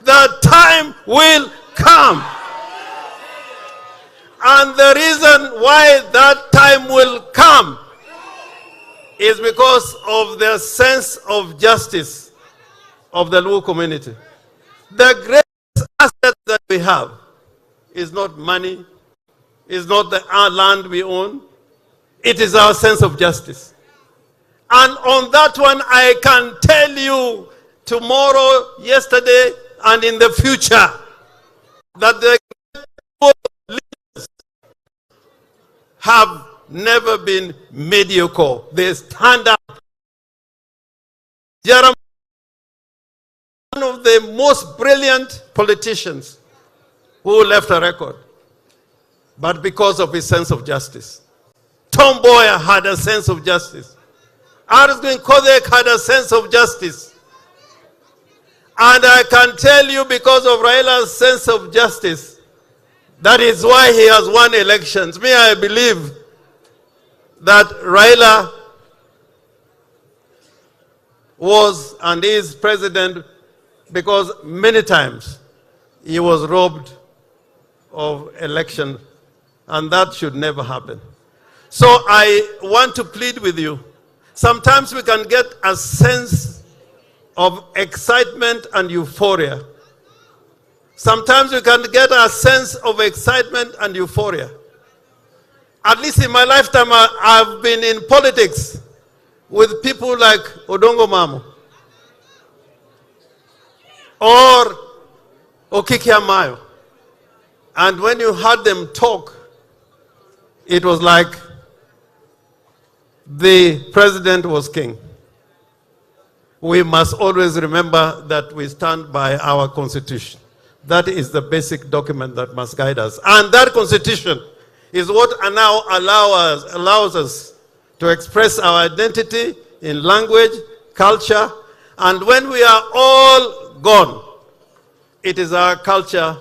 The time will come. And the reason why that time will come is because of the sense of justice of the Luo community. The greatest asset that we have is not money, is not the land we own, it is our sense of justice. And on that one, I can tell you tomorrow, yesterday, and in the future, that the leaders have never been mediocre. They stand up. Jeremiah, one of the most brilliant politicians who left a record, but because of his sense of justice. Tom Mboya had a sense of justice. Arsene Kodek had a sense of justice. And I can tell you, because of Raila's sense of justice, that is why he has won elections. Me, I believe that Raila was and is president because many times he was robbed of election, and that should never happen. So I want to plead with you. Sometimes we can get a sense of excitement and euphoria. Sometimes we can get a sense of excitement and euphoria. At least in my lifetime, I've been in politics with people like Odongo Mamo or Okiki Amayo. And when you heard them talk, it was like the president was king. We must always remember that we stand by our constitution. That is the basic document that must guide us. And that constitution is what now allows us to express our identity in language, culture, and when we are all gone, it is our culture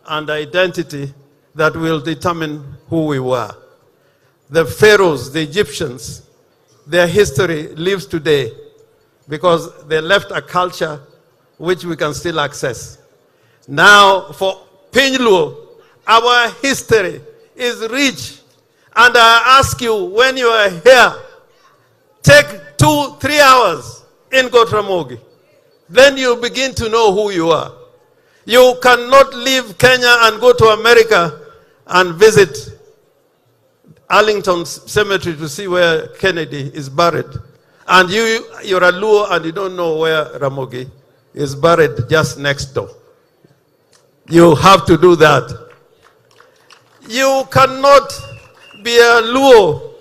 and identity that will determine who we were. The pharaohs, the Egyptians, their history lives today because they left a culture which we can still access. Now, for Piny, our history is rich. And I ask you, when you are here, take 2-3 hours in Gotramogi. Then you begin to know who you are. You cannot leave Kenya and go to America and visit Arlington Cemetery to see where Kennedy is buried. And you're a Luo and you don't know where Ramogi is buried just next door. You have to do that. You cannot be a Luo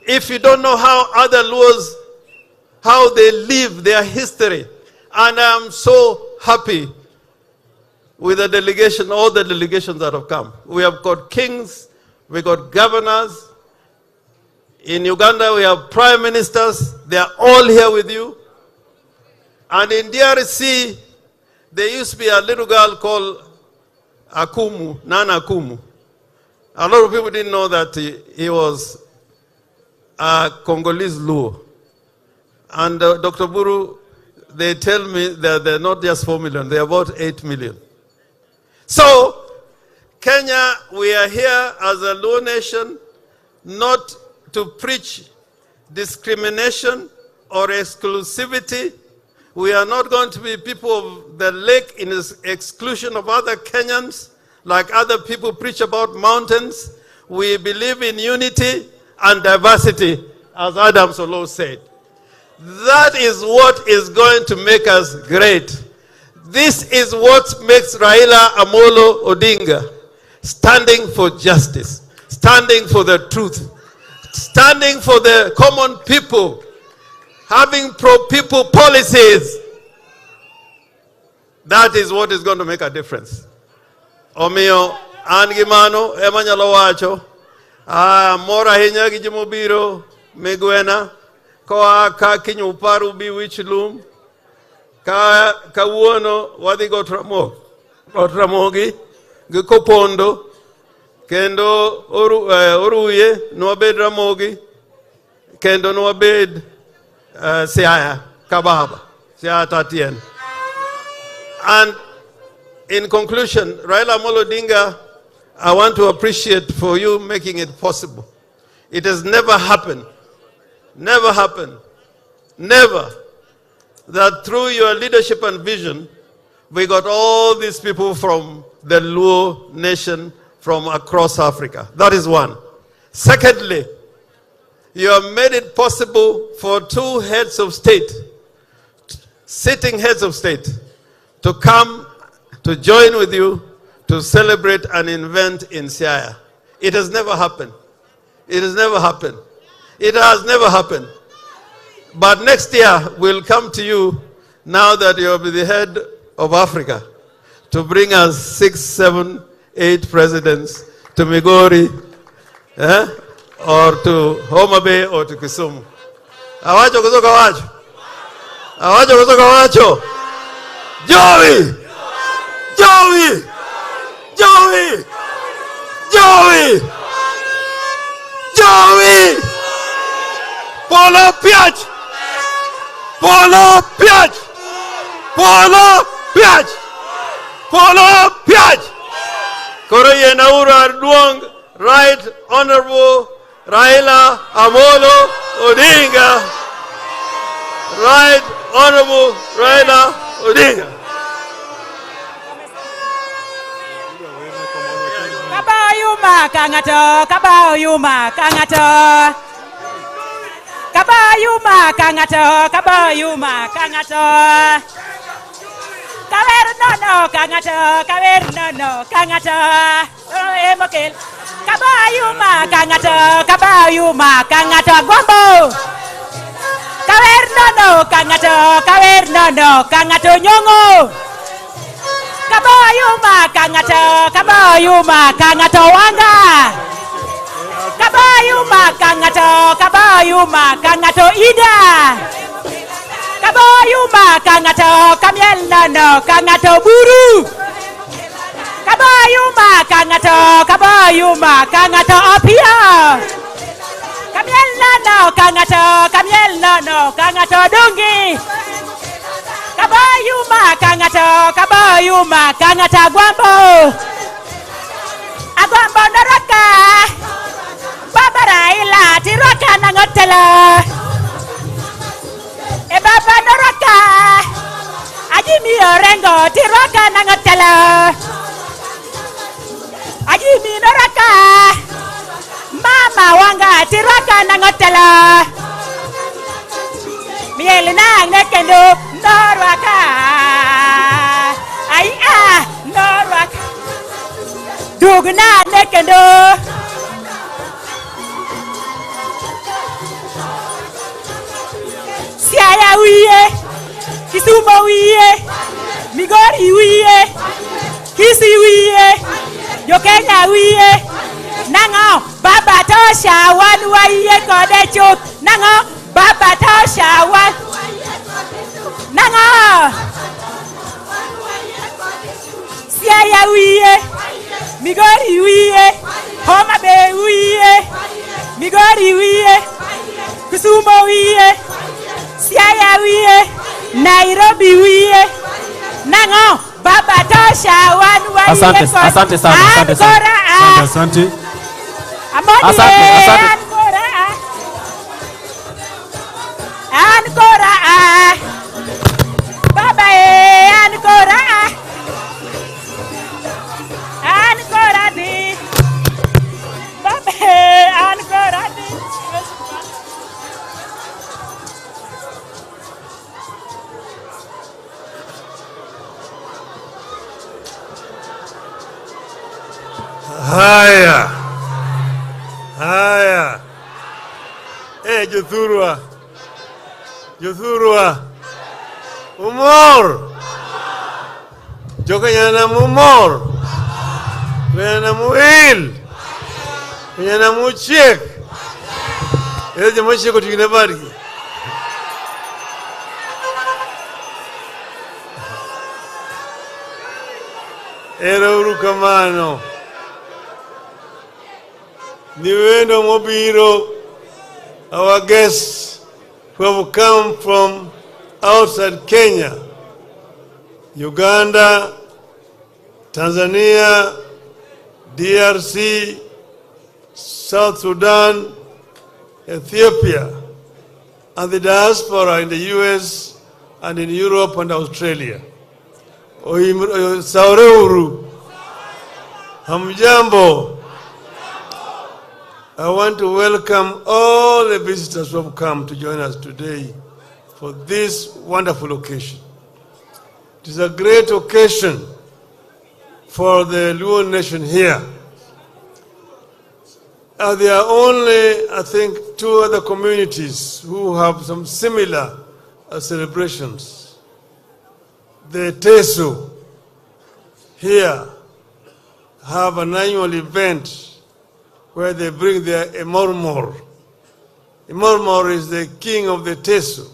if you don't know how other Luos, how they live, their history. And I'm so happy with the delegation, all the delegations that have come. We have got kings, we got governors. In Uganda, we have prime ministers. They are all here with you. And in DRC, there used to be a little girl called Akumu, Nana Akumu. A lot of people didn't know that he was a Congolese Luo. And Dr. Oburu, they tell me that they're not just 4 million, they're about 8 million. So, Kenya, we are here as a Luo nation, not to preach discrimination or exclusivity. We are not going to be people of the lake in exclusion of other Kenyans, like other people preach about mountains. We believe in unity and diversity, as Adam Solo said. That is what is going to make us great. This is what makes Raila Amolo Odinga standing for justice, standing for the truth, standing for the common people, having pro-people policies. That is what is going to make a difference. Omio, angimano, emanyalo wacho, mora hinya gijimobiro, megwena, koa ka kinyuparu bi wichlum, ka wuono wadhi Gotramogi, gikopondo, kendo oruye nwabed Ramogi, kendo nwabed Siaya Kababa, Siaya Tatien. And in conclusion, Raila Odinga I want to appreciate for you making it possible. It has never happened, never, that through your leadership and vision, we got all these people from the Luo nation from across Africa. That is one. Secondly, you have made it possible for two heads of state, sitting heads of state, to come to join with you to celebrate an event in Siaya. It has never happened. It has never happened. It has never happened. But next year, we'll come to you, now that you'll be the head of Africa, to bring us 6, 7, 8 presidents to Migori, or to Homa Bay, or to Kisumu. Awacho kutoka wacho. Awacho kutoka wacho. Joey! Joey! Joey! Joey! Joey! Polo Piach! Polo Piach! Polo Piach! Polo Piach! Koroye Naura Duong, Right Honorable Raila Amolo Odinga. Right Honorable Raila Odinga. Kabayuma kangato, kabayuma kangato. Kabayuma kangato, kabayuma kangato. Kaverno kangato, kaverno kangato. Emokil. Kabayuma kangato, kabayuma kangato. Gombo. Kaverno kangato, kangato nyongo. Kabayuma kangato wanga. Kabayuma kangato ida. Kabayuma kangato kamiel nano kangato buru. Kabayuma kangato opia. Kamiel nano kangato dongi. Kabayuma kangato agwambo. Agwambo naraka. Baba Raila tiraka nangotela. E baba naraka. James Orengo tiraka nangotela. Ajimi naraka. Mama wanga tiraka nangotela. Miel nang nekendo norwaka. Ai norwaka. Dugna nekendo. Siaya wiye. Kisumu wiye. Migori wiye. Kisi wiye. Yokenya wiye. Nango baba tosha wan wiye kode chuk. Nango baba tosha wan. Nango Siaya wiye. Migori wiye. Homa Bay wiye. Migori wiye. Kisumu wiye. Siaya wiye. Nairobi wiye. Nango baba tosha wan wiye. Asante sana, asante sana. Asante. Asante. Ancora Baba ancora ancora di Baba ancora di Haya. Jothurwa. Umor. Jokanyana mumor. Kanyana muil. Kanyana muchiek. Eze mochiek oting'ne badgi. Ero uru kamano. Ni wendo mobiro, our guests who have come from outside Kenya, Uganda, Tanzania, DRC, South Sudan, Ethiopia, and the diaspora in the US and in Europe and Australia. Saureuru, Hamjambo. I want to welcome all the visitors who have come to join us today for this wonderful occasion. It is a great occasion for the Luo nation here. There are only, I think, 2 other communities who have some similar celebrations. The Teso here have an annual event where they bring their Emormor. Emormor is the king of the Teso,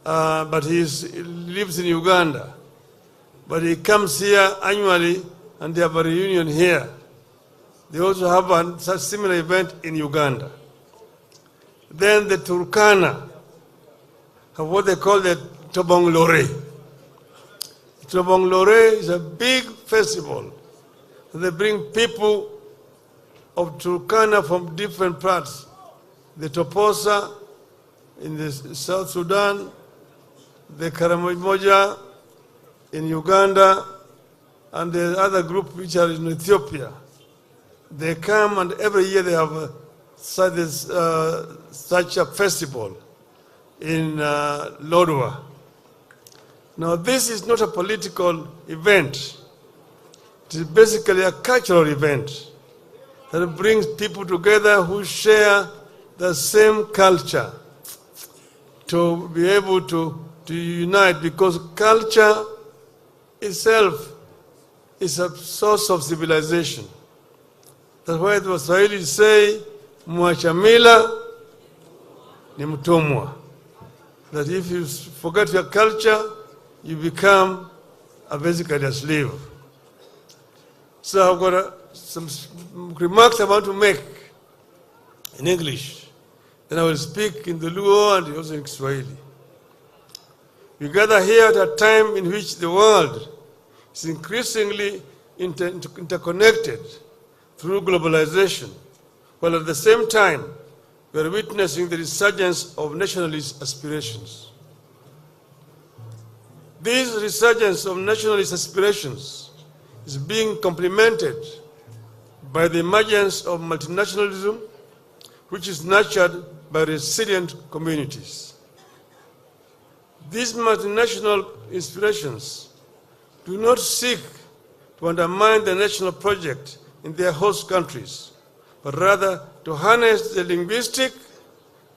but he lives in Uganda. But he comes here annually and they have a reunion here. They also have a similar event in Uganda. Then the Turkana have what they call the Tobong Lore. Tobong Lore is a big festival. They bring people of Turkana from different parts. The Toposa in the South Sudan, the Karamoja in Uganda, and the other group which are in Ethiopia. They come and every year they have such a festival in Lodwar. Now this is not a political event. It is basically a cultural event that brings people together who share the same culture to be able to unite, because culture itself is a source of civilization. That's why the Waswahili say, Mwachamila ni mtumwa. That if you forget your culture, you become basically a slave. So I've got some remarks I want to make in English. Then I will speak in the Luo and also in Swahili. We gather here at a time in which the world is increasingly interconnected through globalization, while at the same time we are witnessing the resurgence of nationalist aspirations. This resurgence of nationalist aspirations is being complemented by the emergence of multinationalism, which is nurtured by resilient communities. These multinational inspirations do not seek to undermine the national project in their host countries, but rather to harness the linguistic,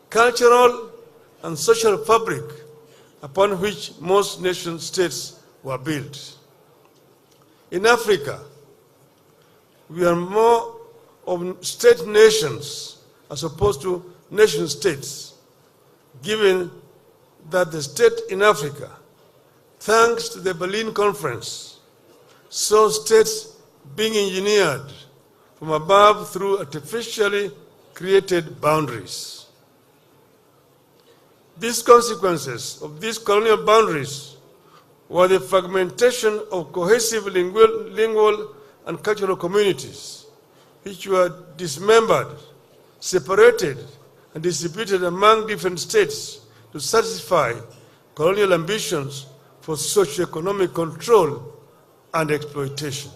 cultural, and social fabric upon which most nation states were built. In Africa, we are more of state nations as opposed to nation states, given that the state in Africa, thanks to the Berlin Conference, saw states being engineered from above through artificially created boundaries. These consequences of these colonial boundaries were the fragmentation of cohesive lingual and cultural communities, which were dismembered, separated, and distributed among different states to satisfy colonial ambitions for socio-economic control and exploitation.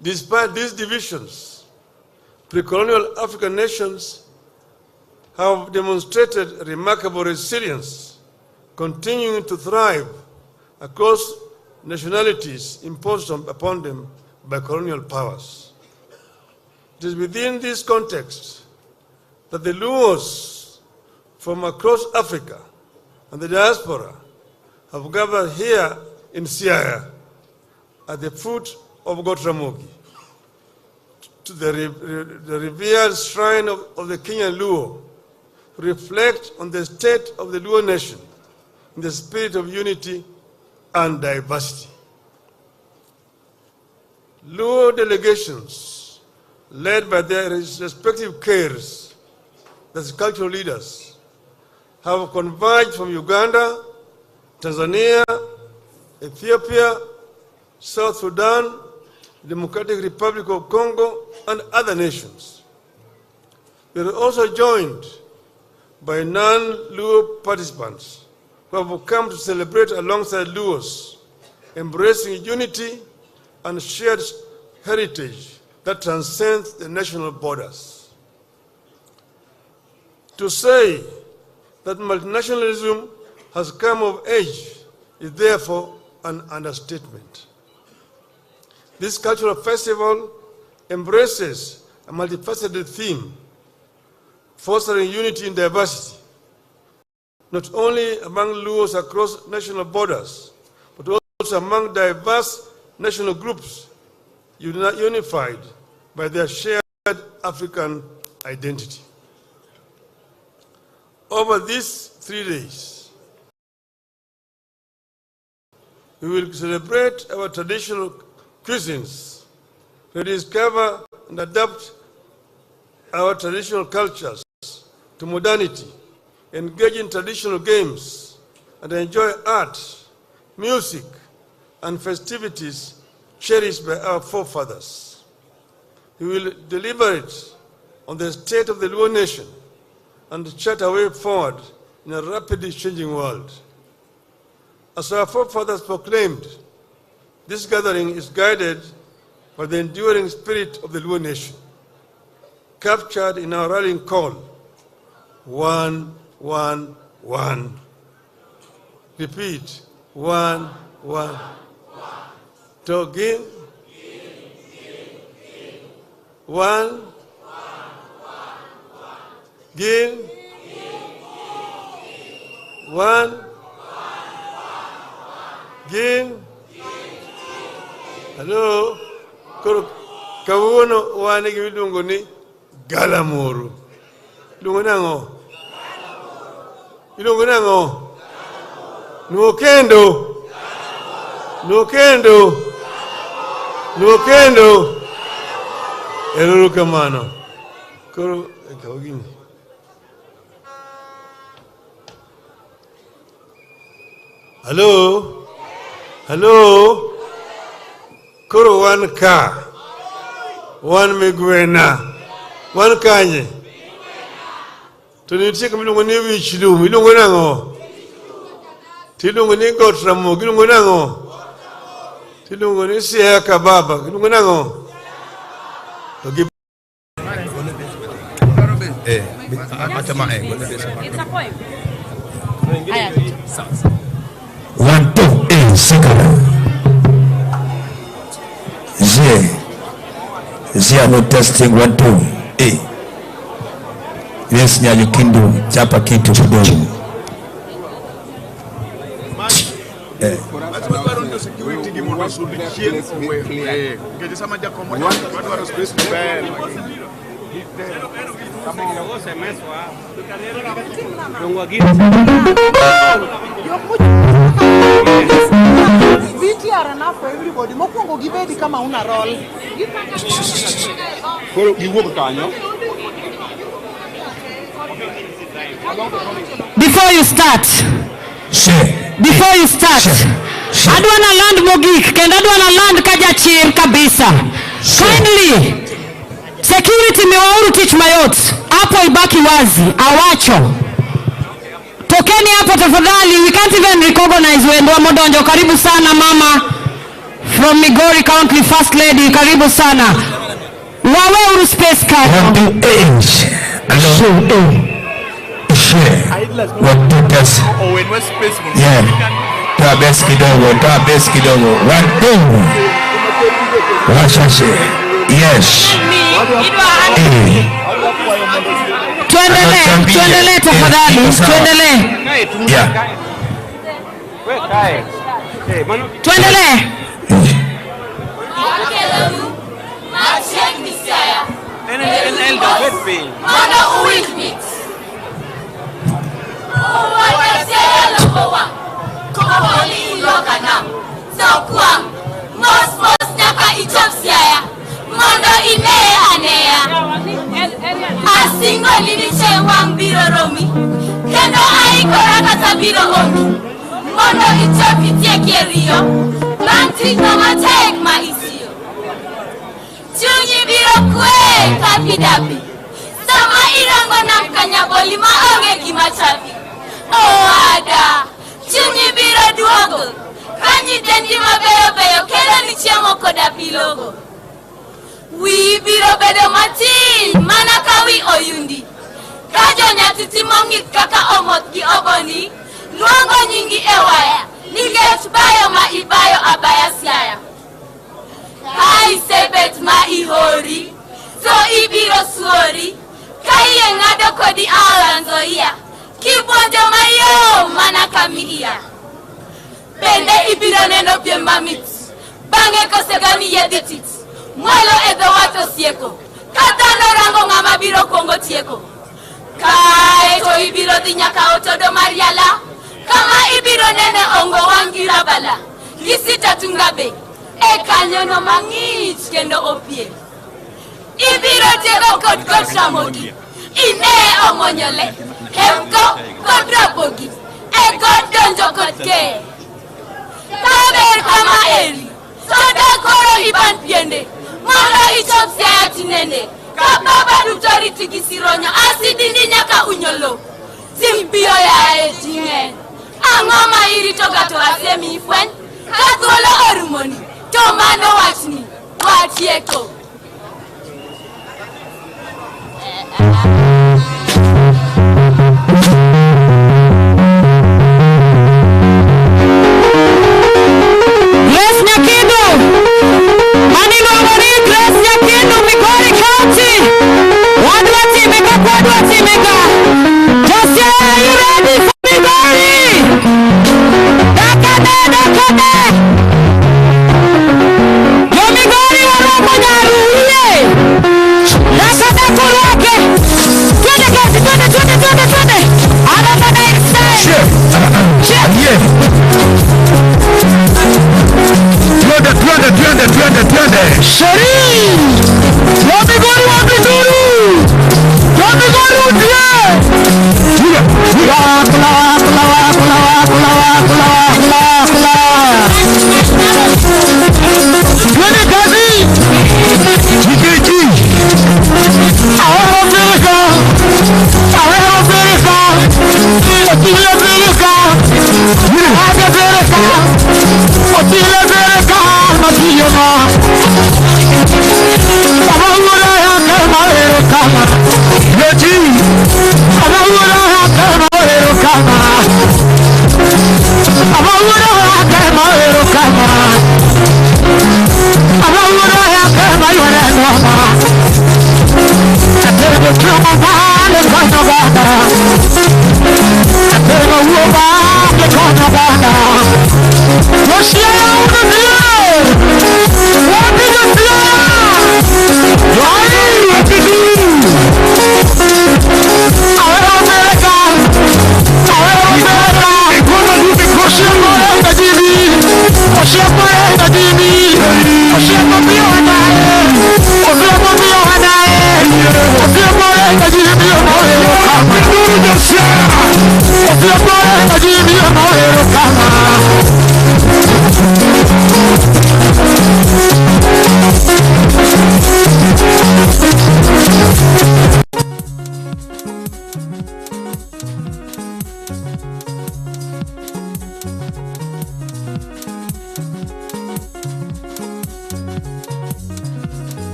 Despite these divisions, pre-colonial African nations have demonstrated remarkable resilience, continuing to thrive across nationalities imposed upon them by colonial powers. It is within this context that the Luos from across Africa and the diaspora have gathered here in Siaya at the foot of Gotramogi, to the revered shrine of the Kenyan Luo, to reflect on the state of the Luo nation in the spirit of unity and diversity. Luo delegations, led by their respective cares, the cultural leaders, have converged from Uganda, Tanzania, Ethiopia, South Sudan, Democratic Republic of Congo, and other nations. We are also joined by non-Luo participants who have come to celebrate alongside Luos, embracing unity and shared heritage that transcends the national borders. To say that multinationalism has come of age is therefore an understatement. This cultural festival embraces a multifaceted theme, fostering unity in diversity, not only among Luos across national borders, but also among diverse national groups unified by their shared African identity. Over these 3 days, we will celebrate our traditional cuisines, rediscover and adapt our traditional cultures to modernity, engage in traditional games, and enjoy art, music, and festivities cherished by our forefathers. We will deliberate on the state of the Luo nation and chart a way forward in a rapidly changing world. As our forefathers proclaimed, this gathering is guided by the enduring spirit of the Luo nation, captured in our rallying call, 1, 1, 1. Repeat, 1, 1. Togin. 1. Gin. 1. Gin. Hello. Kawuono wane gi miluongo ni galamoro. Luongo nango? Iluongo nango? Nuokendo. Nuokendo. Nuokendo. Eruru kamano. Koro ekaw gini. Hello? Hello? Koro wan ka. Wan migwena. Wan kanye. To nitie kamiluongo ni wich lum. Iluongo nango? Tiluongo ni got ramogi. Iluongo nango? Tiluongo ni siaya kababa. Iluongo nango? One, two, second. Zia no testing 1 2. Yes, Nyalukindu chapa kitu kidogo. Before you start, adwana land mogik kenda adwana land kajachir kabisa. Kindly, security mewauru tich mayot. Hapo ibaki wazi, awacho. Tokeni hapo tafadhali, we can't even recognize wendo modonjo. Karibu sana mama from Migori County, First Lady, karibu sana. Waweuru space card. What do this? Yeah. Toa besi kidogo. 1 2. Washashe. Yes. Tuendelee tafadhali, tuendelee. Yeah. Tuendelee. kwe kapidapi. Sama irango na kanyaboli maonge gimachapi. Ada, chunyi biro duogo. Kanyi dendi mabeyo beyo kela ni chiemo koda pilogo. Wi biro bedo matin mana kawi oyundi. Kajo nyatiti mongit kaka omot gi oboni. Luongo nyingi ewaya. Nikech bayo ma ibayo abaya siaya. Kai sebet ma ihori. So ibiro suori. Kai ngado kodi alanzo iya. Kibonjo mayo mana kamiya. Bende ibiro neno piem mamit. Bange kosegani yeditit. Mwelo edo wato sieko. Katano rango ngama biro kongo tieko. Kae to ibiro di nyaka otodo mariala. Kama ibiro nene ongo wangira bala. Gisita tungabe. Kanyono mangich kendo opie. Ibiro tego kod kotra mogi. Ine omonyole. Hemko kodra bogi. God donjo kod ke. Kaber kama eri. Soda koro iban piende. Mara ichop siya tinende. Kababa dutori tigisironyo. Asidindi nyaka unyolo. Zimbio ya ejingen. Angoma iri togato asemi ifwen. Katwolo orumoni. Tomano wachni. Watieko.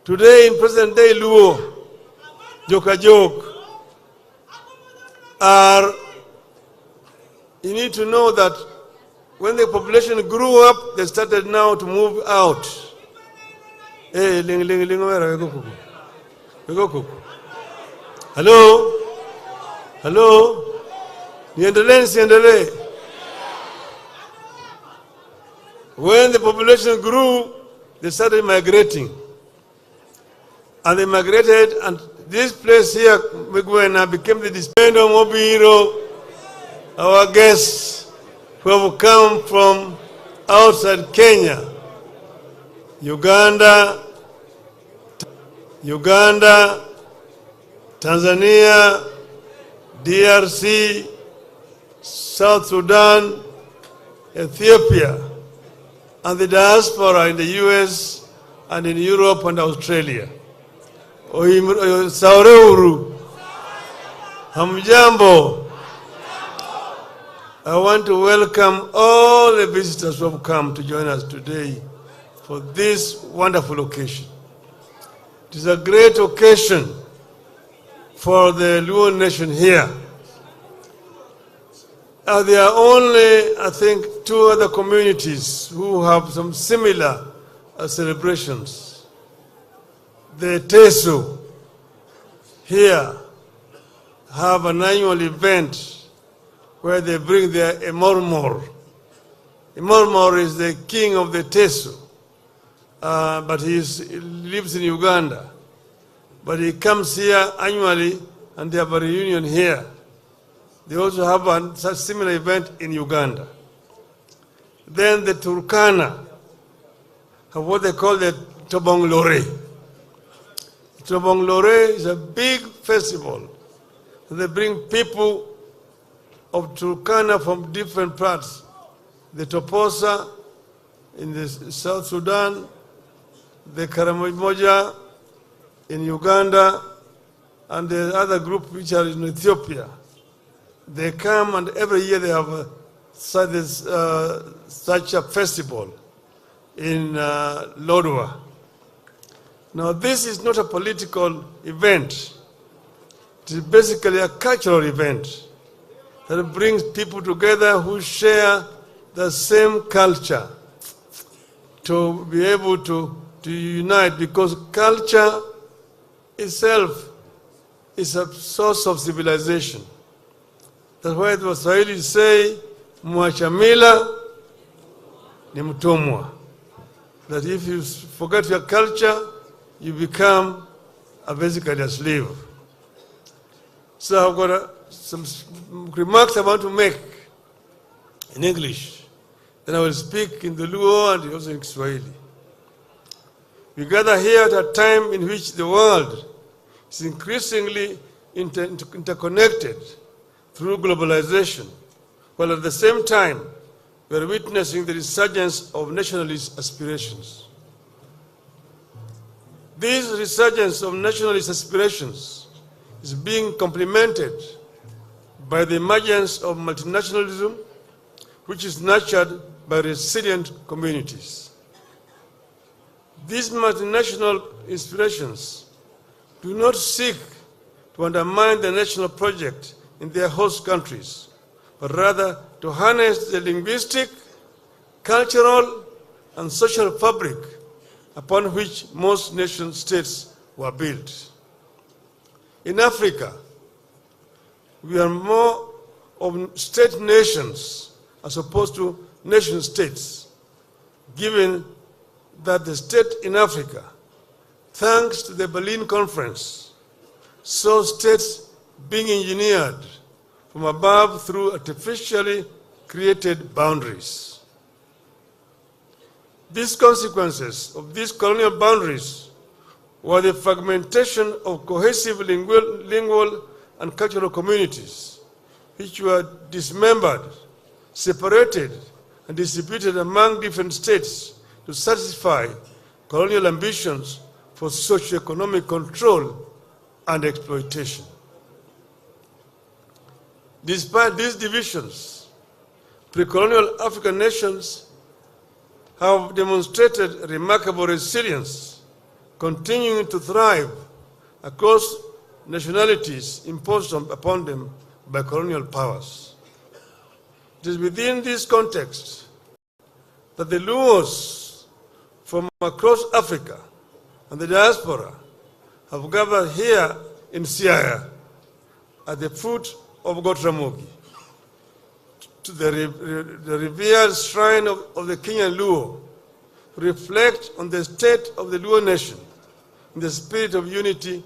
Today in present-day Luo, Jokajok, you need to know that when the population grew up, they started now to move out Hello? Hello? Niendelee. When the population grew, they started migrating. And they migrated, and this place here, Migwena, became the dispendum Oburu, our guests who have come from outside Kenya, Uganda, Tanzania, DRC, South Sudan, Ethiopia, and the diaspora in the US and in Europe and Australia. Saureuru, Hamjambo. I want to welcome all the visitors who have come to join us today for this wonderful occasion. It is a great occasion for the Luo nation here. There are only, I think, 2 other communities who have some similar celebrations. The Teso here have an annual event where they bring their Emormor. Emormor is the king of the Teso, but he lives in Uganda. But he comes here annually and they have a reunion here. They also have a similar event in Uganda. Then the Turkana have what they call the Tobong Lore. Tobong Lore is a big festival. They bring people of Turkana from different parts. The Toposa in the South Sudan, the Karamoja in Uganda, and the other group which are in Ethiopia. They come, and every year they have such a festival in Lodwar. Now, this is not a political event. It is basically a cultural event that brings people together who share the same culture to be able to unite, because culture itself is a source of civilization. That's why the Waswahili say, Mwachamila ni mtumwa. That if you forget your culture, you become basically a slave. So I've got some remarks I want to make in English. Then I will speak in the Luo and also in Swahili. We gather here at a time in which the world is increasingly interconnected through globalization, while at the same time we are witnessing the resurgence of nationalist aspirations. This resurgence of nationalist aspirations is being complemented by the emergence of multinationalism, which is nurtured by resilient communities. These multinational inspirations do not seek to undermine the national project in their host countries, but rather to harness the linguistic, cultural, and social fabric upon which most nation states were built. In Africa, we are more of state nations as opposed to nation states, given that the state in Africa, thanks to the Berlin Conference, saw states being engineered from above through artificially created boundaries. These consequences of these colonial boundaries were the fragmentation of cohesive lingual and cultural communities, which were dismembered, separated, and distributed among different states to satisfy colonial ambitions for socio-economic control and exploitation. Despite these divisions, pre-colonial African nations have demonstrated remarkable resilience, continuing to thrive across nationalities imposed upon them by colonial powers. It is within this context that the Luos from across Africa and the diaspora have gathered here in Siaya at the foot of Gotramogi to the revered shrine of the Kenyan Luo to reflect on the state of the Luo nation in the spirit of unity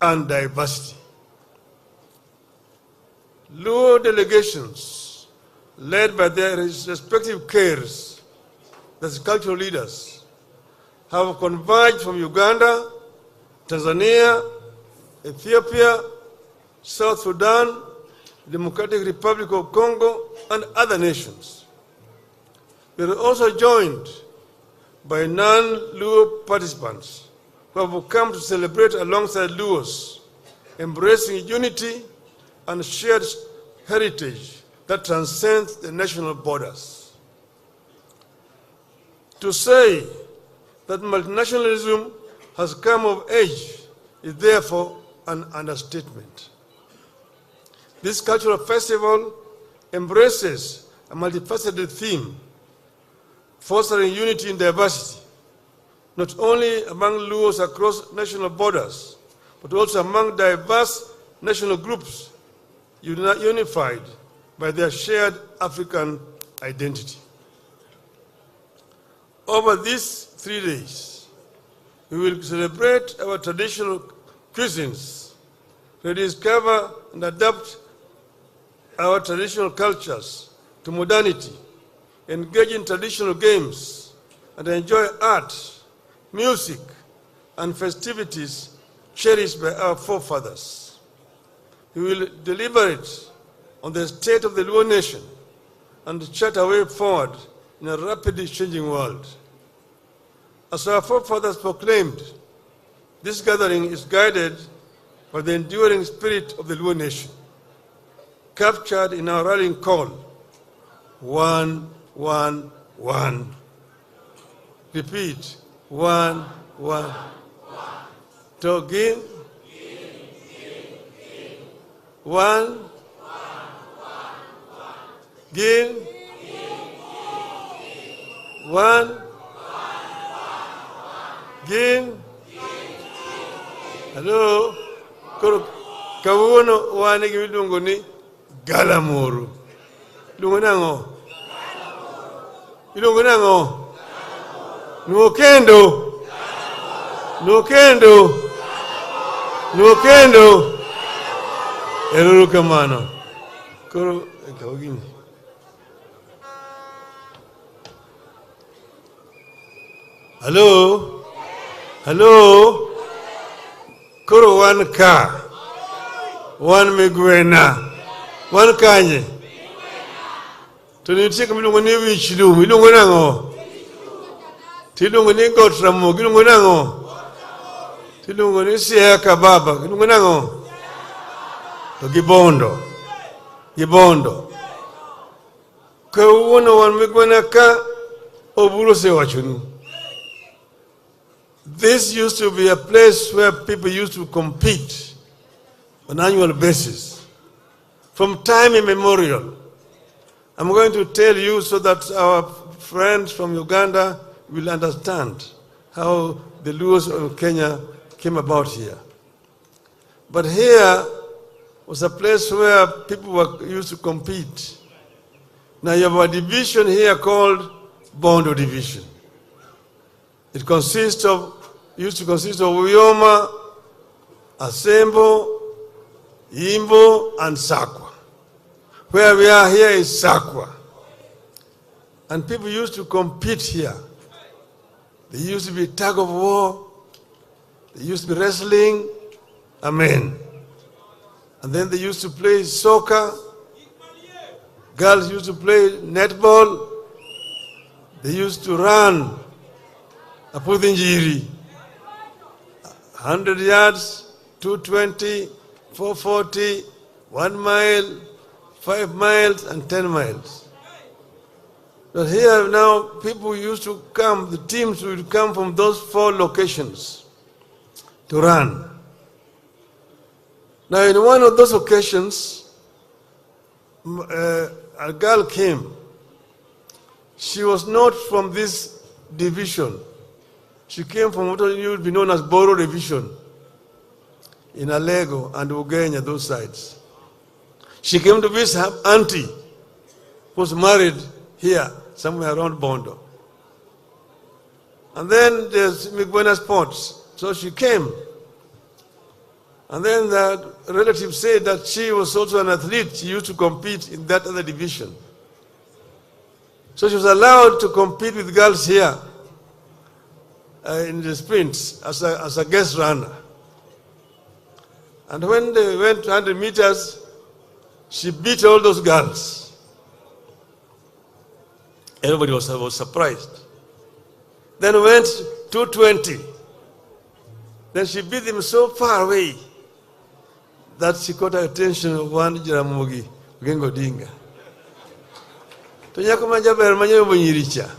and diversity. Luo delegations, led by their respective cares, that's cultural leaders, have converged from Uganda, Tanzania, Ethiopia, South Sudan, Democratic Republic of Congo, and other nations. They are also joined by non-Luo participants who have come to celebrate alongside Luos, embracing unity and shared heritage that transcends the national borders. To say that multinationalism has come of age is therefore an understatement. This cultural festival embraces a multifaceted theme, fostering unity in diversity, not only among Luos across national borders, but also among diverse national groups unified by their shared African identity. Over these 3 days, we will celebrate our traditional cuisines, rediscover and adapt our traditional cultures to modernity, engage in traditional games, and enjoy art, music, and festivities cherished by our forefathers. We will deliberate on the state of the Luo nation and chart a way forward in a rapidly changing world. As our forefathers proclaimed, this gathering is guided by the enduring spirit of the Luo nation, captured in our rallying call, 1-1-1. Repeat, 1-1. Togin. 1. Gin. 1. Gin. Hello. Kawuono wane gi miluongo ni galamoro. Luongo nang'o? Iluongo nang'o? Nuo kendo. Nuo kendo. Nuo kendo. Eruru kamano. Koro kaw gini. Hello? Hello? Koro wan ka. Wan migwena. Wan kanye. To nitie kama iluongo ni wich lum. Iluongo nang'o? Tiluongo ni got ramogi. Iluongo nang'o? Tiluongo ni siaya kababa. Iluongo nang'o? To gibondo. Gibondo. Kawuono wan migwena ka Oburu osewachonu. This used to be a place where people used to compete on an annual basis. From time immemorial. I'm going to tell you so that our friends from Uganda will understand how the Luos of Kenya came about here. But here was a place where people used to compete. Now you have a division here called Bondo Division. It used to consist of Uyoma, Asembo, Imbo, and Sakwa. Where we are here is Sakwa. And people used to compete here. There used to be tug of war. There used to be wrestling. Amen. And then they used to play soccer. Girls used to play netball. They used to run a Pudinjiri. 100 yards, 220, 440, 1 mile, 5 miles, and 10 miles. But here now, people used to come, the teams would come from those 4 locations to run. Now, in one of those occasions, a girl came. She was not from this division, She came from what used to be known as Boro Division in Alego and Uganda, those sides. She came to visit her auntie, who was married here, somewhere around Bondo. And then there's Migwena Sports. So she came. And then the relative said that she was also an athlete. She used to compete in that other division. So she was allowed to compete with girls here in the sprints as a guest runner. And when they went 100 meters, she beat all those girls. Everybody was surprised. Then went 220. Then she beat them so far away that she caught the attention of one Jaramogi Odinga. Tonyako majaber manyo bonyiricha.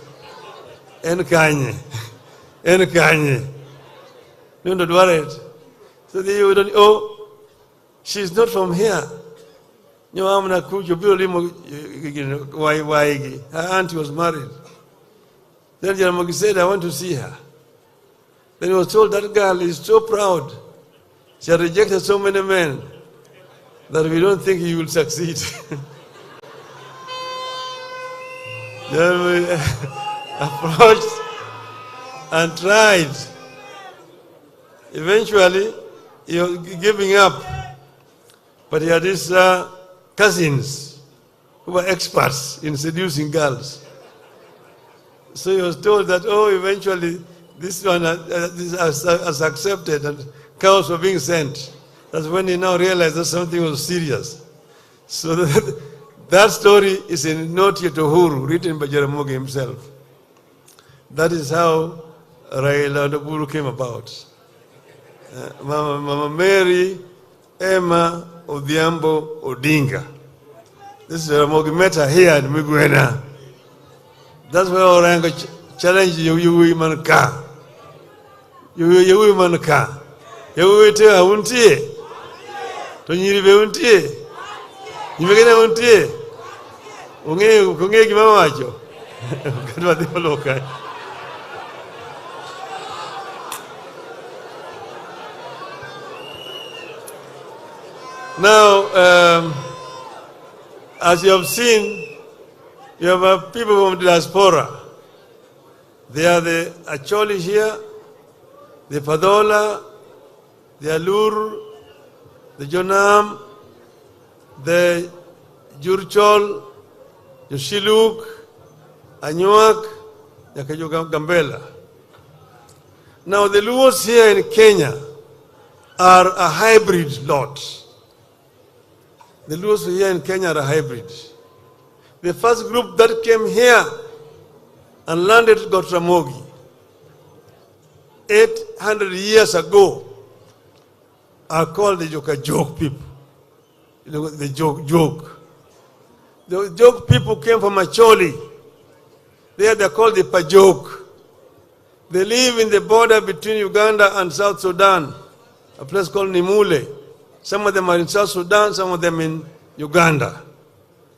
En kanye. No, not worried. So they would, oh, she's not from here. Her auntie was married. Then Jaramogi said, I want to see her. Then he was told that girl is so proud. She had rejected so many men that we don't think he will succeed. Then we approached and tried. Eventually, he was giving up. But he had his cousins who were experts in seducing girls. So he was told that, oh, eventually this one has accepted and cows were being sent. That's when he now realized that something was serious. So that story is in Note Yet Uhuru, written by Jaramogi himself. That is how Raila Oburu came about. Mama Mary, Emma Odhiambo Odinga. This is Jaramogi met her here in Migwena. That's where Orengo challenged you women ka. You women ka. You te untie. Tonyiri be untie. Nimegena untie. Unge kimama wacho. Kadwa dipoloka. Now, as you have seen, you have people from the diaspora. They are the Acholi here, the Padola, the Alur, the Jonam, the Jurchol, the Shiluk, Anyuak, the Gambela. Now, the Luos here in Kenya are a hybrid lot. The Luos here in Kenya are a hybrid. The first group that came here and landed at Ramogi 800 years ago are called the Joke people. The joke. The joke people came from Acholi. There they're called the Pajok. They live in the border between Uganda and South Sudan, a place called Nimule. Some of them are in South Sudan, some of them in Uganda.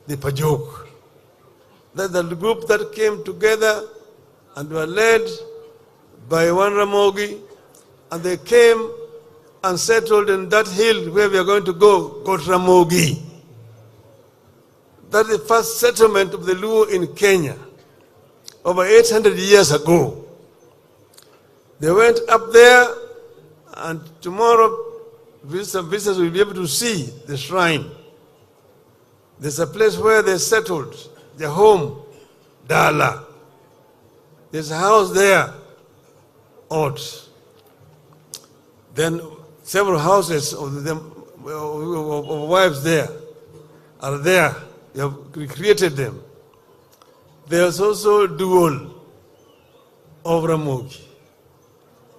The Pajok. That's the group that came together and were led by one Ramogi, and they came and settled in that hill where we are going to go, Ramogi. That's the first settlement of the Luo in Kenya, over 800 years ago. They went up there, and tomorrow visitors will be able to see the shrine. There's a place where they settled, their home, Dala. There's a house there, Ot. Then several houses of them, of wives there, are there. You have recreated them. There's also Duol of Ramogi.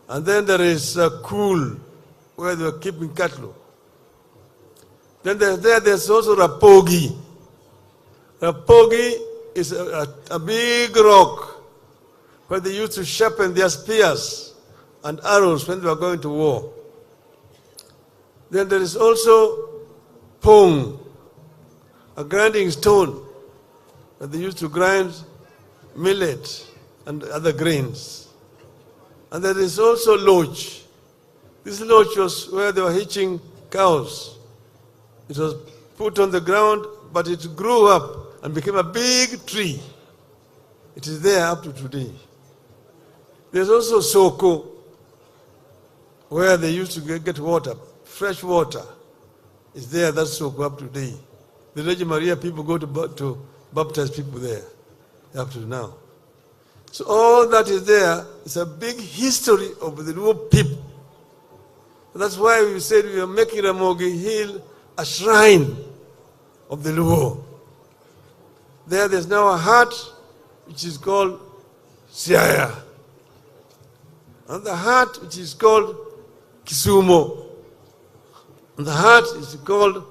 And then there is a Cool, where they were keeping cattle. Then there's also Rapogi. Rapogi is a big rock where they used to sharpen their spears and arrows when they were going to war. Then there is also Pong, a grinding stone that they used to grind millet and other grains. And there is also lodge. This lodge was where they were hitching cows. It was put on the ground, but it grew up and became a big tree. It is there up to today. There's also Soko, where they used to get water, fresh water. It's there, that's Soko up to today. The Virgin Maria people go to baptize people there up to now. So all that is there is a big history of the Luo people. That's why we said we are making Ramogi Hill a shrine of the Luo. There's now a hut which is called Siaya. And the hut which is called Kisumo. And the hut is called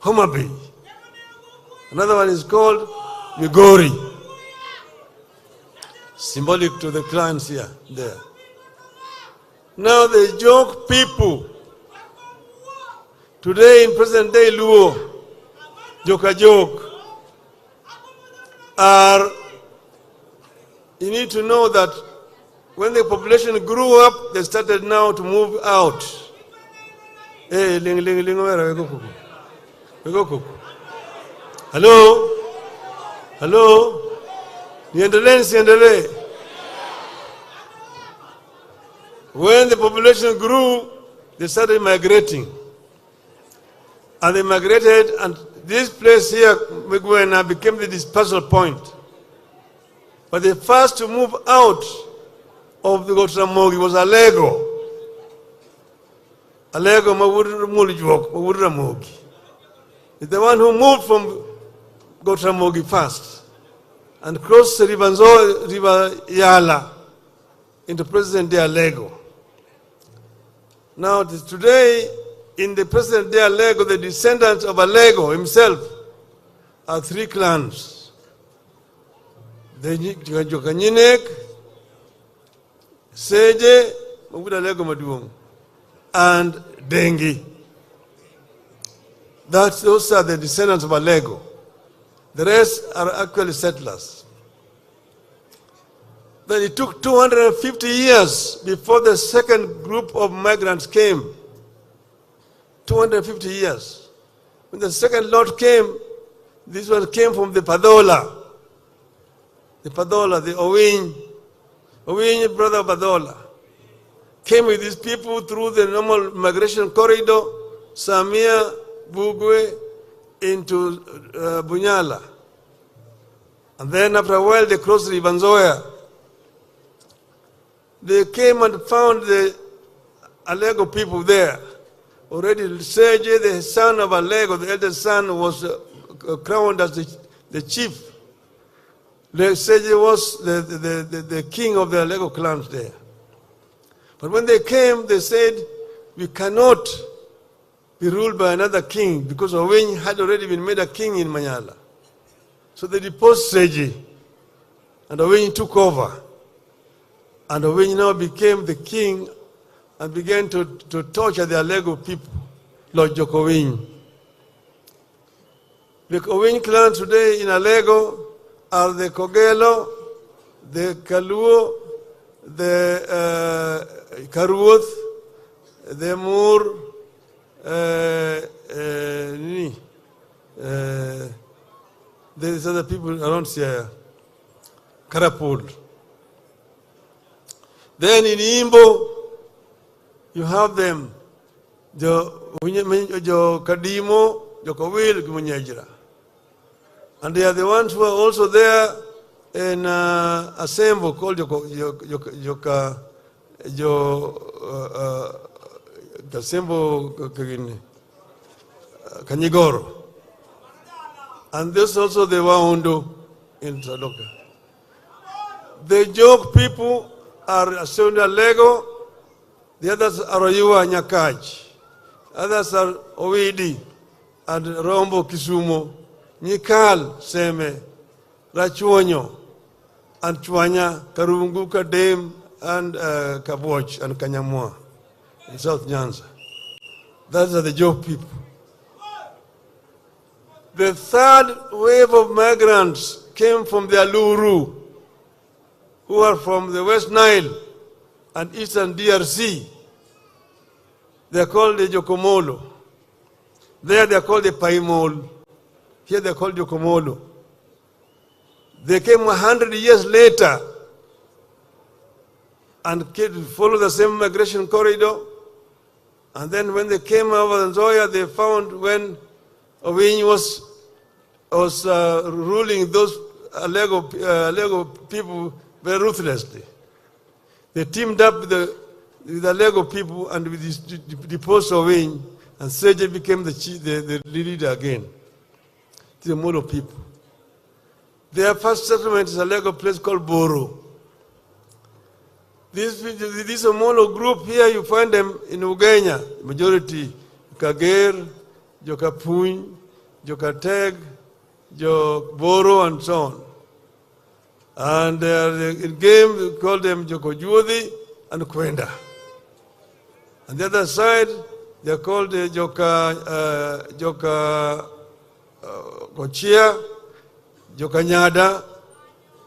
Homa Bay. Another one is called Migori. Symbolic to the clans here, there. Now the Jok people, today in present day Luo, Jok, are, you need to know that when the population grew up, they started now to move out. Hey, hello? Hello? When the population grew, they started migrating. And they migrated, and this place here, Migwena, became the dispersal point. But the first to move out of the Gotramogi was Alego. Alego Mawuramogi. It's the one who moved from Gotramogi first and crossed the River Yala into present-day Alego. Now, today, in the present-day Alego, the descendants of Alego himself are three clans. The Jokanyinek, Seje, Alego Maduong, and Dengi. Those are the descendants of Alego. The rest are actually settlers. Then it took 250 years before the second group of migrants came. 250 years. When the second lot came, this one came from the Padola. The Padola, the Owiny brother of Padola, came with these people through the normal migration corridor, Samia, Bugwe, into Bunyala. And then after a while they crossed the Banzoya. They came and found the Alego people there. Already Seje, the son of Alego, the eldest son, was crowned as the chief. Seje was the king of the Alego clans there. But when they came, they said, we cannot be ruled by another king because Owiny had already been made a king in Manyala. So they deposed Seji, and Owiny took over. And Owiny now became the king and began to torture the Alego people, Lord Jokowiny. The Owiny clan today in Alego are the Kogelo, the Kaluo, the Karuoth, the Moor, there's other people around here, Karapul. Then in Imbo, you have them, Jo Kadimo, Jokowil, Gumunyajira. And they are the ones who are also there in Asembo called Kanyigoro. And this also the Waundu in Sadoka. The Jok people are Asunda Lego, the others are Oyua Nyakaj, others are Owidi and Rombo Kisumo, Nyikal Seme, Rachuonyo, and Chwanya, Karunguka Dame, and Kaboch and Kanyamua in South Nyanza. Those are the Jok people. The third wave of migrants came from the Aluru, who are from the West Nile and eastern DRC. They are called the Jokomolo. There they are called the Paimol. Here they are called Jokomolo. They came 100 years later and followed the same migration corridor. And then when they came over Nzoia, they found when Owiny was ruling those Lego people very ruthlessly. They teamed up with the Lego people and with the post Owiny, and Seje became the leader again. The Molo people. Their first settlement is a Lego place called Boro. This Molo group here, you find them in Uganda, majority, Kager, Jokapuny, Jokateg, Boro, and so on. And in game, we call them Jokojuthi and Kwenda. On the other side, they are called Joka Kochia, Joka Nyada,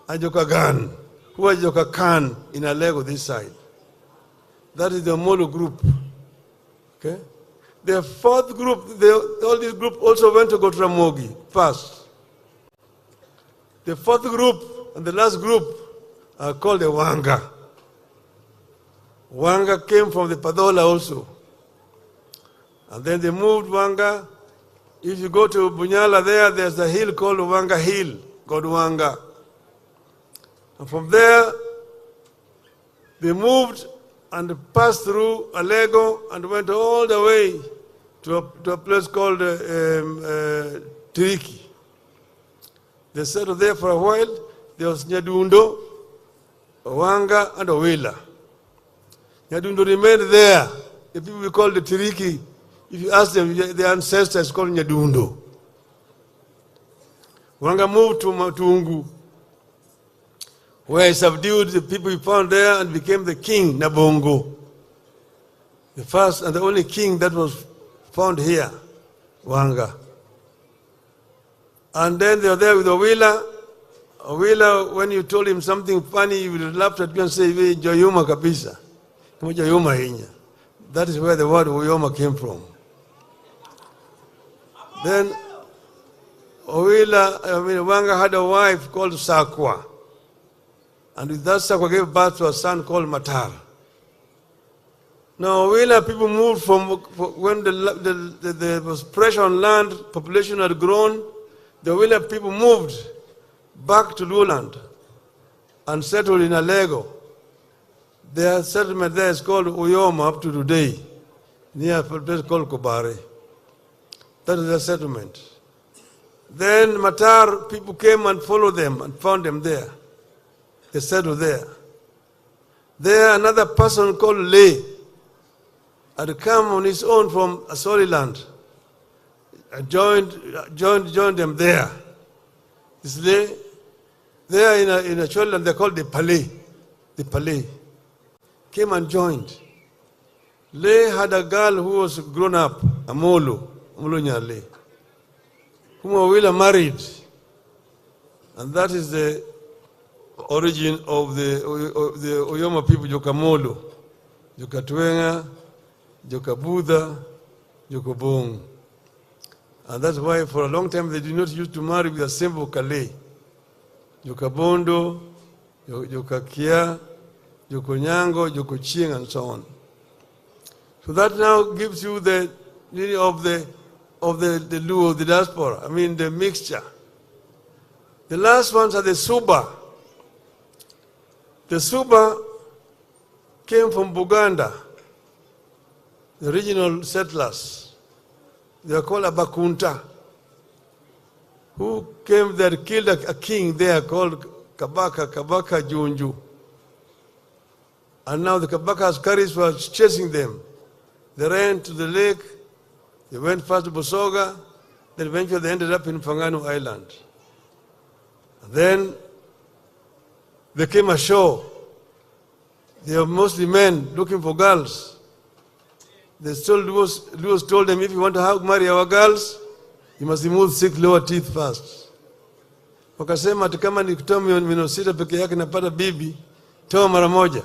and Joka Gan. Who are Joka Khan in Alego this side? That is the Molo group. Okay? The fourth group, all these groups also went to Gotramogi first. The fourth group and the last group are called the Wanga. Wanga came from the Padola also. And then they moved Wanga. If you go to Bunyala there's a hill called Wanga Hill, called Wanga. And from there, they moved and passed through Alego and went all the way to a place called Tiriki. They settled there for a while. There was Nyadundo, Wanga, and Owila. Nyadundo remained there. The people we call the Tiriki, if you ask them, their ancestors called Nyadundo. Wanga moved to Matungu, where he subdued the people he found there and became the king, Nabongo. The first and the only king that was found here, Wanga. And then they were there with Owila. Owila, when you told him something funny, he would laugh at you and say, Joyuma kabisa. That is where the word Oyoma came from. Then Wanga had a wife called Sakwa. And with that, Sakwa gave birth to a son called Matar. Now, Owila people moved from when there was pressure on land, population had grown. The Owila people moved back to Luoland and settled in Alego. Their settlement there is called Oyoma up to today, near a place called Kobare. That is their settlement. Then Matar people came and followed them and found them there. They settled there. There another person called Lay had come on his own from Asoliland and joined them there. This Lay, there in a Asoliland they called the Palais. The Palais came and joined. Lay had a girl who was grown up, Amolo Nyale, whom Owila married. And that is the origin of the Oyoma people, Jokamolo, Jokatwenga, Jokabudha, Jokobong. And that's why for a long time they did not used to marry with a simple Kale. Jokabondo, Jokakia, Jokonyango, Jokochieng, and so on. So that now gives you the meaning of the Luo, the diaspora, the mixture. The last ones are the Suba. The Suba came from Buganda, the original settlers. They are called Abakunta, who came there, killed a king there called Kabaka Junju. And now the Kabaka askaris were chasing them. They ran to the lake, they went first to Busoga, then eventually they ended up in Fangano Island. And then they came ashore. They were mostly men looking for girls. The Luos told them, if you want to marry our girls, you must remove 6 lower teeth first. Wakasema ati kama ni kutoa meno 6 peke yake napata bibi, toa mara moja.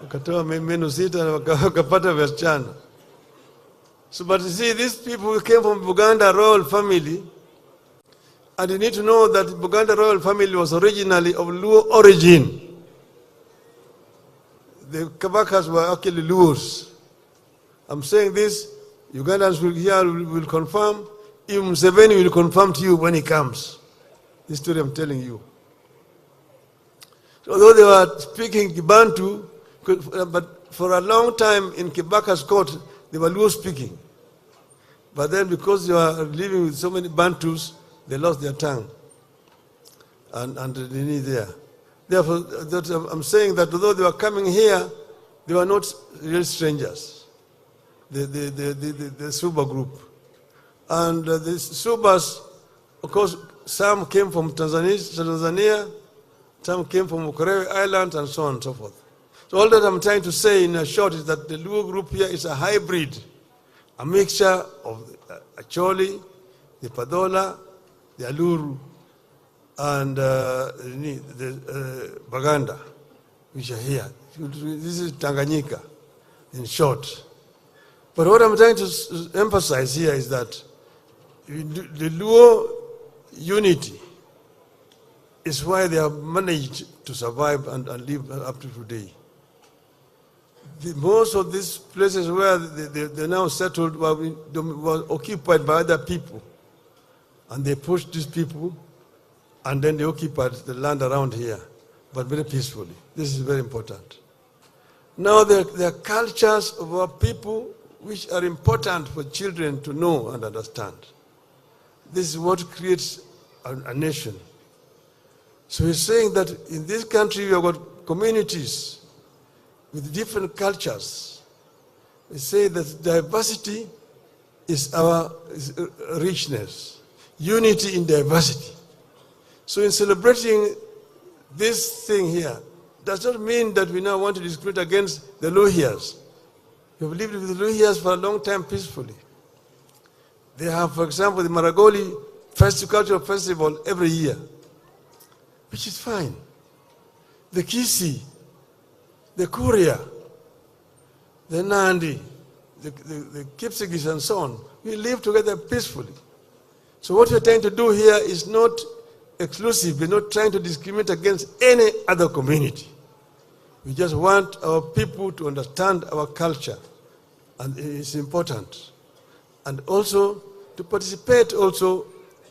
wakatoa meno sita na wakapata wasichana. So, but you see, these people came from Buganda royal family, and you need to know that Buganda royal family was originally of Luo origin. The Kabakas were actually Luos. I'm saying this, Ugandans will confirm, even Museveni will confirm to you when he comes. This story I'm telling you. So although they were speaking Kibantu, but for a long time in Kibaka's court, they were Luo speaking. But then because they were living with so many Bantus, they lost their tongue. And they need there. Therefore, I'm saying that although they were coming here, they were not real strangers. The Suba group. And the Subas, of course, some came from Tanzania, some came from Ukerewe Island, and so on and so forth. So all that I'm trying to say in a short is that the Luo group here is a hybrid, a mixture of the Acholi, the Padola, the Aluru, and the Baganda, which are here. This is Tanganyika, in short. But what I'm trying to emphasize here is that the Luo unity is why they have managed to survive and live up to today. Most of these places where they now settled were occupied by other people. And they pushed these people, and then they occupied the land around here, but very peacefully. This is very important. Now there are cultures of our people which are important for children to know and understand. This is what creates a nation. So he's saying that in this country we have got communities with different cultures. We say that diversity is our richness. Unity in diversity. So in celebrating this thing here, does not mean that we now want to discriminate against the Luhias. We have lived with the Luhias for a long time peacefully. They have, for example, the Maragoli cultural festival every year, which is fine. The Kisi, the Kuria, the Nandi, the Kipsigis and so on, we live together peacefully. So what we're trying to do here is not exclusive. We're not trying to discriminate against any other community. We just want our people to understand our culture, and it's important. And also to participate also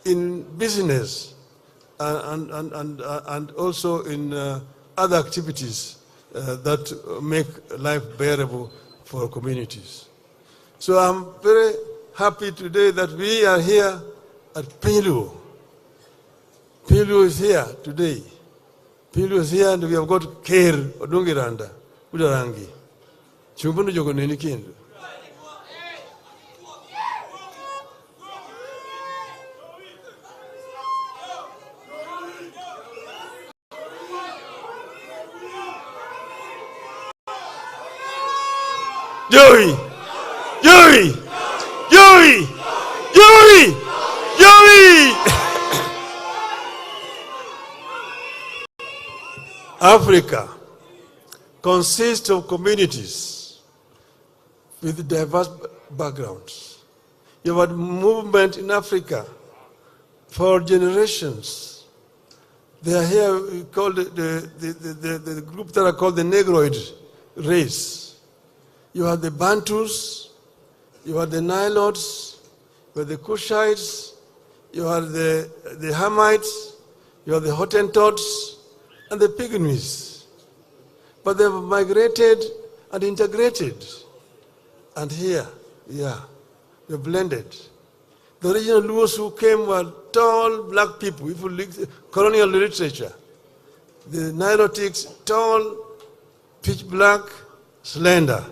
in business and also in other activities that make life bearable for communities. So I'm very happy today that we are here at Piny. Piny is here today. Piny is here, and we have got Ker Odungiranda, Udarangi. Chumbunu jogo neni kendo. Joey! Joey! Joey! Joey! Joey! Africa consists of communities with diverse backgrounds. You have a movement in Africa for generations. They are here called the group that are called the Negroid race. You have the Bantus, you have the Nilotes, you have the Kushites, you have the Hamites, you have the Hottentots, and the Pygmies. But they've migrated and integrated. And here, they're blended. The original Luos who came were tall black people. If you look colonial literature, the Nilotics, tall, pitch black, slender.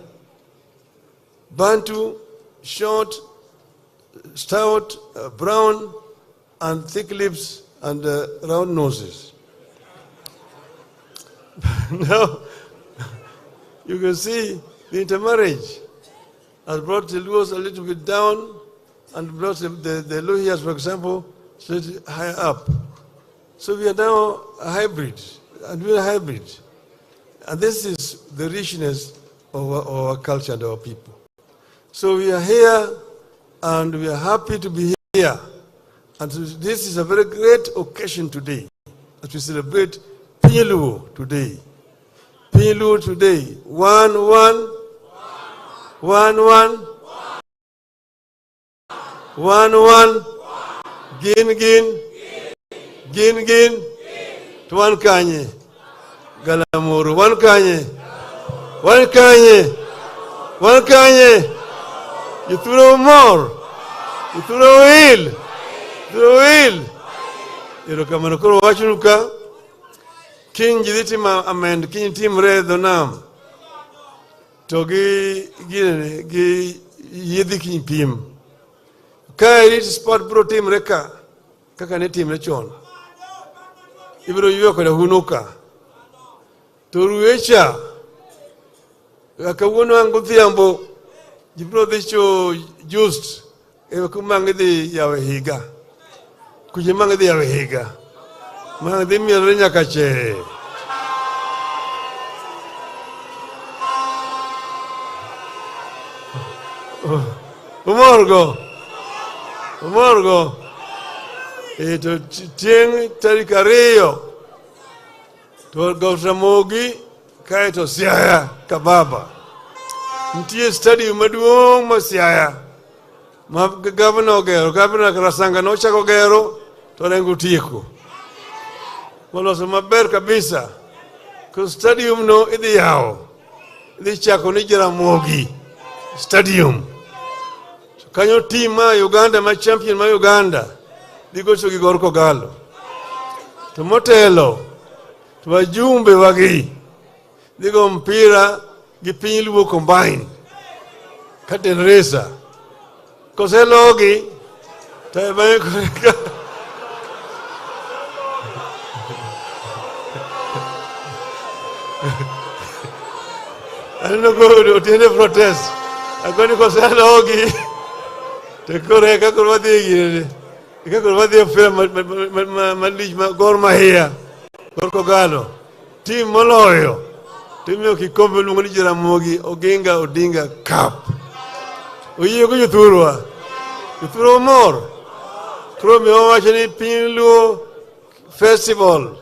Bantu, short, stout, brown, and thick lips and round noses. Now, you can see the intermarriage has brought the Luos a little bit down and brought the Luhias, for example, slightly higher up. So we are now a hybrid, and we're a hybrid. And this is the richness of our culture and our people. So we are here and we are happy to be here. And this is a very great occasion today as we celebrate Piny today. Piny today. 1-1. 1-1. 1-1. Gin. Tuan kanye. Galamuru. One kanye. You throw more. You throw will. Ero kamano koro wachunuka. King jiditi ma amend. King team red donam. Togi yedi king pim. Kaya it sport bro team reka. Kaka ne team lechon. Ibro yuwa kwa hunuka. Toruecha. Akawono anguthi ambo. Jibro dhicho just. Ewa kumangidi yawe higa. Kujimangidi yawe higa. Mangidi mirenya kache. Umorgo. Ito tieng tarikario. Tuwa Ramogi kaito Siaya kababa. Mtie stadium maduong ma Siaya. Ma governor Karasanga no chako gero to rengu tieko. Moloso maber kabisa. Ko stadium no idhi yao. Idhi chako ni Jaramogi stadium. Kanyo team ma Uganda ma champion ma Uganda. Digo chogi gorko galo. To motelo. To wajumbe wagi. Digo mpira gi Piny Luo combine. Katen resa. Kose logi. Tae koreka. I don't go to protest. I'm going to go say logi. Te koreka kurwadi gire. Ika kurwadi fira manlich gorma here. Gorko galo. Team moloyo. Team yo kikombe lungo ni Jaramogi Odinga Cup. Oye ko yuthurwa. Yuthuro more. Kuro mi wacho ni Piny Luo Festival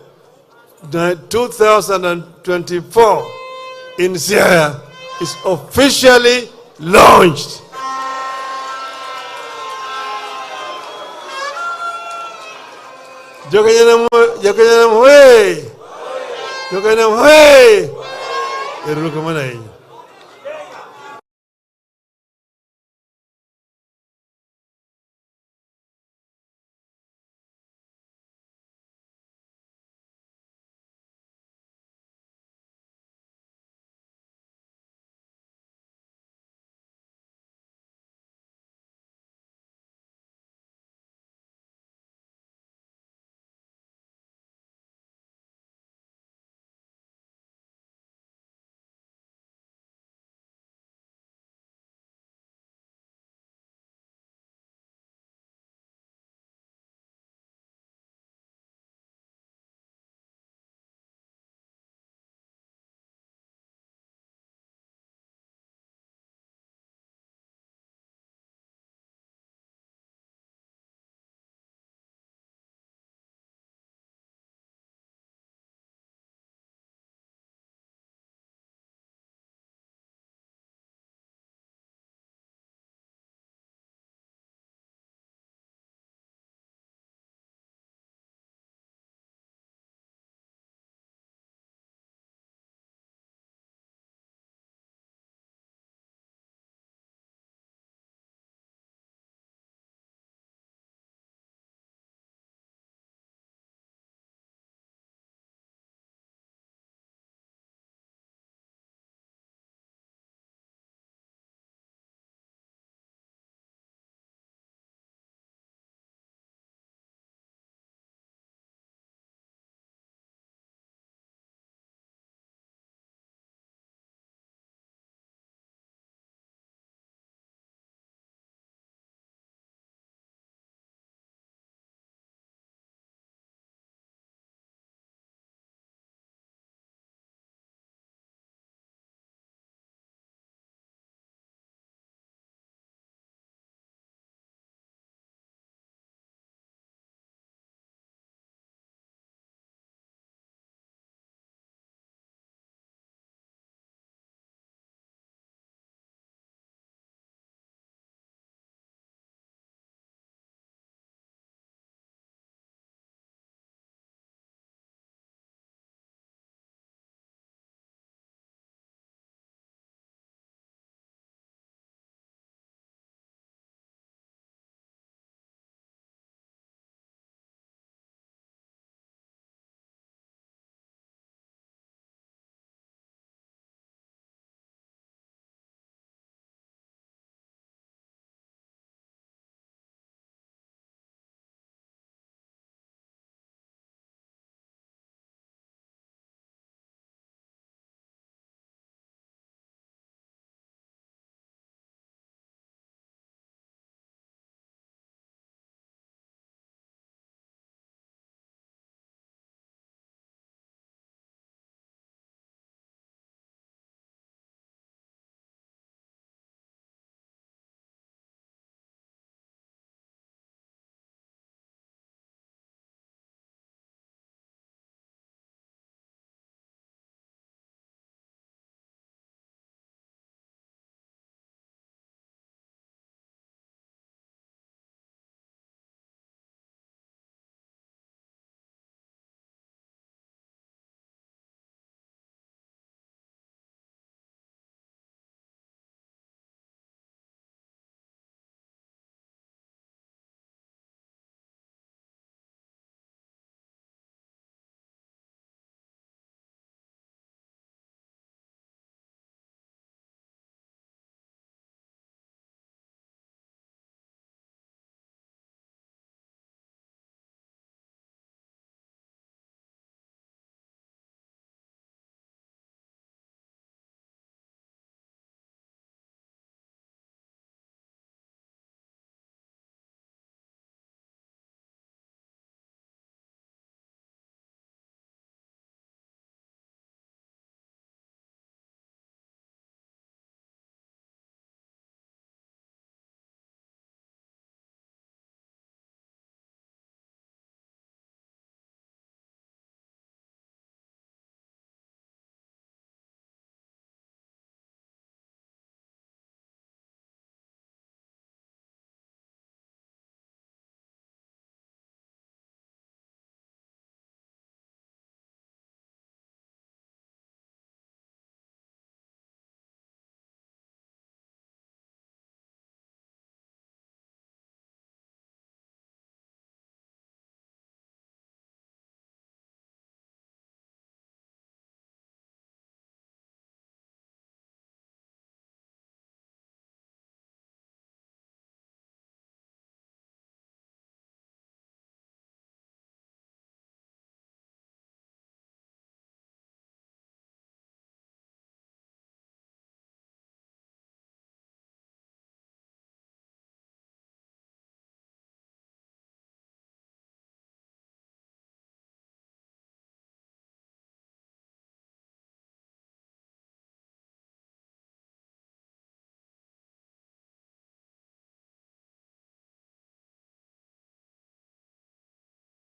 2024 in Siaya is officially launched. Jokanyanam hey! Erulo kamana